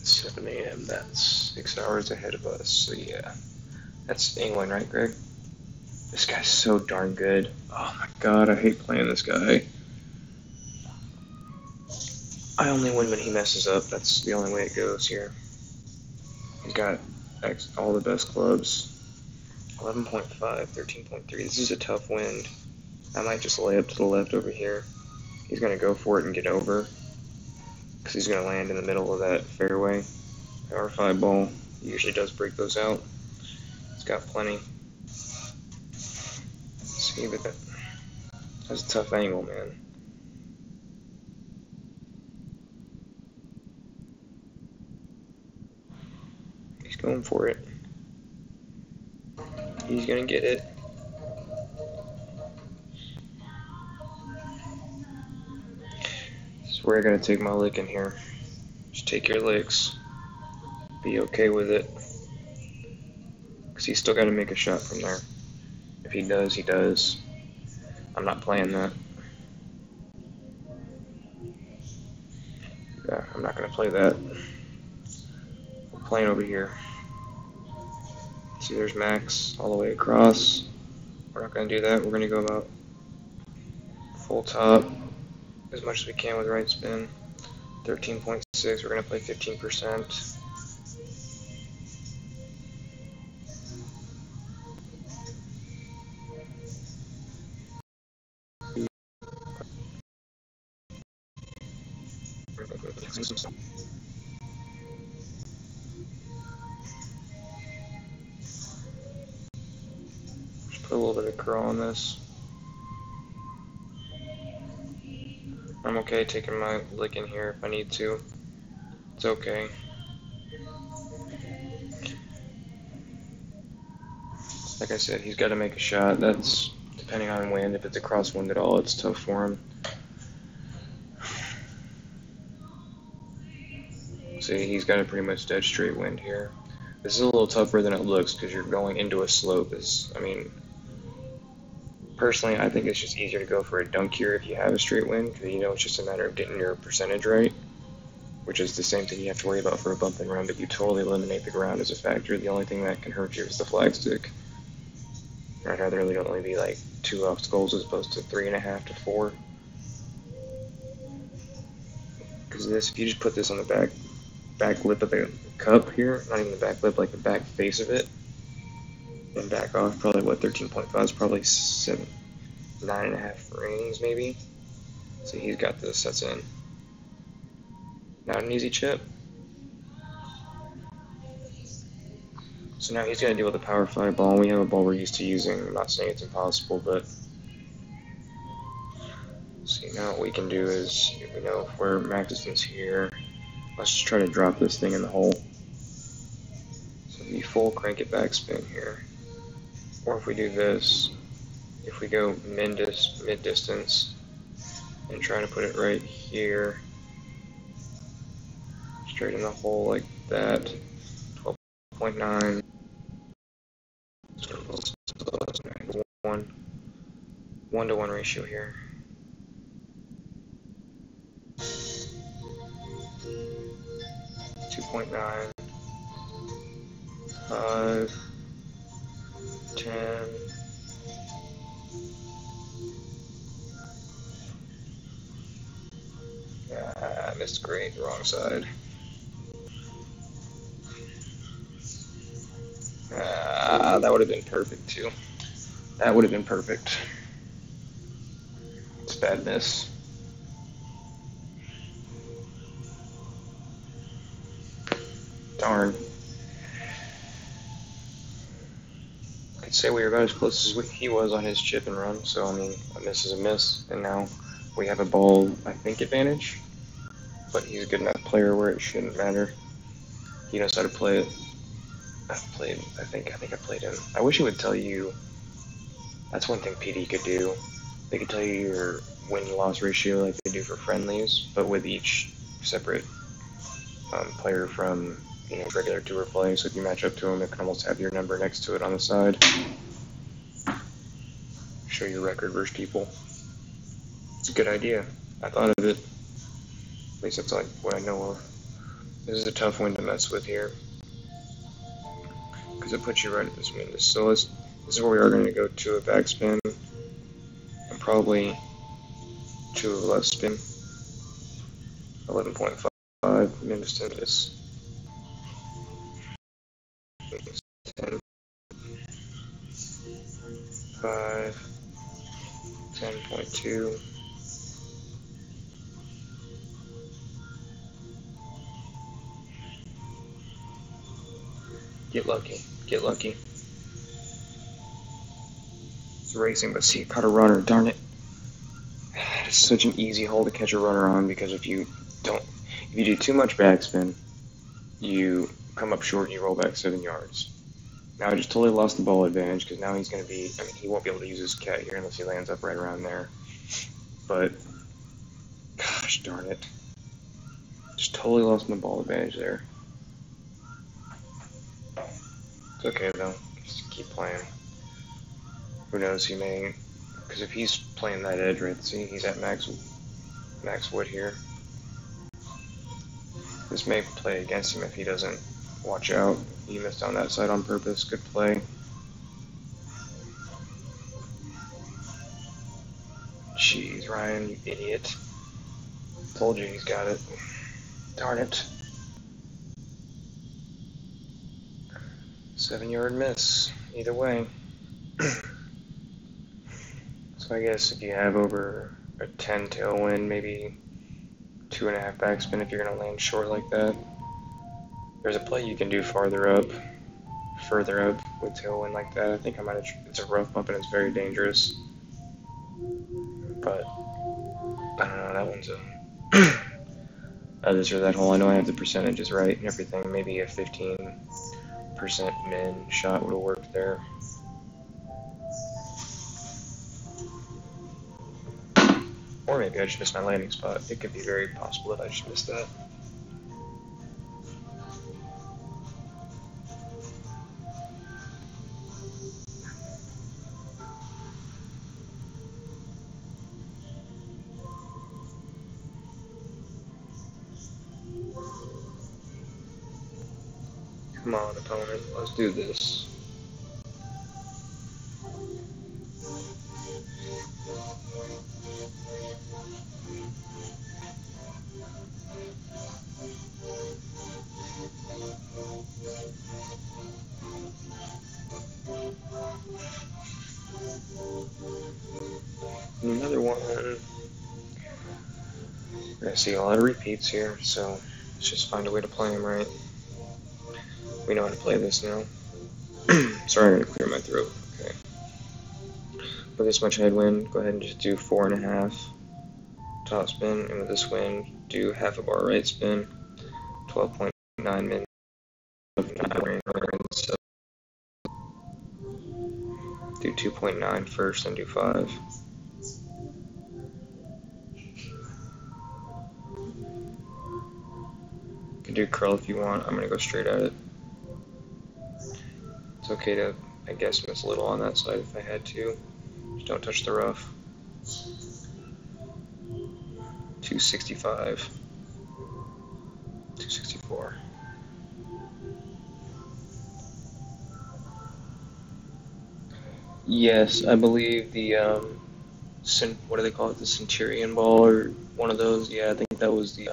7 a.m. That's 6 hours ahead of us. So yeah, that's England, right, Greg? This guy's so darn good. Oh my god, I hate playing this guy. I only win when he messes up. That's the only way it goes here. He's got all the best clubs. 11.5, 13.3. This is a tough wind. I might just lay up to the left over here. He's going to go for it and get over, because he's going to land in the middle of that fairway. Power 5 ball. He usually does break those out. He's got plenty. See, but that's a tough angle, man. He's going for it. He's going to get it. This is where I got to take my lick in here. Just take your licks. Be okay with it. Because he's still got to make a shot from there. If he does, he does. I'm not playing that. Yeah, I'm not going to play that. We're playing over here. See, there's Max all the way across. We're not going to do that. We're going to go about full top as much as we can with right spin. 13.6. We're going to play 15%. Just put a little bit of curl on this. I'm okay taking my lick in here if I need to. It's okay. Like I said, he's got to make a shot. That's depending on wind. If it's a crosswind at all, it's tough for him. See, he's got a pretty much dead straight wind here. This is a little tougher than it looks because you're going into a slope. I mean, personally, I think it's just easier to go for a dunk here if you have a straight wind, because you know it's just a matter of getting your percentage right, which is the same thing you have to worry about for a bump and run, but you totally eliminate the ground as a factor. The only thing that can hurt you is the flagstick. I'd rather really only be like 2 obstacles as opposed to 3.5 to 4. Because this, if you just put this on the back lip of the cup here, not even the back lip, like the back face of it, and back off, probably what, 13.5 is probably 9.5 rings maybe. See, he's got this, that's in. Not an easy chip. So now he's going to deal with the power 5 ball. We have a ball we're used to using. I'm not saying it's impossible, but see, now what we can do is, we know where max distance here. Let's just try to drop this thing in the hole. So be full crank it back spin here. Or if we do this, if we go mid distance and try to put it right here, straight in the hole like that. 12.9. 1:1 ratio here. 2.9, 5, 10. I missed green, wrong side. That would have been perfect too. That would have been perfect. It's a bad miss. Darn. I could say we were about as close as he was on his chip and run, so I mean, a miss is a miss, and now we have a ball, I think, advantage, but he's a good enough player where it shouldn't matter. He knows how to play it. I think I played him. I wish he would tell you. That's one thing PD could do. They could tell you your win-loss ratio like they do for friendlies, but with each separate player from regular tour play. So if you match up to them, it can almost have your number next to it on the side. Show your record versus people. It's a good idea. I thought of it. At least that's like what I know of. This is a tough one to mess with here, because it puts you right at this win. So This is where we are going to go to a backspin and probably to a left spin. 11.5 min distance. 10, 5, 10.2. Get lucky. Get lucky. It's racing, but see, caught a runner. Darn it. It's such an easy hole to catch a runner on because if you do too much backspin, you come up short and you roll back 7 yards. Now I just totally lost the ball advantage because now he's going to be, I mean, he won't be able to use his cat here unless he lands up right around there. But, gosh darn it. Just totally lost my ball advantage there. It's okay though, just keep playing. Who knows, he may, because if he's playing that edge right, see, he's at max wood here. This may play against him if he doesn't watch out. He missed on that side on purpose. Good play. Jeez, Ryan, you idiot. Told you he's got it. Darn it. 7-yard miss. Either way. So I guess if you have over a 10 tailwind, maybe 2.5 backspin if you're going to land short like that. There's a play you can do further up with tailwind like that. I think I might have, it's a rough bump and it's very dangerous. But, I don't know, that one's a, this or that hole. I know I have the percentages right and everything. Maybe a 15% min shot would have worked there. Or maybe I just missed my landing spot. It could be very possible that I just missed that. Come on, opponent, let's do this. Another one. We're gonna see a lot of repeats here, so let's just find a way to play them right. We know how to play this now. Sorry, I'm gonna clear my throat. Okay. With this much headwind, go ahead and just do 4.5 top spin, and with this wind, do half a bar right spin, 12.9 min. So do 2.9 first, then do 5. You can do curl if you want. I'm gonna go straight at it. It's okay to, I guess, miss a little on that side if I had to. Just don't touch the rough. 265. 264. Yes, I believe the, what do they call it? The Centurion ball or one of those? Yeah, I think that was the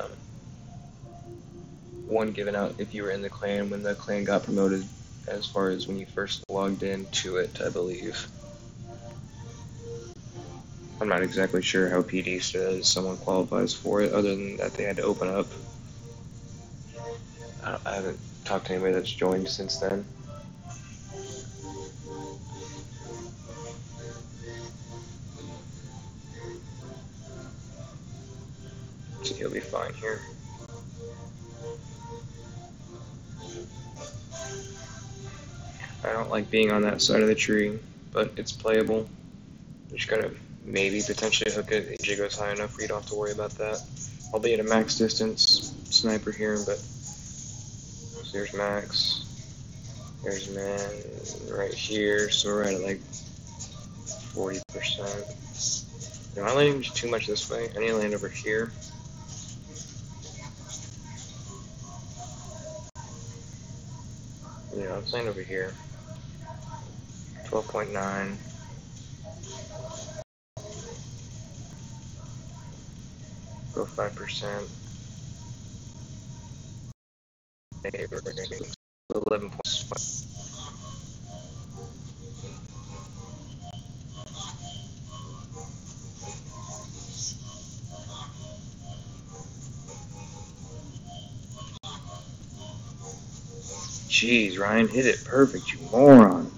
one given out if you were in the clan when the clan got promoted, as far as when you first logged into it, I believe. I'm not exactly sure how PD says someone qualifies for it, other than that they had to open up. I haven't talked to anybody that's joined since then. So he'll be fine here. I don't like being on that side of the tree, but it's playable. I'm just gonna maybe potentially hook it. AJ goes high enough where you don't have to worry about that. I'll be at a max distance sniper here, but so there's max. There's man right here, so we're at like 40%. Am I landing too much this way? I need to land over here. Yeah, I'm landing over here. 12.9. Go 5%. 11 points. Jeez, Ryan, hit it perfect, you moron.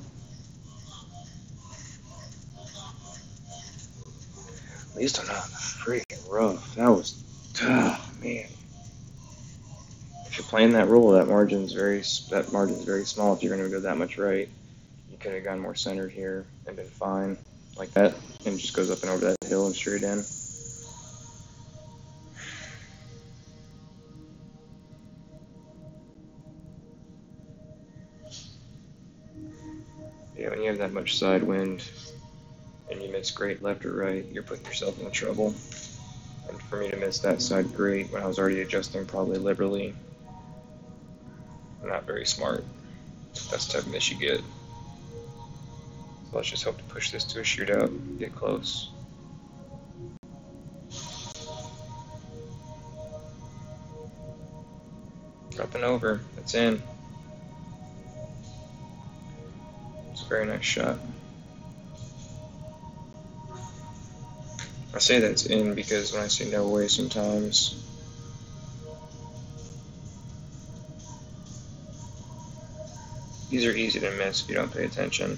At least I'm not freaking rough. That was tough, man. If you're playing that rule, that margin's very small. If you're going to go that much right, you could have gone more centered here and been fine like that, and just goes up and over that hill and straight in. Yeah, when you have that much side wind and you miss great left or right, you're putting yourself in trouble. And for me to miss that side great when I was already adjusting probably liberally, not very smart. That's the type of miss you get. So let's just hope to push this to a shootout, get close. Up and over, it's in. It's a very nice shot. I say that's in because when I say no way sometimes, these are easy to miss if you don't pay attention.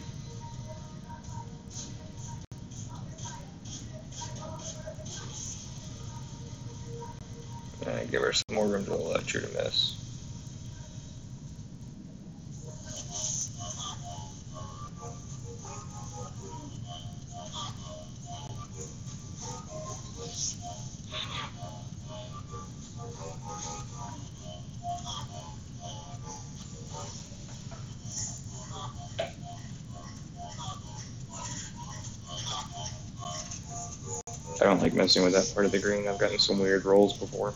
Give her some more room to the left here to miss. I don't like messing with that part of the green. I've gotten some weird rolls before.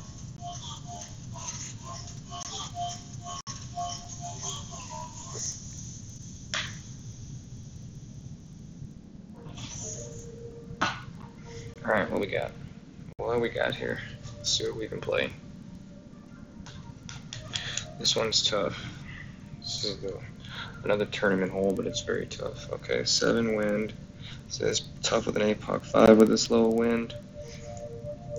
Alright, what we got? What do we got here? Let's see what we can play. This one's tough. This is another tournament hole, but it's very tough. Okay, 7 wind. So it's tough with an APOC 5 with this low wind.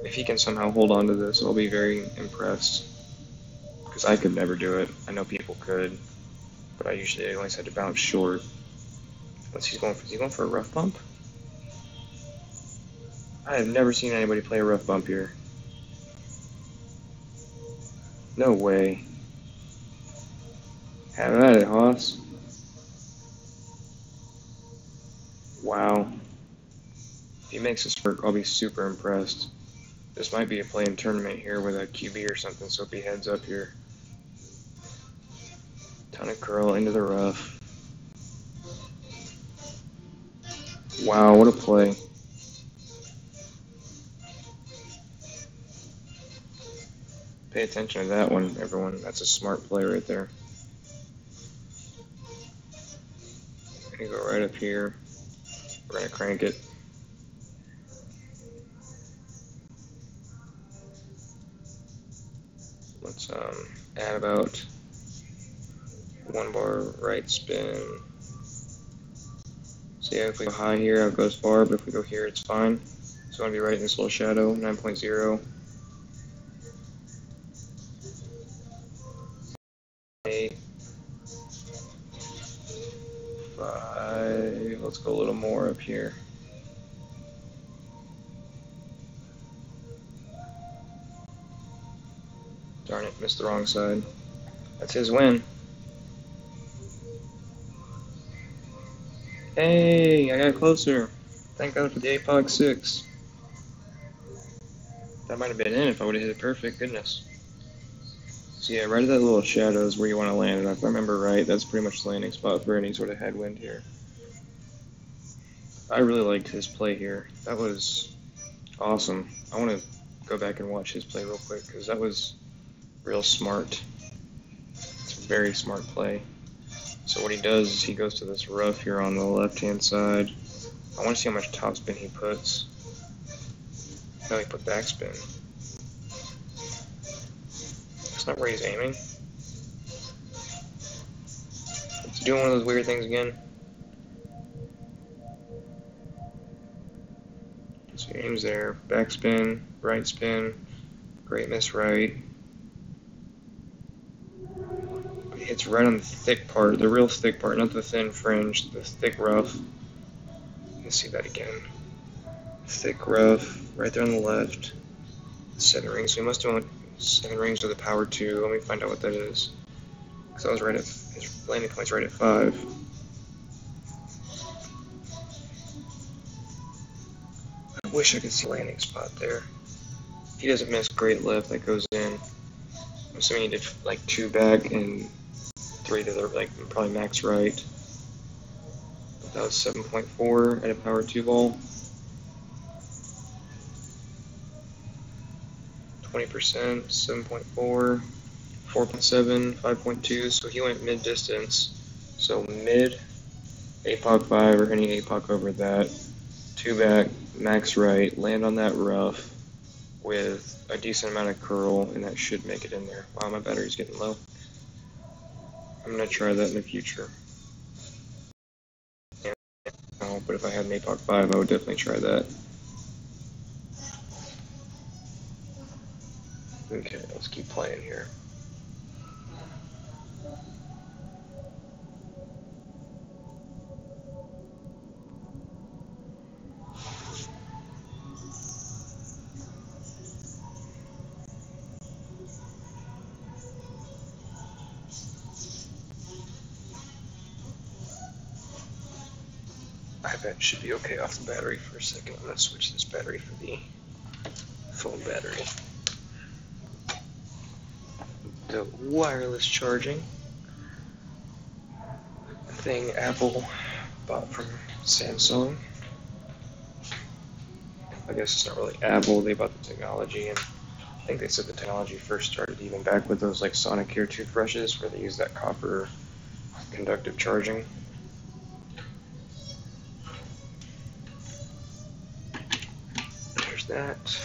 If he can somehow hold on to this, I'll be very impressed. Because I could never do it. I know people could, but I usually always had to bounce short. Is he going for a rough bump? I have never seen anybody play a rough bump here. No way. Have at it, Hoss. Wow. If he makes this work, I'll be super impressed. This might be a playing tournament here with a QB or something, so if he heads up here. Ton of curl into the rough. Wow, what a play. Pay attention to that one, everyone. That's a smart play right there. I'm gonna go right up here. We're gonna crank it. Let's add about 1 bar right spin. So yeah, if we go high here, it goes far, but if we go here, it's fine. So I want to be right in this little shadow, 9.0. 8. 5. Let's go a little more up here. Darn it, missed the wrong side. That's his win. Hey, I got closer. Thank God for the APOG 6. That might have been in if I would have hit it perfect. Goodness. So yeah, right at that little shadow is where you want to land. And if I remember right, that's pretty much the landing spot for any sort of headwind here. I really liked his play here. That was awesome. I want to go back and watch his play real quick because that was real smart. It's a very smart play. So what he does is he goes to this rough here on the left-hand side. I want to see how much topspin he puts. No, he put backspin. That's not where he's aiming. He's doing one of those weird things again. So he aims there. Backspin, right spin, great miss right. He hits right on the thick part, the real thick part, not the thin fringe, the thick rough. Let's see that again. Thick rough, right there on the left. 7 rings. So he must have 7 rings with a power 2. Let me find out what that is. Because I was right at his landing point's right at 5. I wish I could see a landing spot there. If he doesn't miss, great left, that goes in. I'm assuming he did like 2 back and 3 to the like probably max right. That was 7.4 at a power 2 ball. 20%, 7.4, 4.7, 5.2. So he went mid distance. So mid APOC 5 or any APOC over that. 2 back, max right, land on that rough with a decent amount of curl, and that should make it in there. Wow, my battery's getting low. I'm going to try that in the future. No, but if I had an APOC 5, I would definitely try that. Okay, let's keep playing here. I bet it should be okay off the battery for a second. I'm going to switch this battery for the phone battery. The wireless charging thing Apple bought from Samsung. I guess it's not really Apple, they bought the technology, and I think they said the technology first started even back with those like Sonicare toothbrushes where they use that copper conductive charging. There's that.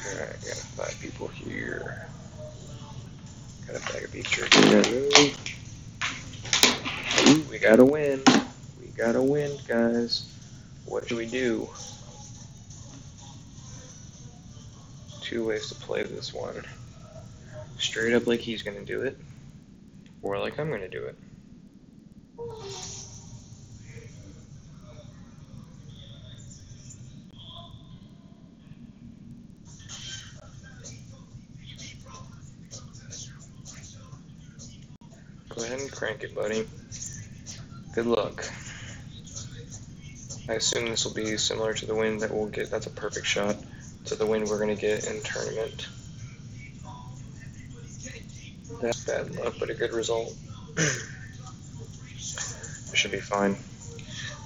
Alright, I got 5 people here. Got a bag of beef jerky. Ooh, we gotta win. We gotta win, guys. What should we do? 2 ways to play this one. Straight up like he's gonna do it, or like I'm gonna do it. Go ahead and crank it, buddy. Good luck. I assume this will be similar to the win that we'll get. That's a perfect shot to the win we're going to get in tournament. That's bad luck, but a good result. It should be fine.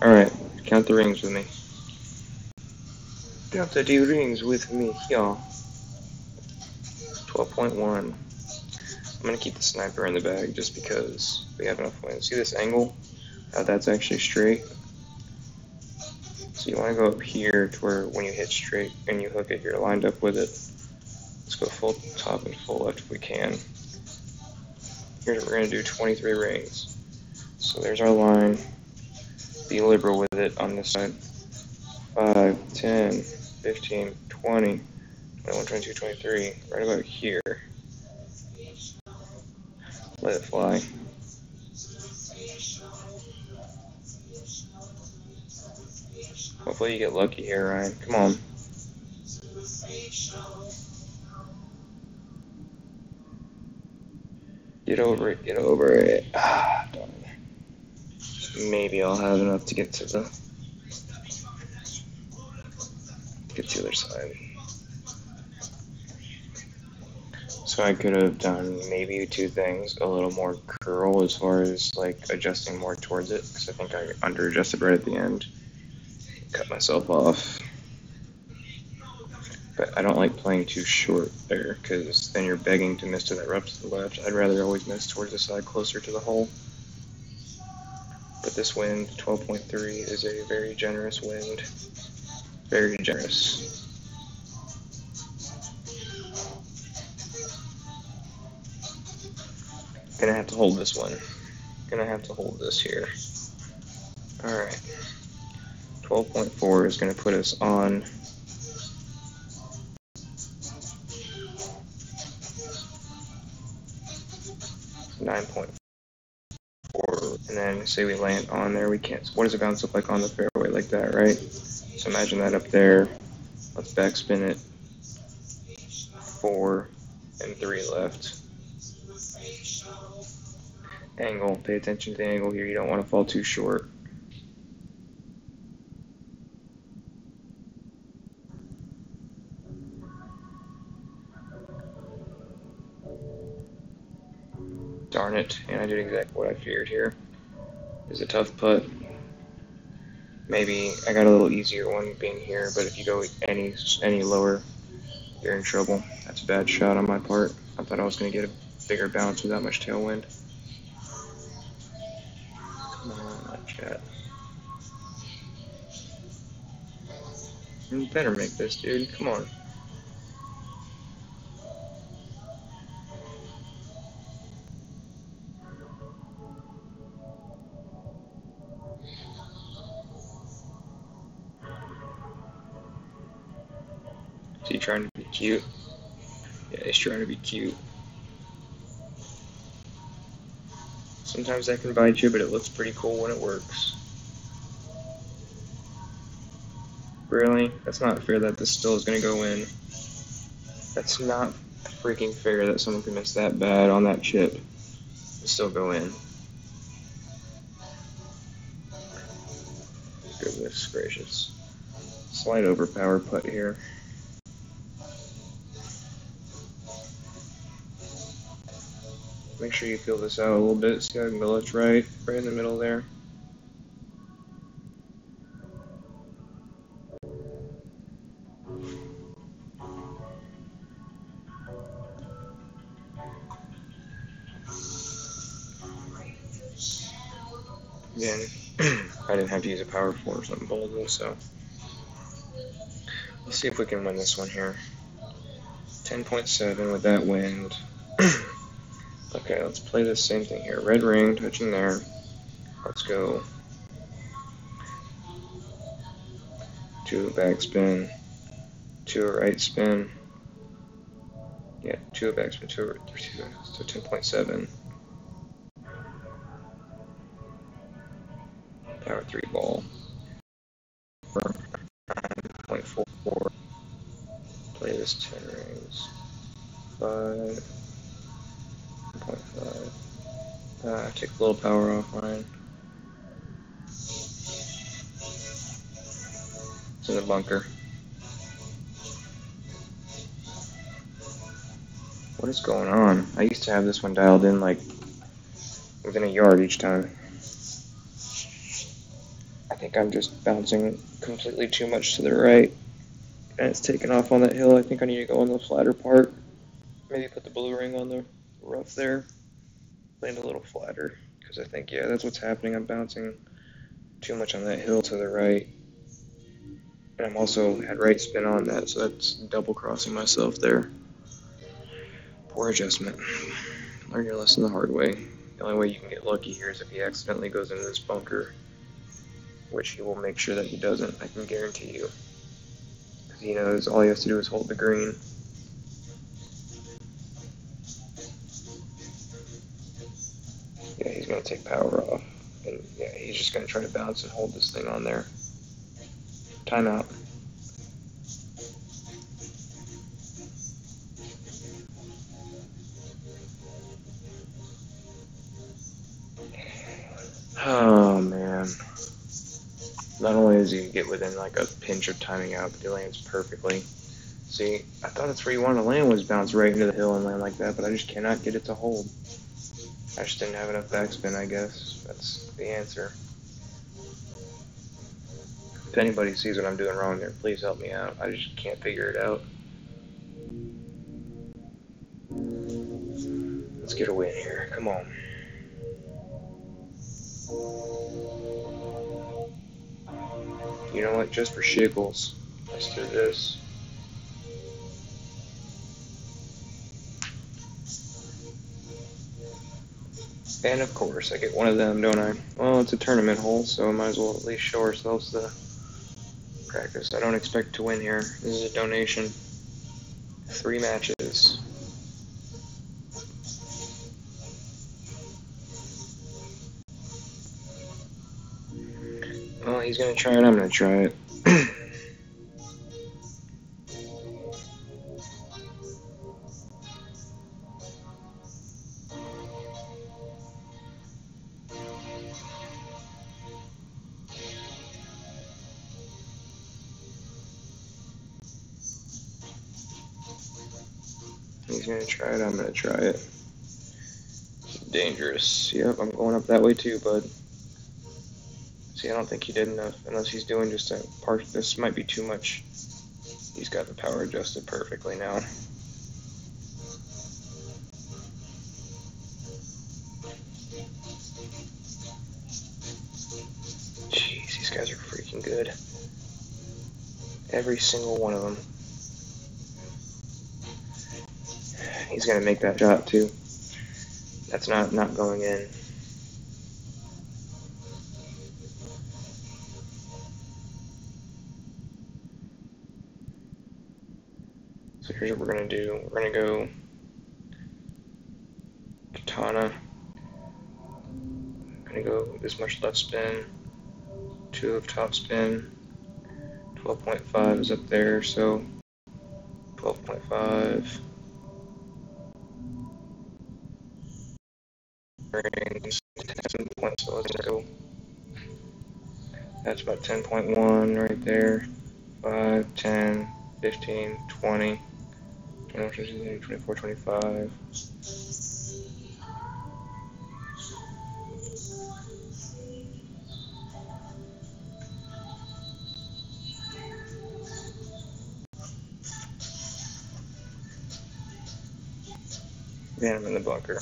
Alright, count the rings with me. Count the rings with me, y'all. 12.1. I'm going to keep the sniper in the bag just because we have enough wind. See this angle? How that's actually straight? So you want to go up here to where when you hit straight and you hook it, you're lined up with it. Let's go full top and full left if we can. Here's what we're going to do, 23 rings. So there's our line. Be liberal with it on this side. 5, 10, 15, 20, 21, 22, 23. Right about here. Let it fly. Hopefully you get lucky here, Ryan. Come on. Get over it, get over it. Ah, darn. Maybe I'll have enough to get to the other side. So I could have done maybe two things: a little more curl as far as like adjusting more towards it, because I think I under adjusted right at the end, cut myself off. But I don't like playing too short there, because then you're begging to miss to that rough to the left. I'd rather always miss towards the side closer to the hole. But this wind, 12.3, is a very generous wind. Very generous. Gonna have to hold this one. Gonna have to hold this here. Alright. 12.4 is gonna put us on 9.4. And then say we land on there, we can't. What does a bounce look like on the fairway like that, right? So imagine that up there. Let's backspin it. 4 and 3 left. Angle. Pay attention to the angle here. You don't want to fall too short. Darn it. And I did exactly what I feared here. It's a tough putt. Maybe I got a little easier one being here, but if you go any lower, you're in trouble. That's a bad shot on my part. I thought I was going to get a bigger bounce without much tailwind. Come on, chat. You better make this, dude. Come on. Is he trying to be cute? Yeah, he's trying to be cute. Sometimes that can bite you, but it looks pretty cool when it works. Really? That's not fair that this still is going to go in. That's not freaking fair that someone can miss that bad on that chip and still go in. Goodness gracious. Slight overpower putt here. Make sure you feel this out a little bit. See how it's right in the middle there. Again, I didn't have to use a power 4 or something boldly, so let's see if we can win this one here. 10.7 with that wind. Okay, let's play the same thing here. Red ring, touching there. Let's go. 2 backspin, 2 right spin. Yeah, 2 backspin, 2 so 10.7. Power 3 ball. 9.4. Play this 10 rings. 5. 1.5. Take a little power off mine. It's in the bunker. What is going on? I used to have this one dialed in like within a yard each time. I think I'm just bouncing completely too much to the right. And it's taking off on that hill. I think I need to go on the flatter part. Maybe put the blue ring on the rough there. Land a little flatter. Because I think, yeah, that's what's happening. I'm bouncing too much on that hill to the right. And I'm also had right spin on that, so that's double crossing myself there. Poor adjustment. Learn your lesson the hard way. The only way you can get lucky here is if he accidentally goes into this bunker, which he will make sure that he doesn't, I can guarantee you. Because he knows all he has to do is hold the green. Yeah, he's going to take power off. And yeah, he's just going to try to bounce and hold this thing on there. Timeout. Oh, man. Not only does he get within like a pinch of timing out, but he lands perfectly. See, I thought that's where you wanted to land, was bounce right into the hill and land like that, but I just cannot get it to hold. I just didn't have enough backspin, I guess. That's the answer. If anybody sees what I'm doing wrong there, please help me out. I just can't figure it out. Let's get a win here. Come on. You know what? Just for shiggles, let's do this. And of course, I get one of them, don't I? Well, it's a tournament hole, so I might as well at least show ourselves the practice. I don't expect to win here. This is a donation. 3 matches. Well, he's gonna try it, I'm gonna try it. He's gonna try it, I'm gonna try it. Dangerous. Yep, I'm going up that way too, bud. See, I don't think he did enough, unless he's doing just a part. This might be too much. He's got the power adjusted perfectly now. Jeez, these guys are freaking good. Every single one of them. He's gonna make that shot too. That's not going in. So here's what we're gonna do. We're gonna go katana. I'm gonna go this much left spin, 2 of top spin. 12.5 is up there, so 12.5. Rings 10 points. So let's go. That's about 10.1 right there. 5, 10, 15, 20, 24, 25. Yeah, I'm in the bunker.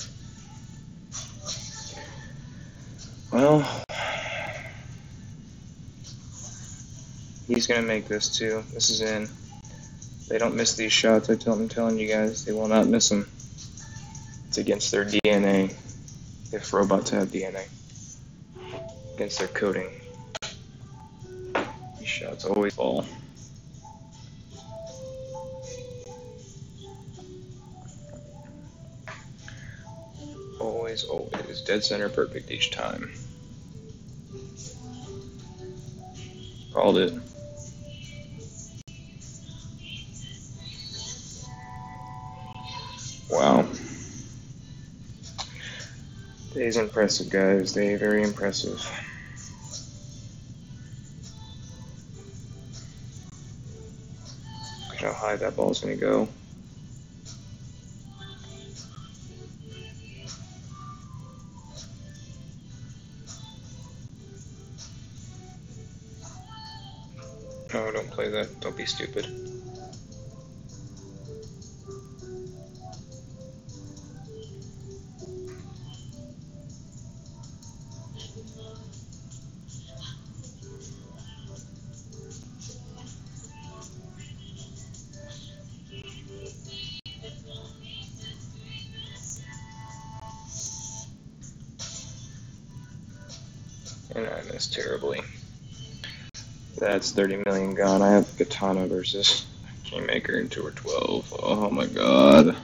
Well, he's going to make this too. This is in. They don't miss these shots. I'm telling you guys, they will not miss them. It's against their DNA. If robots have DNA. Against their coding. These shots always fall. Always, always. Dead center perfect each time. Called it. Wow. They's impressive, guys. They very impressive. Look at how high that ball's gonna go. Oh, don't play that. Don't be stupid. And I missed terribly. That's 30 million gone. I have Katana versus Kingmaker in tour 12. Oh my god.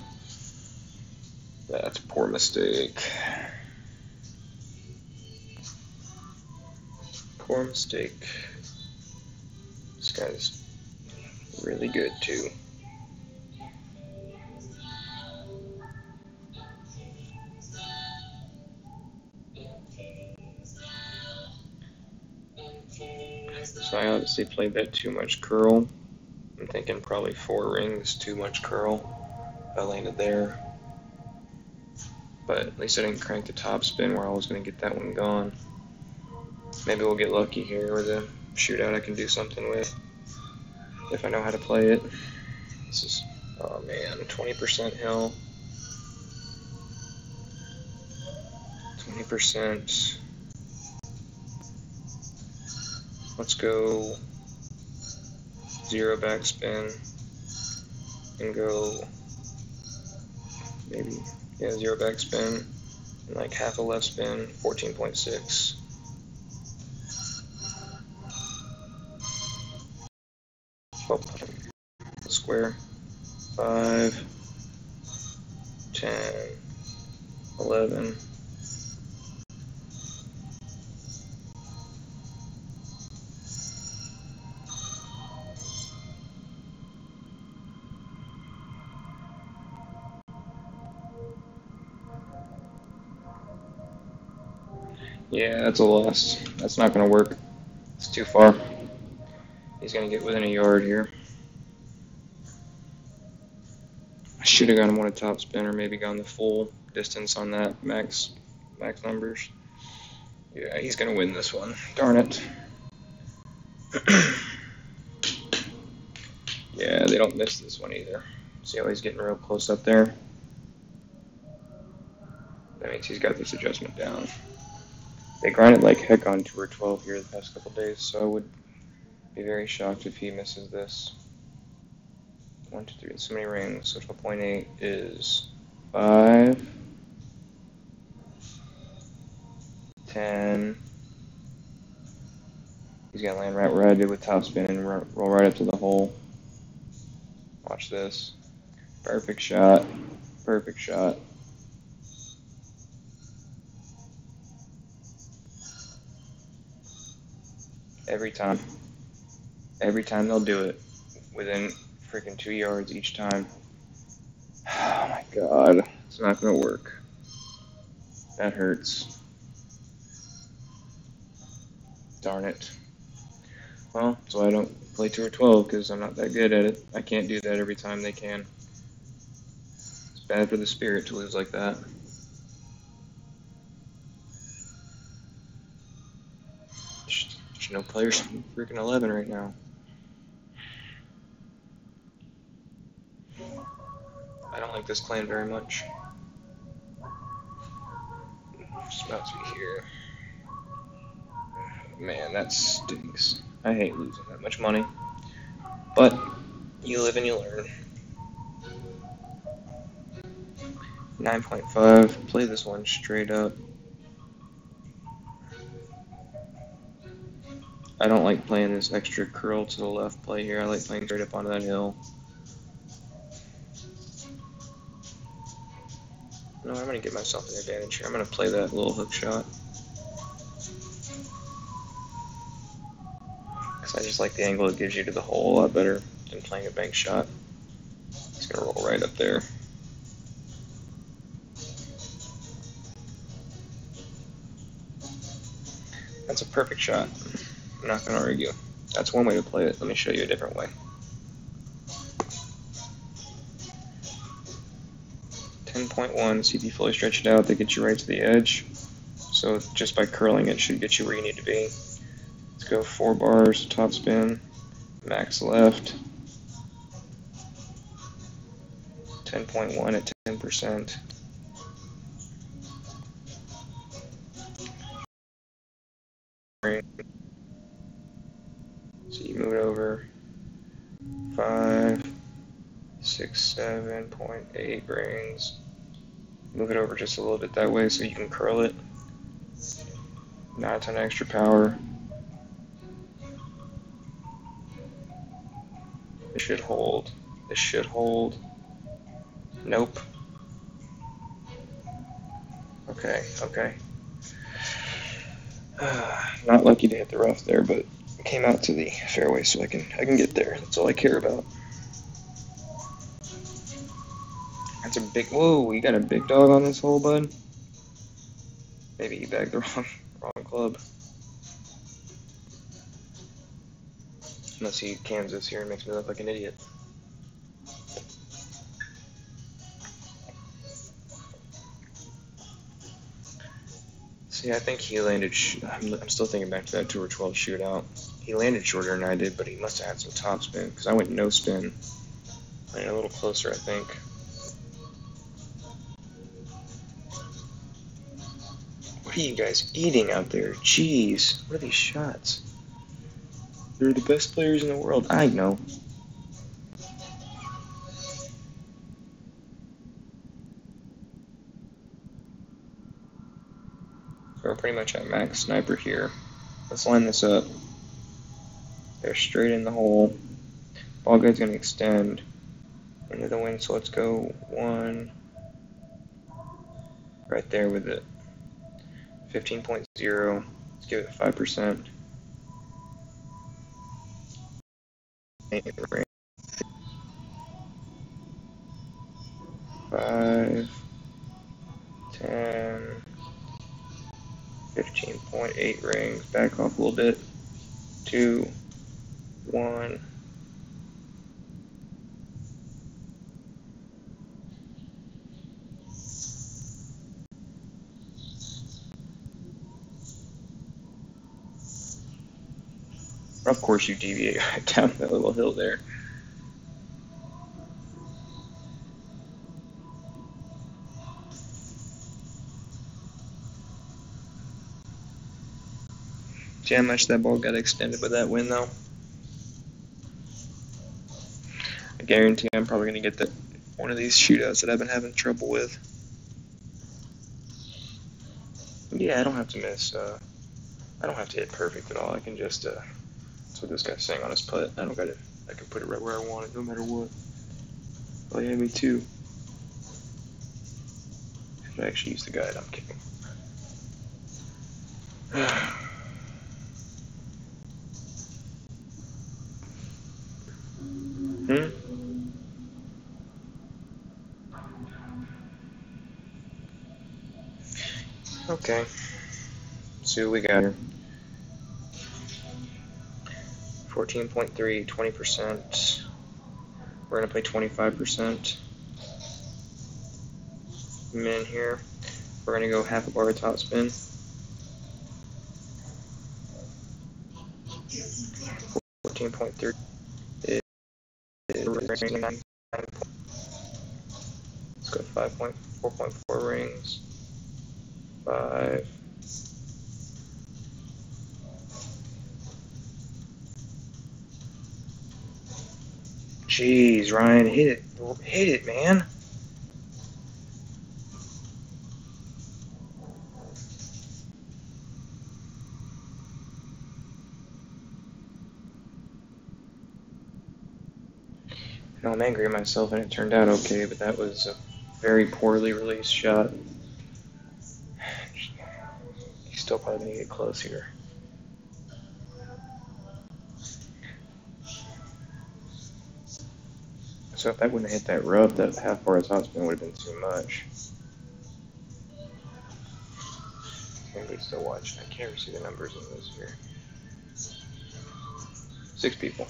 That's a poor mistake. Poor mistake. This guy's really good too. So I obviously played that too much curl. I'm thinking probably 4 rings, too much curl. I landed there. But at least I didn't crank the top spin where I was going to get that one gone. Maybe we'll get lucky here with a shootout I can do something with if I know how to play it. This is, oh man, 20% hill. 20%. Let's go 0 backspin and go maybe, yeah, 0 backspin and like half a left spin, 14.6. Oh, square. 5, 10, 11. Yeah, that's a loss. That's not going to work. It's too far. He's going to get within a yard here. I should have got him on a top spin or maybe gone the full distance on that max numbers. Yeah, he's going to win this one. Darn it. Yeah, they don't miss this one either. See how he's getting real close up there? That means he's got this adjustment down. They grinded like heck on Tour 12 here the past couple days, so I would be very shocked if he misses this. 1, 2, 3, so many rings. So 12.8 is 5, 10. He's gonna land right where I did with top spin and roll right up to the hole. Watch this. Perfect shot. Perfect shot. Every time. Every time they'll do it. Within freaking 2 yards each time. Oh my god. It's not gonna work. That hurts. Darn it. Well, that's why I don't play Tour 12, because I'm not that good at it. I can't do that every time they can. It's bad for the spirit to lose like that. There's no players in freaking 11 right now. I don't like this clan very much. Just about to be here. Man, that stinks. I hate losing that much money. But you live and you learn. 9.5. Play this one straight up. I don't like playing this extra curl to the left play here. I like playing straight up onto that hill. No, I'm going to give myself an advantage here. I'm going to play that little hook shot. Because I just like the angle it gives you to the hole a lot better than playing a bank shot. It's going to roll right up there. That's a perfect shot. I'm not going to argue. That's one way to play it. Let me show you a different way. 10.1, see if you fully stretch it out, they get you right to the edge. So just by curling it should get you where you need to be. Let's go 4 bars, top spin, max left. 10.1 at 10%. So you move it over 5, 6, 7.8 grains. Move it over just a little bit that way so you can curl it. Not a ton of extra power. This should hold. This should hold. Nope. Okay, okay. Not lucky to hit the rough there, but came out to the fairway so I can get there. That's all I care about. That's a big, whoa, you got a big dog on this hole, bud? Maybe you bagged the wrong club. Unless he Kansas here and makes me look like an idiot. See, I think he landed. I'm still thinking back to that 2 or 12 shootout. He landed shorter than I did, but he must have had some top spin because I went no spin. Landed a little closer, I think. What are you guys eating out there? Jeez, what are these shots? They're the best players in the world. I know. We're pretty much at max sniper here. Let's line this up. They're straight in the hole. Ball guy's gonna extend into the wing, so let's go one right there with it. 15.0. Let's give it 5%. 5, 10, 15.8 rings. Back off a little bit. 2, 1. Of course, you deviate down that little hill there. See how much that ball got extended with that wind, though? I guarantee I'm probably going to get one of these shootouts that I've been having trouble with. Yeah, I don't have to miss. I don't have to hit perfect at all. I can just. That's what this guy's saying on his putt. I don't got it. I can put it right where I want it, no matter what. Oh yeah, me too. Should I actually use the guide? I'm kidding. Okay. Let's see what we got here. 14.3, 20%. We're going to play 25%. Min here. We're going to go half a bar of top spin. 14.3 is 9. Let's go 4.4 rings. 5. Jeez, Ryan, hit it, man. No, I'm angry at myself, and it turned out okay, but that was a very poorly released shot. He's still probably going to get close here. So if that wouldn't have hit that rough, that half bar of top spin would have been too much. Anybody's still watching? I can't see the numbers in this here. 6 people.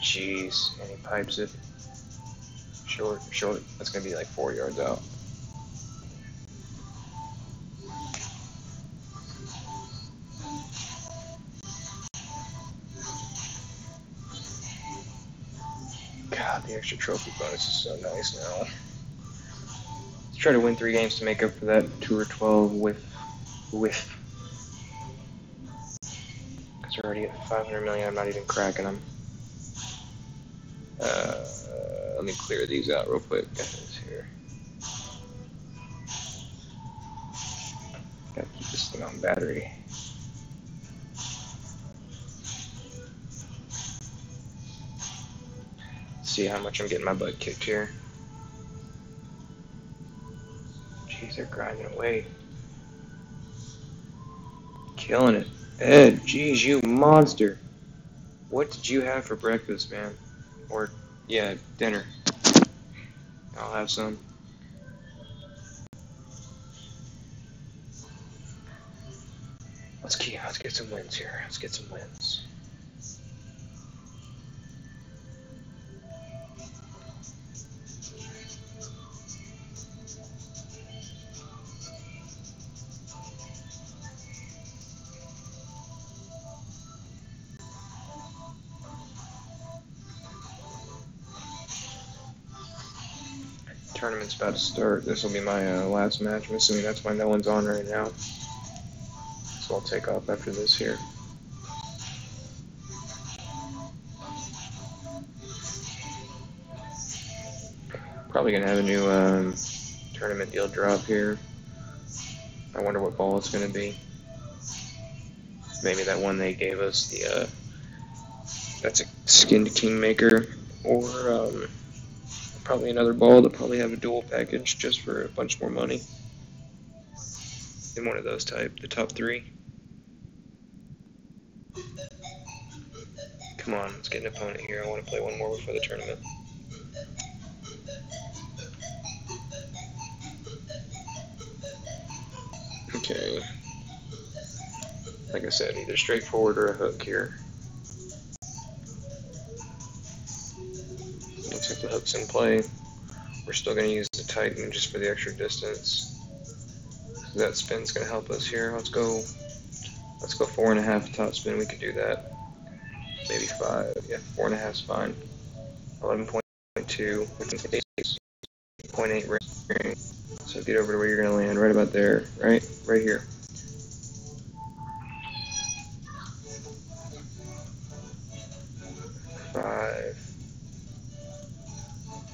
Jeez, and he pipes it. Short. That's going to be like 4 yards out. God, the extra trophy bonus is so nice now. Let's try to win 3 games to make up for that 2 or 12 with. Because we're already at 500 million, I'm not even cracking them. Let me clear these out real quick, guys. Here. Gotta keep this thing on battery. See how much I'm getting my butt kicked here. Jeez, they're grinding away. Killing it. Ed, jeez, you monster. What did you have for breakfast, man? Or, yeah, dinner. I'll have some. Let's get some wins here. Let's get some wins. Tournament's about to start. This will be my last match. I'm assuming that's why no one's on right now. So I'll take off after this here. Probably gonna have a new tournament deal drop here. I wonder what ball it's gonna be. Maybe that one they gave us, the that's a skinned kingmaker, or probably another ball that probably have a dual package just for a bunch more money. In one of those type, the top three. Come on, let's get an opponent here. I want to play one more before the tournament. Okay. Like I said, either straightforward or a hook here. Looks like the hook's in play. We're still going to use the Titan just for the extra distance. So that spin's going to help us here. Let's go 4.5 top spin. We could do that. Maybe 5. Yeah, 4.5 is fine. 11.2. 8.8 ring. So get over to where you're going to land. Right about there. Right here. 5.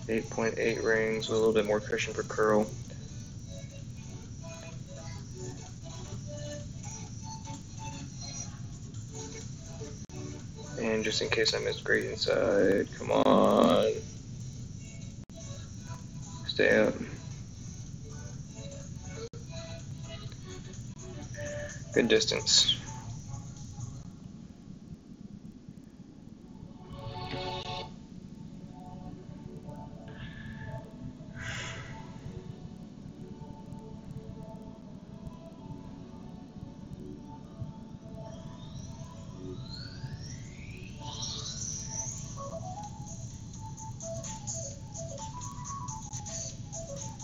8.8 rings with a little bit more cushion for curl. And just in case I missed great inside, come on. Stay up. Good distance.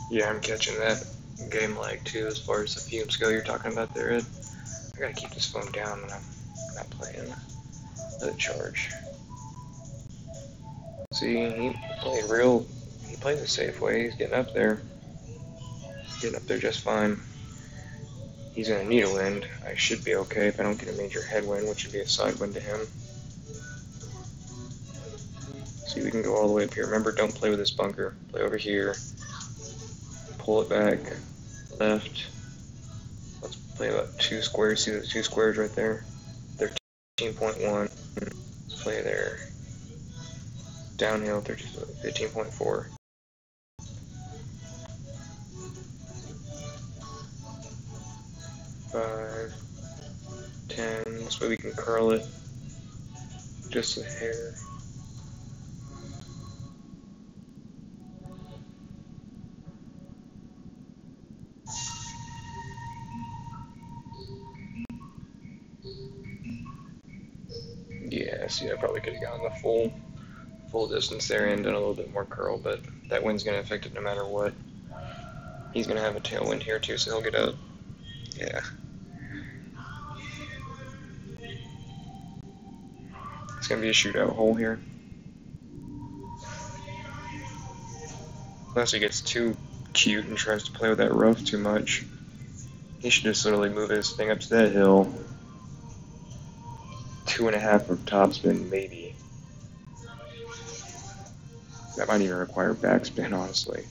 Yeah, I'm catching that game lag too as far as the fumes go you're talking about there, Ed. I gotta keep this phone down when I'm not playing. Let it charge. See, he played the safe way. He's getting up there. Getting up there just fine. He's gonna need a wind. I should be okay if I don't get a major headwind, which would be a side wind to him. See, we can go all the way up here. Remember, don't play with this bunker. Play over here. Pull it back. Left. Let's play about 2 squares. See those 2 squares right there? 13.1. Let's play there. Downhill, 15.4. 5, 10. This way we can curl it just a hair. Yeah, see, I probably could have gone the full distance there and done a little bit more curl, but that wind's going to affect it no matter what. He's going to have a tailwind here too, so he'll get up. Yeah. It's going to be a shootout hole here. Unless he gets too cute and tries to play with that rough too much. He should just literally move his thing up to that hill. 2.5 for topspin, maybe. That might even require backspin, honestly.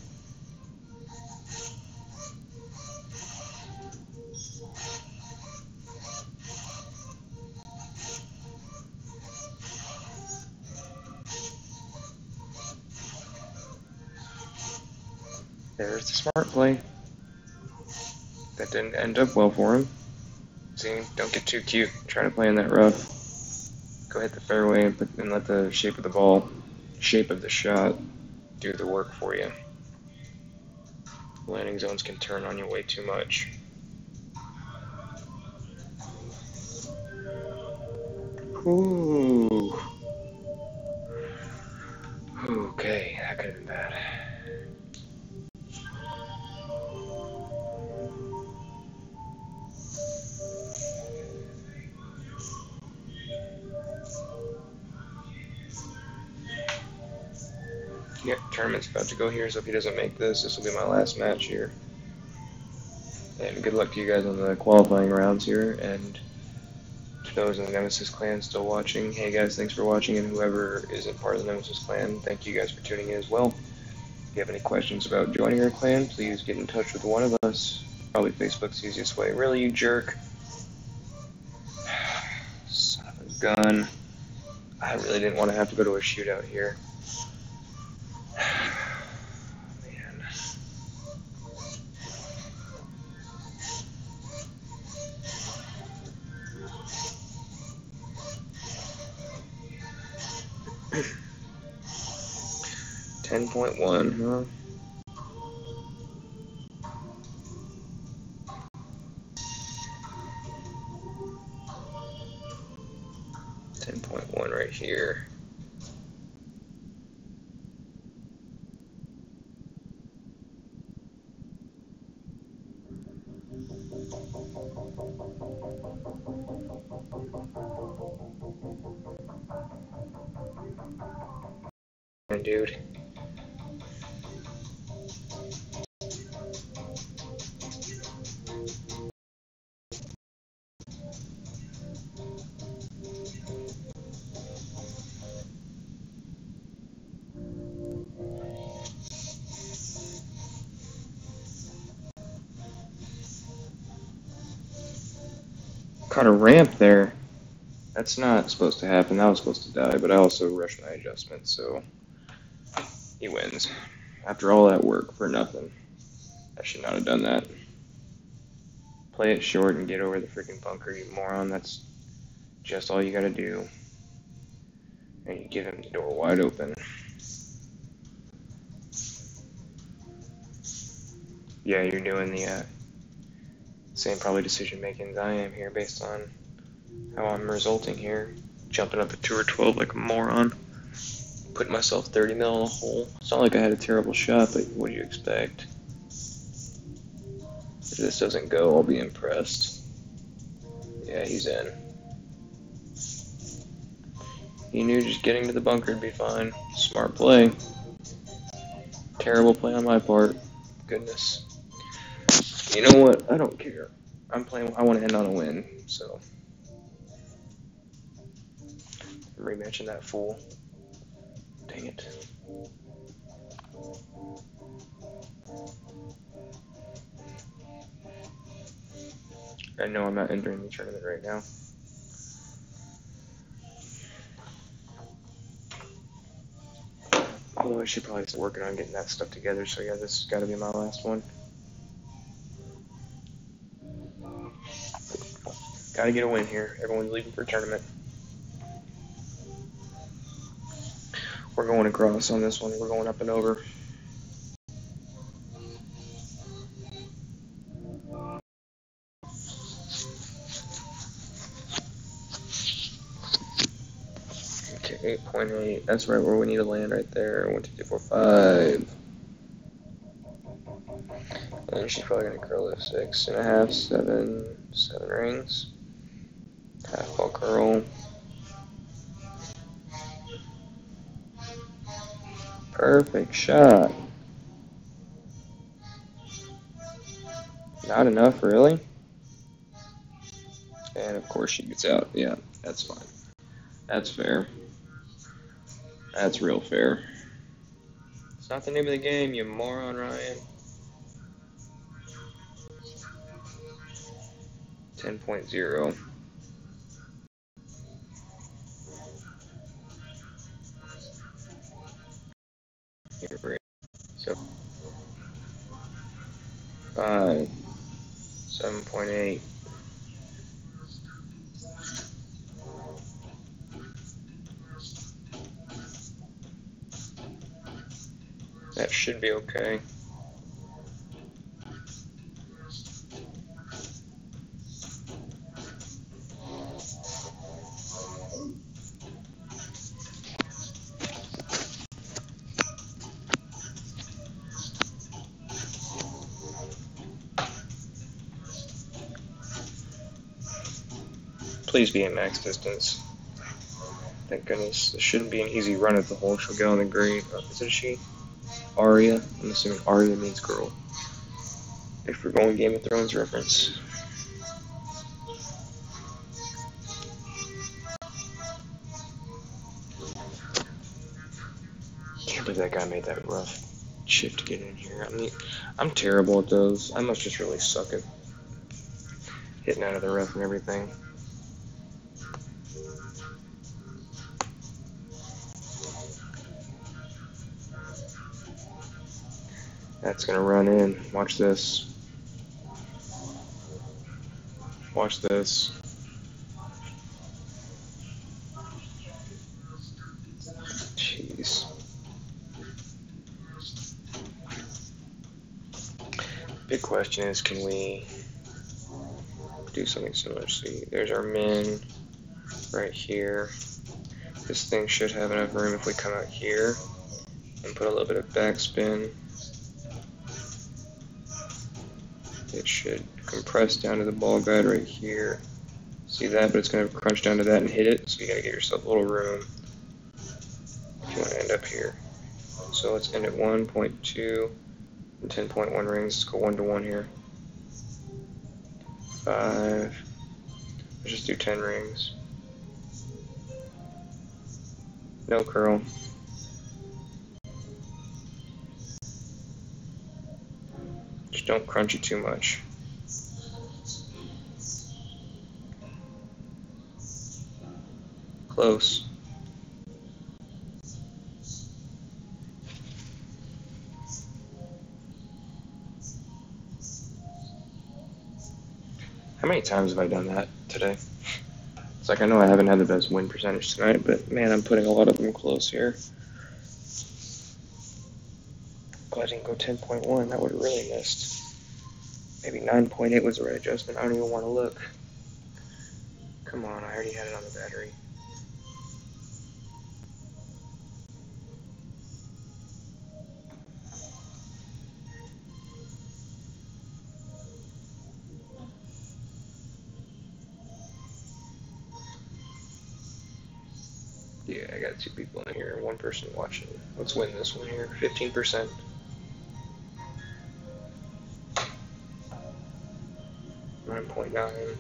There's the smart play. That didn't end up well for him. See, don't get too cute. Try to play in that rough. Go hit the fairway and let the shape of the ball, shape of the shot, do the work for you. Landing zones can turn on you way too much. Ooh. Okay, that could have been bad. Yep, tournament's about to go here, so if he doesn't make this, this will be my last match here. And good luck to you guys on the qualifying rounds here, and to those in the Nemesis clan still watching, hey guys, thanks for watching, and whoever isn't part of the Nemesis clan, thank you guys for tuning in as well. If you have any questions about joining our clan, please get in touch with one of us. Probably Facebook's the easiest way. Really, you jerk? Son of a gun. I really didn't want to have to go to a shootout here. Man. 10.1, huh? 10.1 right here. Dude. Caught a ramp there. That's not supposed to happen. I was supposed to die, but I also rushed my adjustment, so he wins. After all that work for nothing. I should not have done that. Play it short and get over the freaking bunker, you moron. That's just all you gotta do. And you give him the door wide open. Yeah, you're doing the same probably decision making as I am here based on how I'm resulting here. Jumping up at 2 or 12 like a moron. Putting myself 30 mil in a hole. It's not like I had a terrible shot, but what do you expect? If this doesn't go, I'll be impressed. Yeah, he's in. He knew just getting to the bunker would be fine. Smart play. Terrible play on my part. Goodness. You know what? I don't care. I'm playing. I want to end on a win, so. I'm rematching that fool. Dang it. I know I'm not entering the tournament right now. Although I should probably start working on getting that stuff together, so yeah, this has got to be my last one. Gotta get a win here. Everyone's leaving for a tournament. We're going across on this one. We're going up and over. Okay, 8.8. That's right where we need to land right there. 1, 2, 3, 4, 5. And she's probably gonna curl it 6.5, 7 rings. Half ball curl. Perfect shot. Not enough, really? And of course she gets out. Yeah, that's fine. That's fair. That's real fair. It's not the name of the game, you moron, Ryan. 10.0. So 5, 7.8. That should be okay. Please be at max distance. Thank goodness. This shouldn't be an easy run at the hole. She'll get on the green. Is it she? Arya? I'm assuming Arya means girl. If we're going Game of Thrones reference. Can't believe that guy made that rough chip to get in here. I mean, I'm terrible at those. I must just really suck at hitting out of the rough and everything. That's gonna run in. Watch this. Watch this. Jeez. Big question is, can we do something similar? See, there's our min right here. This thing should have enough room if we come out here and put a little bit of backspin. It should compress down to the ball guide right here. See that? But it's going to crunch down to that and hit it. So you got to give yourself a little room if you want to end up here. So let's end at 1.2 and 10.1 rings. Let's go 1 to 1 here. 5. Let's just do 10 rings. No curl. Just don't crunch it too much. Close. How many times have I done that today? It's like I know I haven't had the best win percentage tonight, but man, I'm putting a lot of them close here. Glad I didn't go 10.1. That would have really missed. Maybe 9.8 was the right adjustment. I don't even want to look. Come on, I already had it on the battery. Yeah, I got 2 people in here and 1 person watching. Let's win this one here. 15%. $9.9.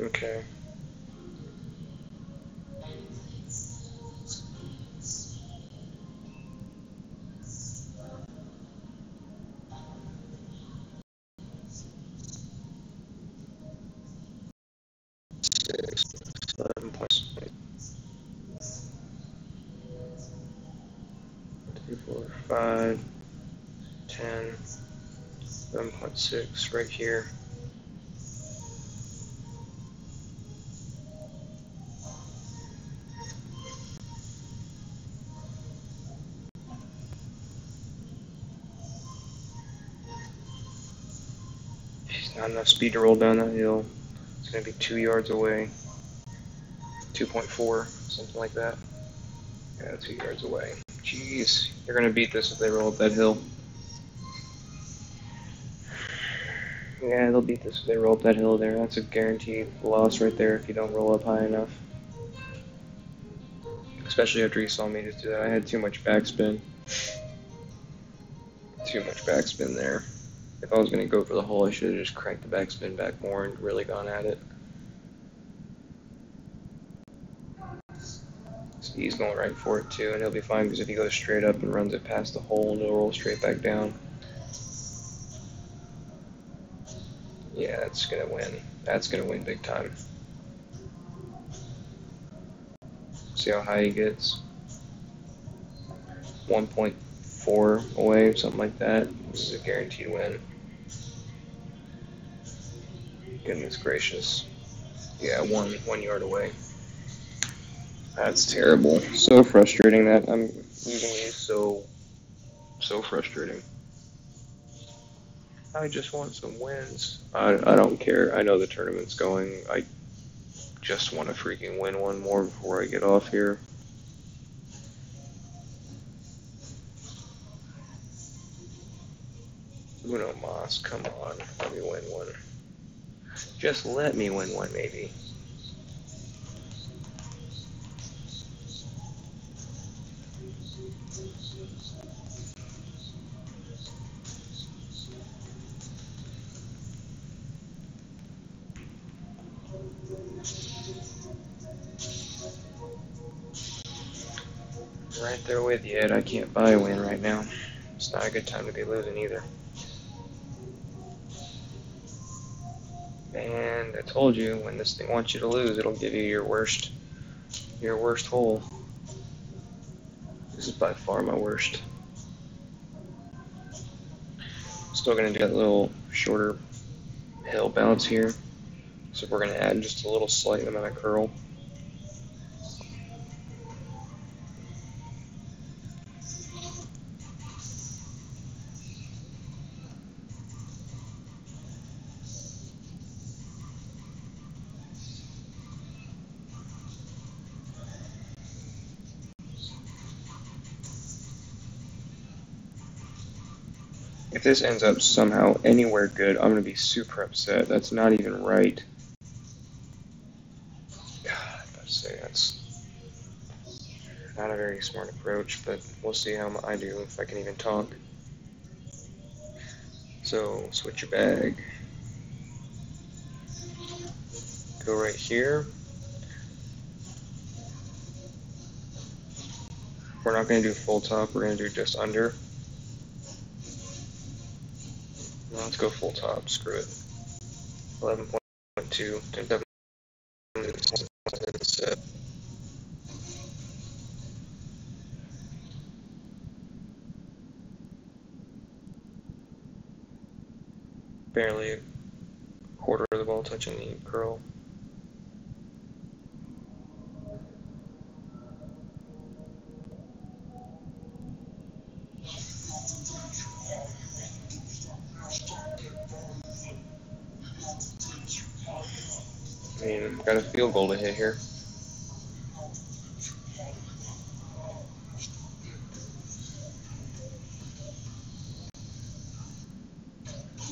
Okay. Six, 11 points. 3, 4, 5, 10, 11.6 right here. Not enough speed to roll down that hill. It's going to be 2 yards away. 2.4, something like that. Yeah, 2 yards away. Jeez, they're going to beat this if they roll up that hill. Yeah, they'll beat this if they roll up that hill there. That's a guaranteed loss right there if you don't roll up high enough. Especially after you saw me just do that. I had too much backspin. Too much backspin there. If I was going to go for the hole, I should have just cranked the backspin back more and really gone at it. So he's going right for it too, and he'll be fine because if he goes straight up and runs it past the hole, it'll roll straight back down. Yeah, that's going to win. That's going to win big time. See how high he gets. 1.4 away, something like that. This is a guaranteed win. Goodness gracious. Yeah, 1 yard away. That's terrible. So frustrating that I'm losing these. So frustrating. I just want some wins. I don't care. I know the tournament's going. I just want to freaking win one more before I get off here. Uno Mas, come on. Let me win one. Just let me win one, maybe. Right there with you, Ed. I can't buy a win right now. It's not a good time to be losing either. And I told you, when this thing wants you to lose, it'll give you your worst hole. This is by far my worst. Still gonna do that little shorter hill bounce here. So we're gonna add just a little slight amount of curl. If this ends up somehow anywhere good, I'm gonna be super upset. That's not even right. God, I'd say that's not a very smart approach, but we'll see how I do if I can even talk. So switch your bag. Go right here. We're not going to do full top, we're going to do just under. Now let's go full top, screw it. 11.2, barely a quarter of the ball touching the curl. I mean, got a field goal to hit here.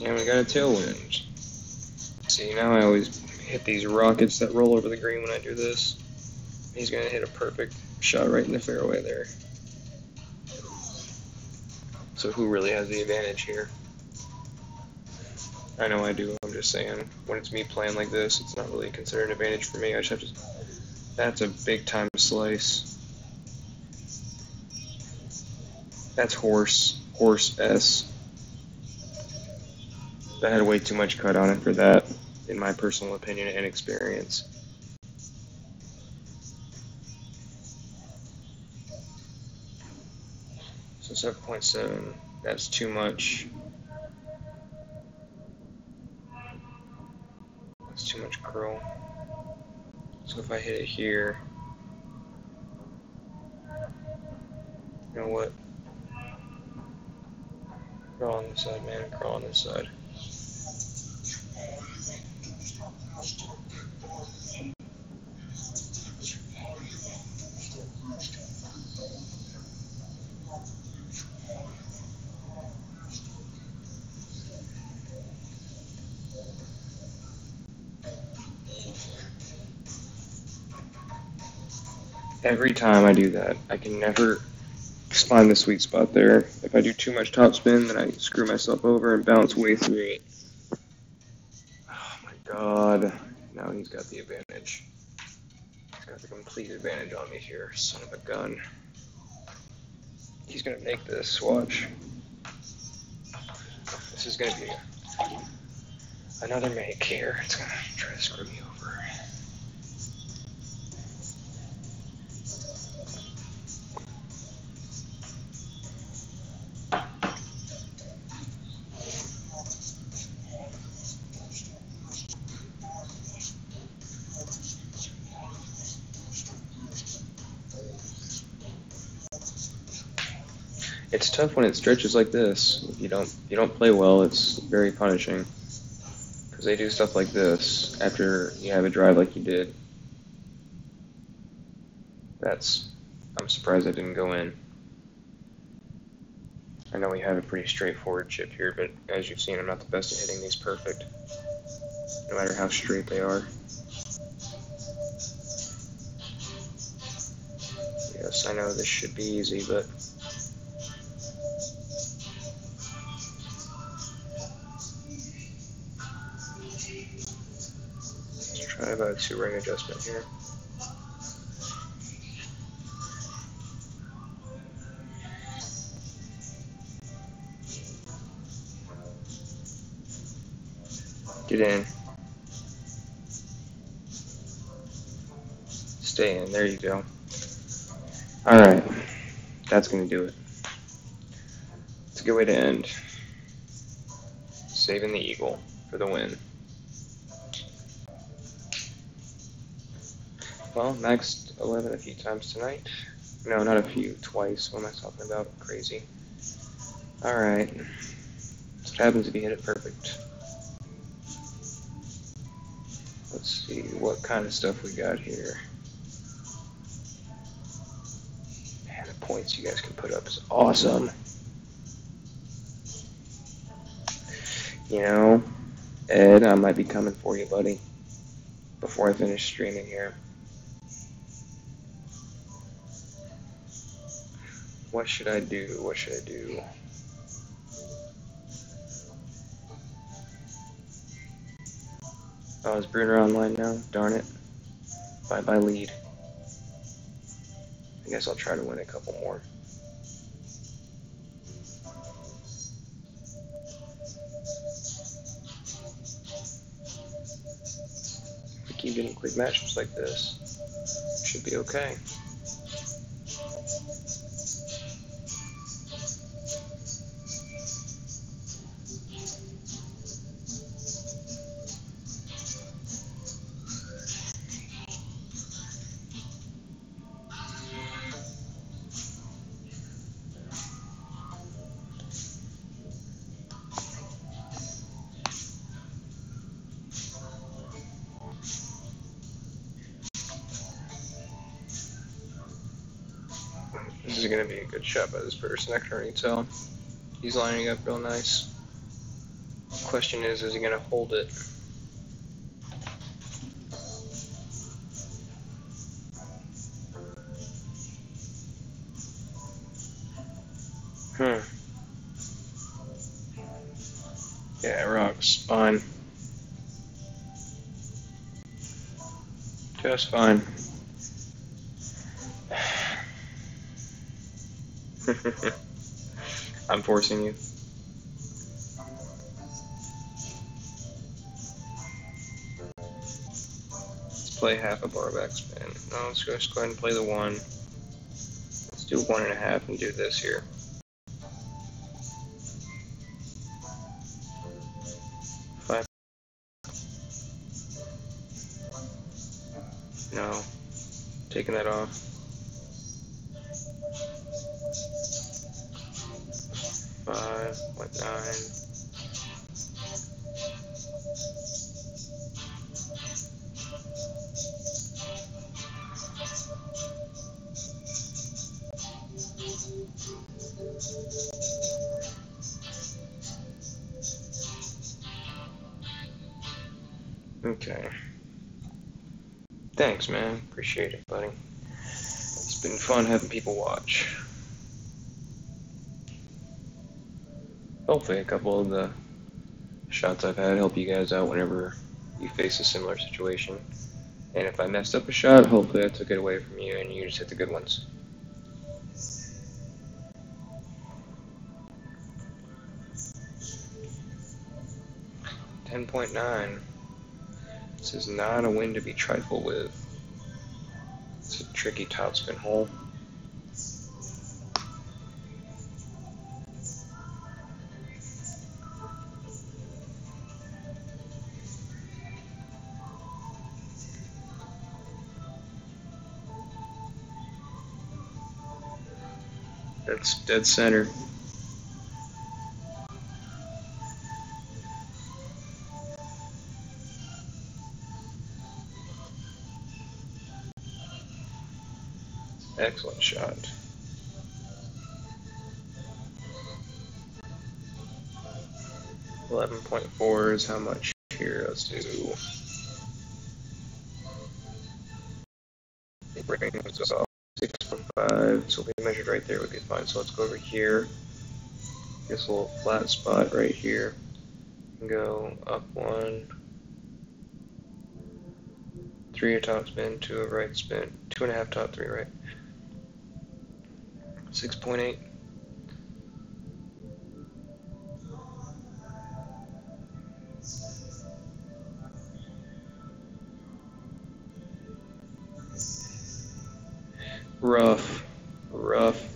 And we got a tailwind. See, now I always hit these rockets that roll over the green when I do this. He's going to hit a perfect shot right in the fairway there. So who really has the advantage here? I know I do, I'm just saying, when it's me playing like this, it's not really considered an advantage for me. I just have to, that's a big time slice. That's horse S. That had way too much cut on it for that, in my personal opinion and experience. So 7.7, that's too much. That's too much curl. So if I hit it here, you know what? Curl on this side, man, curl on this side. Every time I do that, I can never find the sweet spot there. If I do too much topspin, then I screw myself over and bounce way through it. Oh my god. Now he's got the advantage. He's got the complete advantage on me here, son of a gun. He's gonna make this, watch. This is gonna be another make here. It's gonna try to screw me over. It's tough when it stretches like this. If you don't play well, it's very punishing. Because they do stuff like this after you have a drive like you did. I'm surprised I didn't go in. I know we have a pretty straightforward chip here, but as you've seen, I'm not the best at hitting these perfect, no matter how straight they are. Yes, I know this should be easy, but let's try about a 2-ring adjustment here. Get in. Stay in. There you go. Alright. That's going to do it. It's a good way to end. Saving the eagle for the win. Well, maxed 11 a few times tonight. No, not a few. Twice. What am I talking about? Crazy. Alright. That's what happens if you hit it perfect. Let's see what kind of stuff we got here. Man, the points you guys can put up is awesome. You know, Ed, I might be coming for you, buddy, before I finish streaming here. What should I do? What should I do? Oh, is Bruner online now? Darn it. Bye-bye lead. I guess I'll try to win a couple more. If we keep getting quick matchups like this, should be okay. This is going to be a good shot by this person, I can already tell. He's lining up real nice. Question is he going to hold it? Yeah, it rocks. Fine. Just fine. I'm forcing you. Let's play half a bar backspin. No, let's just go ahead and play the 1. Let's do 1.5 and do this here. No, taking that off. 5.9. Okay. Thanks, man. Appreciate it, buddy. It's been fun having people watch. Hopefully a couple of the shots I've had help you guys out whenever you face a similar situation. And if I messed up a shot, hopefully I took it away from you and you just hit the good ones. $10.9. This is not a win to be trifled with. It's a tricky topspin hole. That's dead center. Excellent shot. 11.4 is how much here? Let's do rings off 6.5, so we measured right there would be fine. So let's go over here, this little flat spot right here, and go up 1, 3 a top spin, 2 a right spin, 2.5 top, 3 right, 6.8. Rough, rough.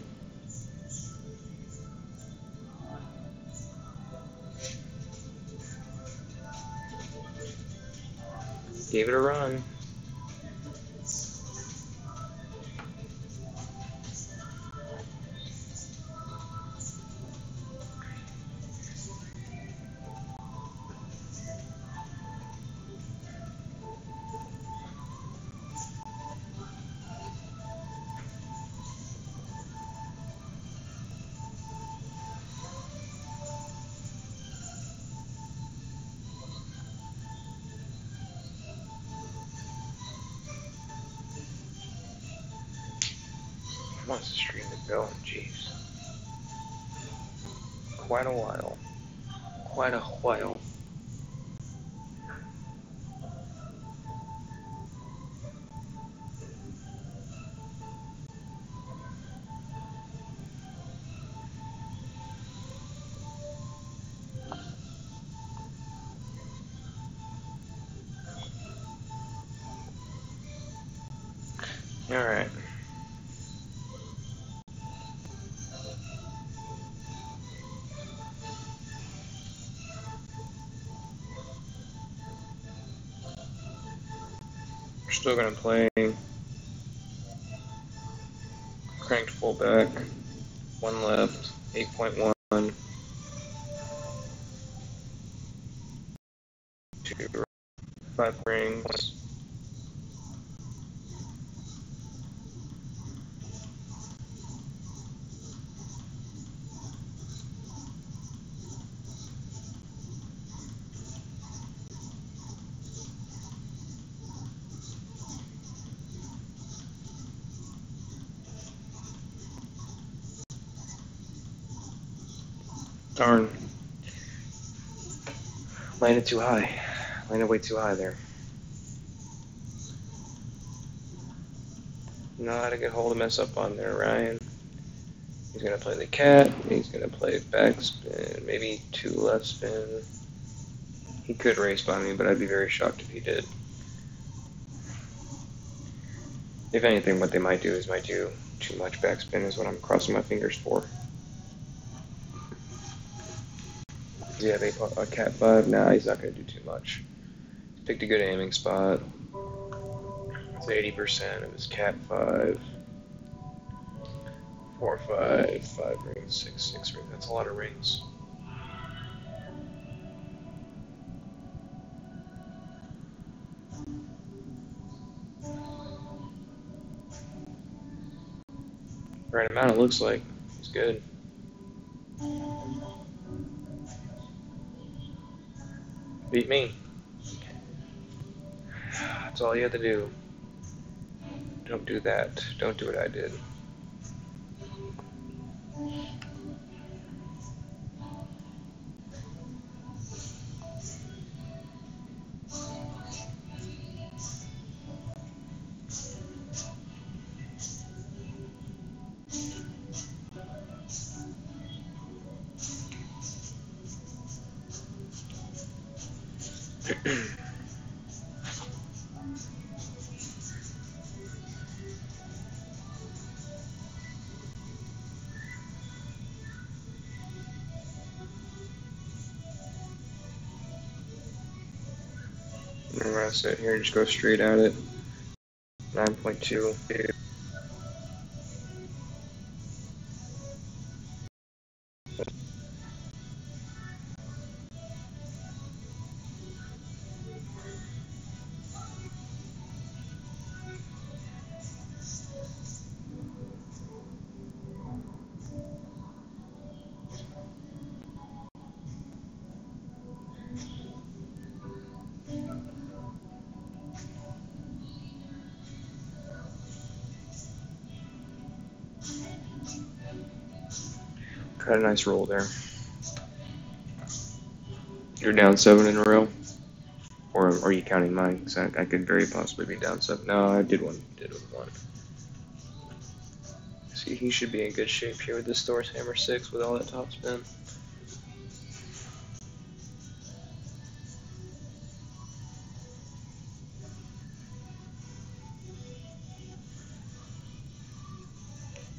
Gave it a run. Wants the stream to go, jeez. Quite a while. Quite a while. Alright. We're still gonna play cranked full back, 1 left, 8.1, 2 right, 5 rings. Darn. Landed too high. Landed way too high there. Not a good hole to mess up on there, Ryan. He's gonna play the cat. He's gonna play backspin. Maybe 2 left spin. He could race by me, but I'd be very shocked if he did. If anything, what they might do is might do too much backspin is what I'm crossing my fingers for. Yeah, they put a cat 5. Nah, he's not going to do too much. Picked a good aiming spot. It's 80% of his cat 5. 4, 5, 5 rings, 6, 6 rings. That's a lot of rings. Right amount, it looks like. It's good. Beat me. That's all you have to do. Don't do that. Don't do what I did. I'm gonna sit here and just go straight at it. 9.2. Had a nice roll there. You're down 7 in a row? Or are you counting mine? Because I could very possibly be down 7. No, I did one. Did one. See, he should be in good shape here with this Thor's Hammer 6 with all that top spin.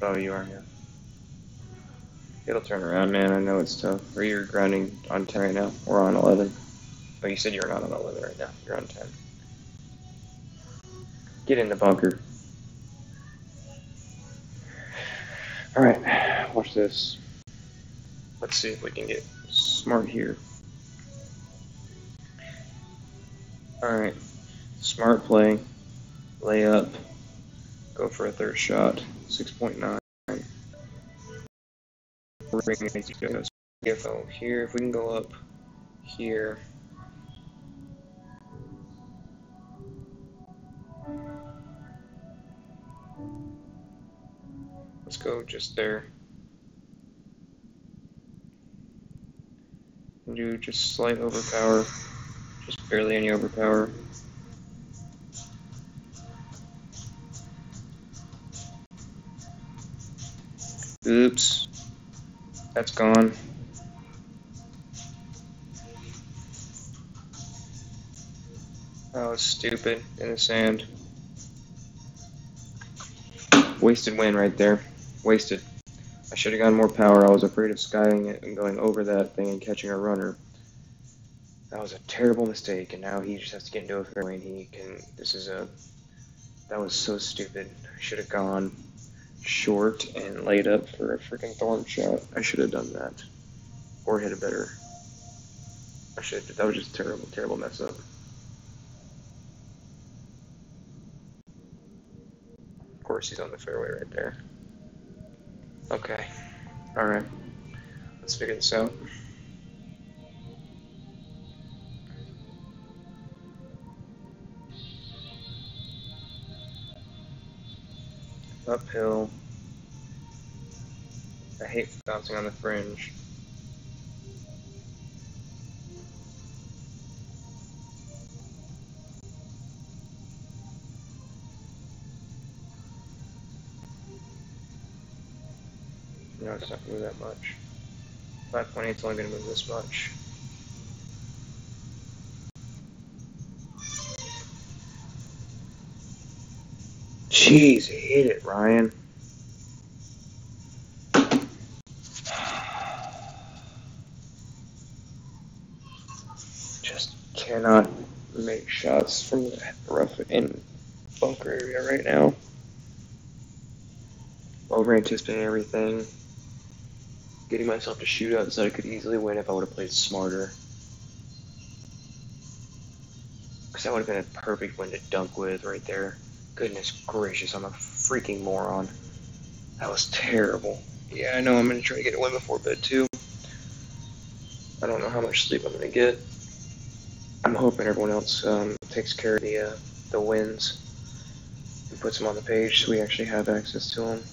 Oh, you are, yeah. It'll turn around, man. I know it's tough. Or you're grinding on 10 right now. Or on 11. Oh, you said you're not on 11 right now. You're on 10. Get in the bunker. Alright, watch this. Let's see if we can get smart here. Alright, smart play. Lay up. Go for a third shot. 6.9. CFO here. If we can go up here. Let's go just there. Do just slight overpower. Just barely any overpower. Oops. That's gone. That was stupid in the sand. Wasted win right there. Wasted. I should have gotten more power. I was afraid of skying it and going over that thing and catching a runner. That was a terrible mistake, and now he just has to get into a fairway and he can. That was so stupid. I should have gone short and laid up for a freaking thorn shot. I should have done that. Or hit a better. That was just terrible, terrible mess up. Of course, he's on the fairway right there. Okay. Alright. Let's figure this out. Uphill. I hate bouncing on the fringe. No, it's not going to move that much. 5.8 is only going to move this much. Jeez, hit it, Ryan. Just cannot make shots from the rough and bunker area right now. Over anticipating everything. Getting myself to shootouts that I could easily win if I would have played smarter. Because that would have been a perfect win to dunk with right there. Goodness gracious, I'm a freaking moron. That was terrible. Yeah, I know I'm going to try to get a win before bed too. I don't know how much sleep I'm going to get. I'm hoping everyone else takes care of the wins and puts them on the page so we actually have access to them.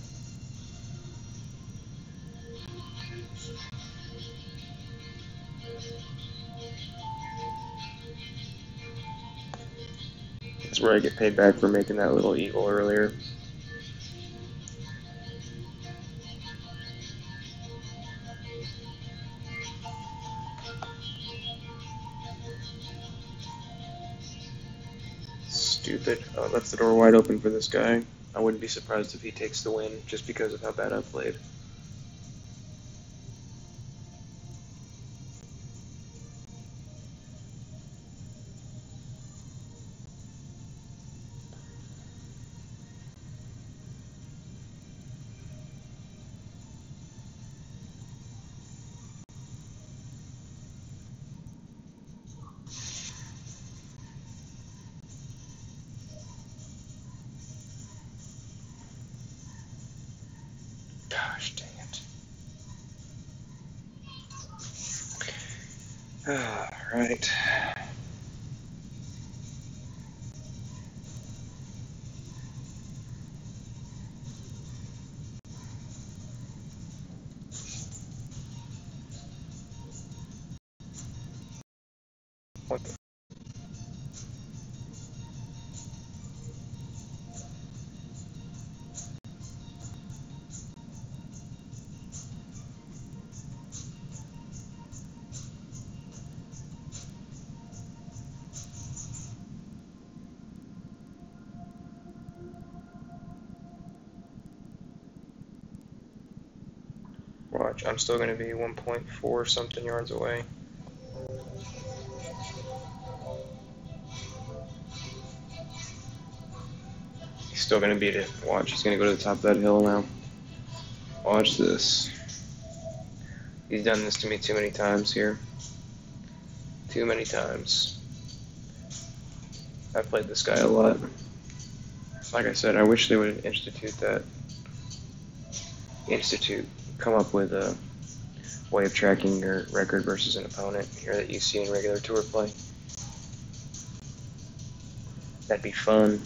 That's where I get paid back for making that little eagle earlier. Stupid. Oh, left the door wide open for this guy. I wouldn't be surprised if he takes the win just because of how bad I played. Gosh dang it. Alright. What the? Watch, I'm still going to be 1.4 something yards away. He's still going to beat it. Watch, he's going to go to the top of that hill now. Watch this. He's done this to me too many times here. Too many times. I've played this guy a lot. Like I said, I wish they would come up with a way of tracking your record versus an opponent here that you see in regular tour play. That'd be fun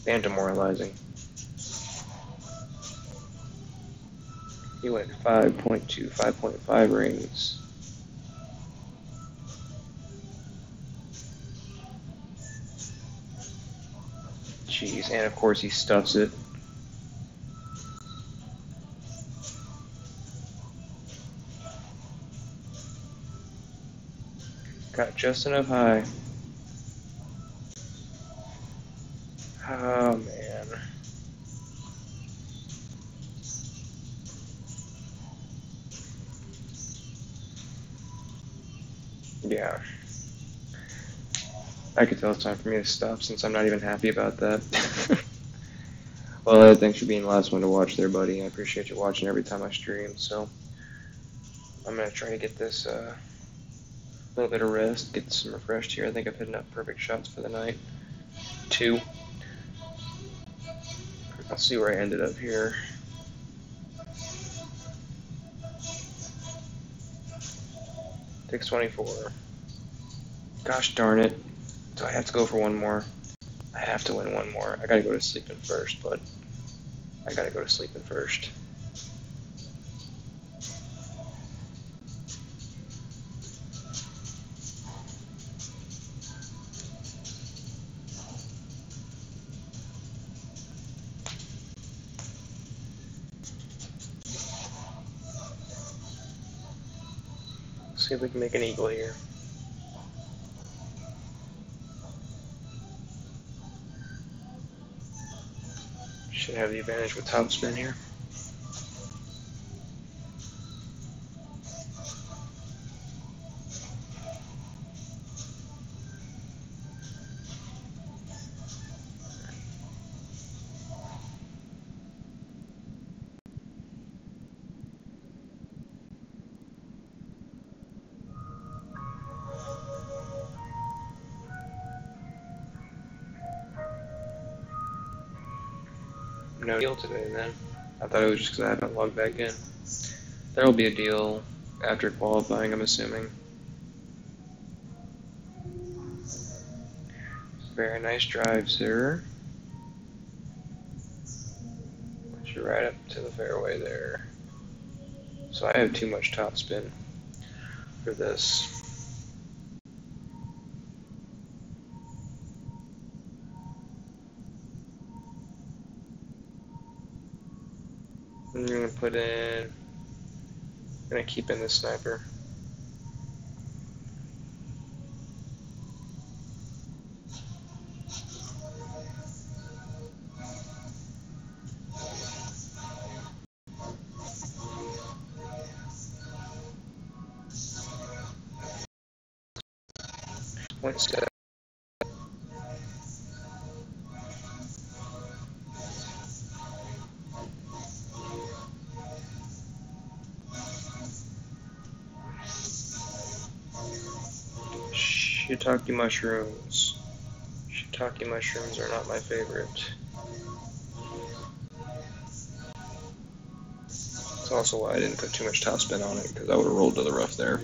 and demoralizing. He went 5.2, 5.5 rings. Jeez, and of course he stuffs it. Got just enough high. Oh, man. Yeah. I could tell it's time for me to stop since I'm not even happy about that. Well, thanks for being the last one to watch there, buddy. I appreciate you watching every time I stream, so I'm going to try to get this little bit of rest, get some refreshed here. I think I've hit enough perfect shots for the night. 2. I'll see where I ended up here. Takes 24. Gosh darn it. Do I have to go for one more? I have to win one more. I gotta go to sleeping first, but I gotta go to sleeping first. See if we can make an eagle here. Should have the advantage with top spin here. No deal today then. I thought it was just because I haven't logged back in. There will be a deal after qualifying, I'm assuming. Very nice drive, sir. Put you right up to the fairway there. So I have too much topspin for this. I'm gonna keep in this sniper. One step. Shiitake mushrooms. Shiitake mushrooms are not my favorite. That's also why I didn't put too much topspin on it, because I would have rolled to the rough there.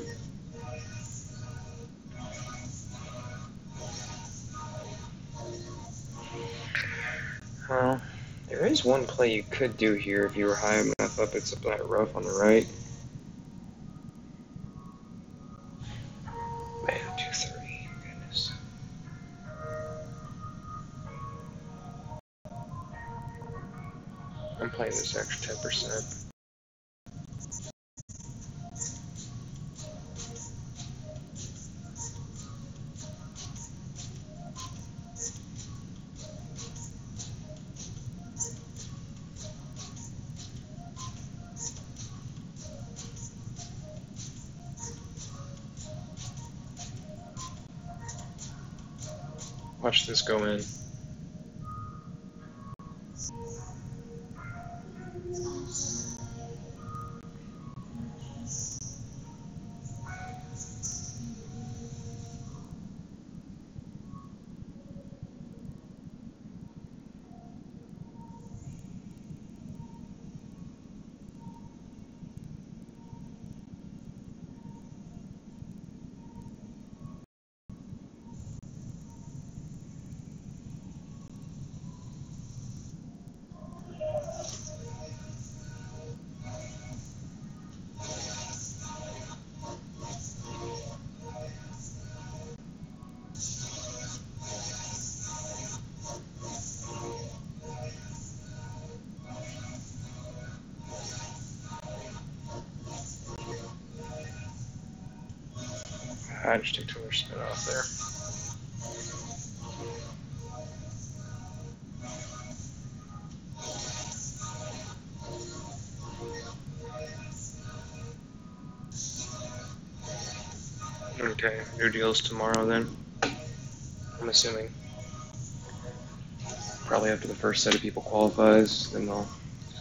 Well, there is one play you could do here if you were high enough up. It's up that rough on the right. Man, playing this extra 10%. Watch this go in. I just took too much spin off there. Okay, new deals tomorrow then. I'm assuming. Probably after the first set of people qualifies, then they'll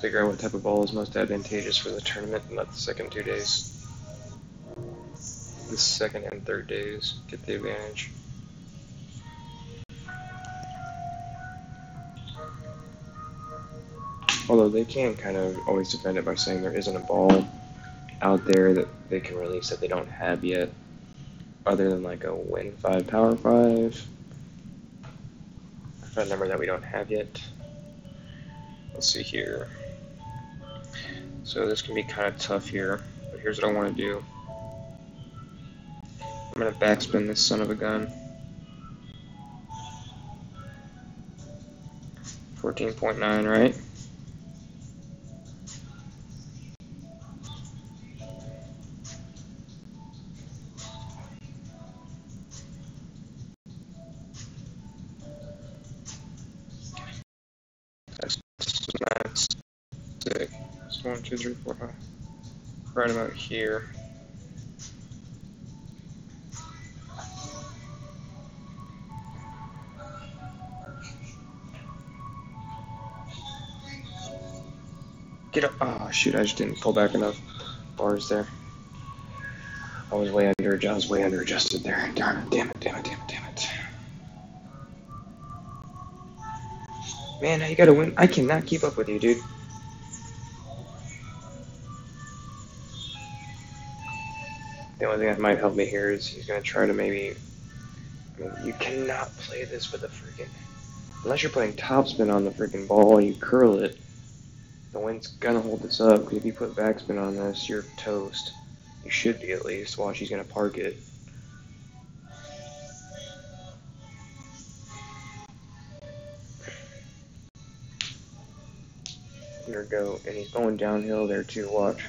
figure out what type of ball is most advantageous for the tournament, and let the second 2 days, the second and third days, get the advantage. Although they can kind of always defend it by saying there isn't a ball out there that they can release that they don't have yet, other than like a Win 5 Power 5. A number that we don't have yet. Let's see here. So this can be kind of tough here, but here's what I want to do. I'm going to backspin this son of a gun. 14.9, right? That's 6. It's 1, 2, 3, 4, 5. Right about here. Get up. Oh, shoot, I just didn't pull back enough bars there. I was way under adjusted there. Darn it, damn it. Man, how you gotta win? I cannot keep up with you, dude. The only thing that might help me here is he's gonna try to maybe. I mean, you cannot play this with a freaking. Unless you're putting topspin on the freaking ball, you curl it. The wind's gonna hold this up, because if you put backspin on this, you're toast. You should be at least. Watch, he's gonna park it. There we go, and he's going downhill there too, watch.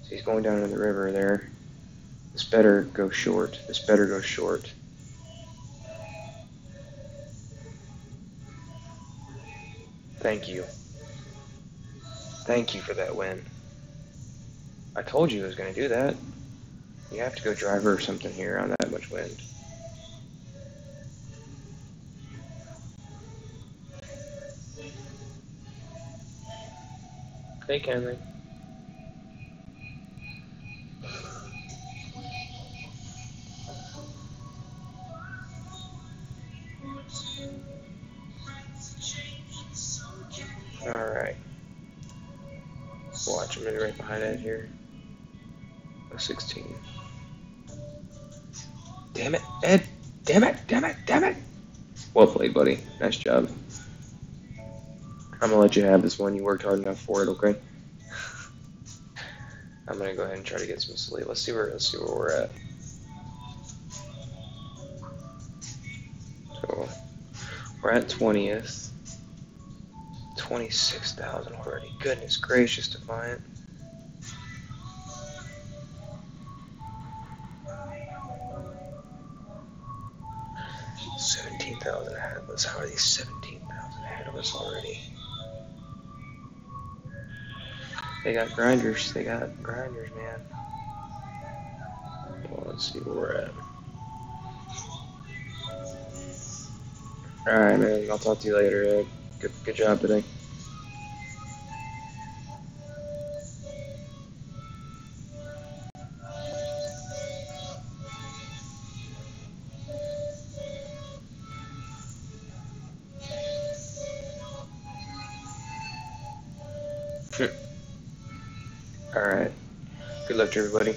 So he's going down in the river there. This better go short. Thank you. Thank you for that win. I told you I was going to do that. You have to go driver or something here on that much wind. Hey, Kenley. Alright. Watch, I'm going to be right behind Ed here. 16. Damn it, Ed! Damn it! Well played, buddy. Nice job. I'm going to let you have this one. You worked hard enough for it, okay? I'm going to go ahead and try to get some sleep. Let's see where we're at. So, we're at 20th. 26,000 already. Goodness gracious, Defiant. 17,000 ahead of us. How are these 17,000 ahead of us already? They got grinders. They got grinders, man. Well, let's see where we're at. Alright, man. I'll talk to you later, Ed. Good job today. Alright. Good luck to everybody.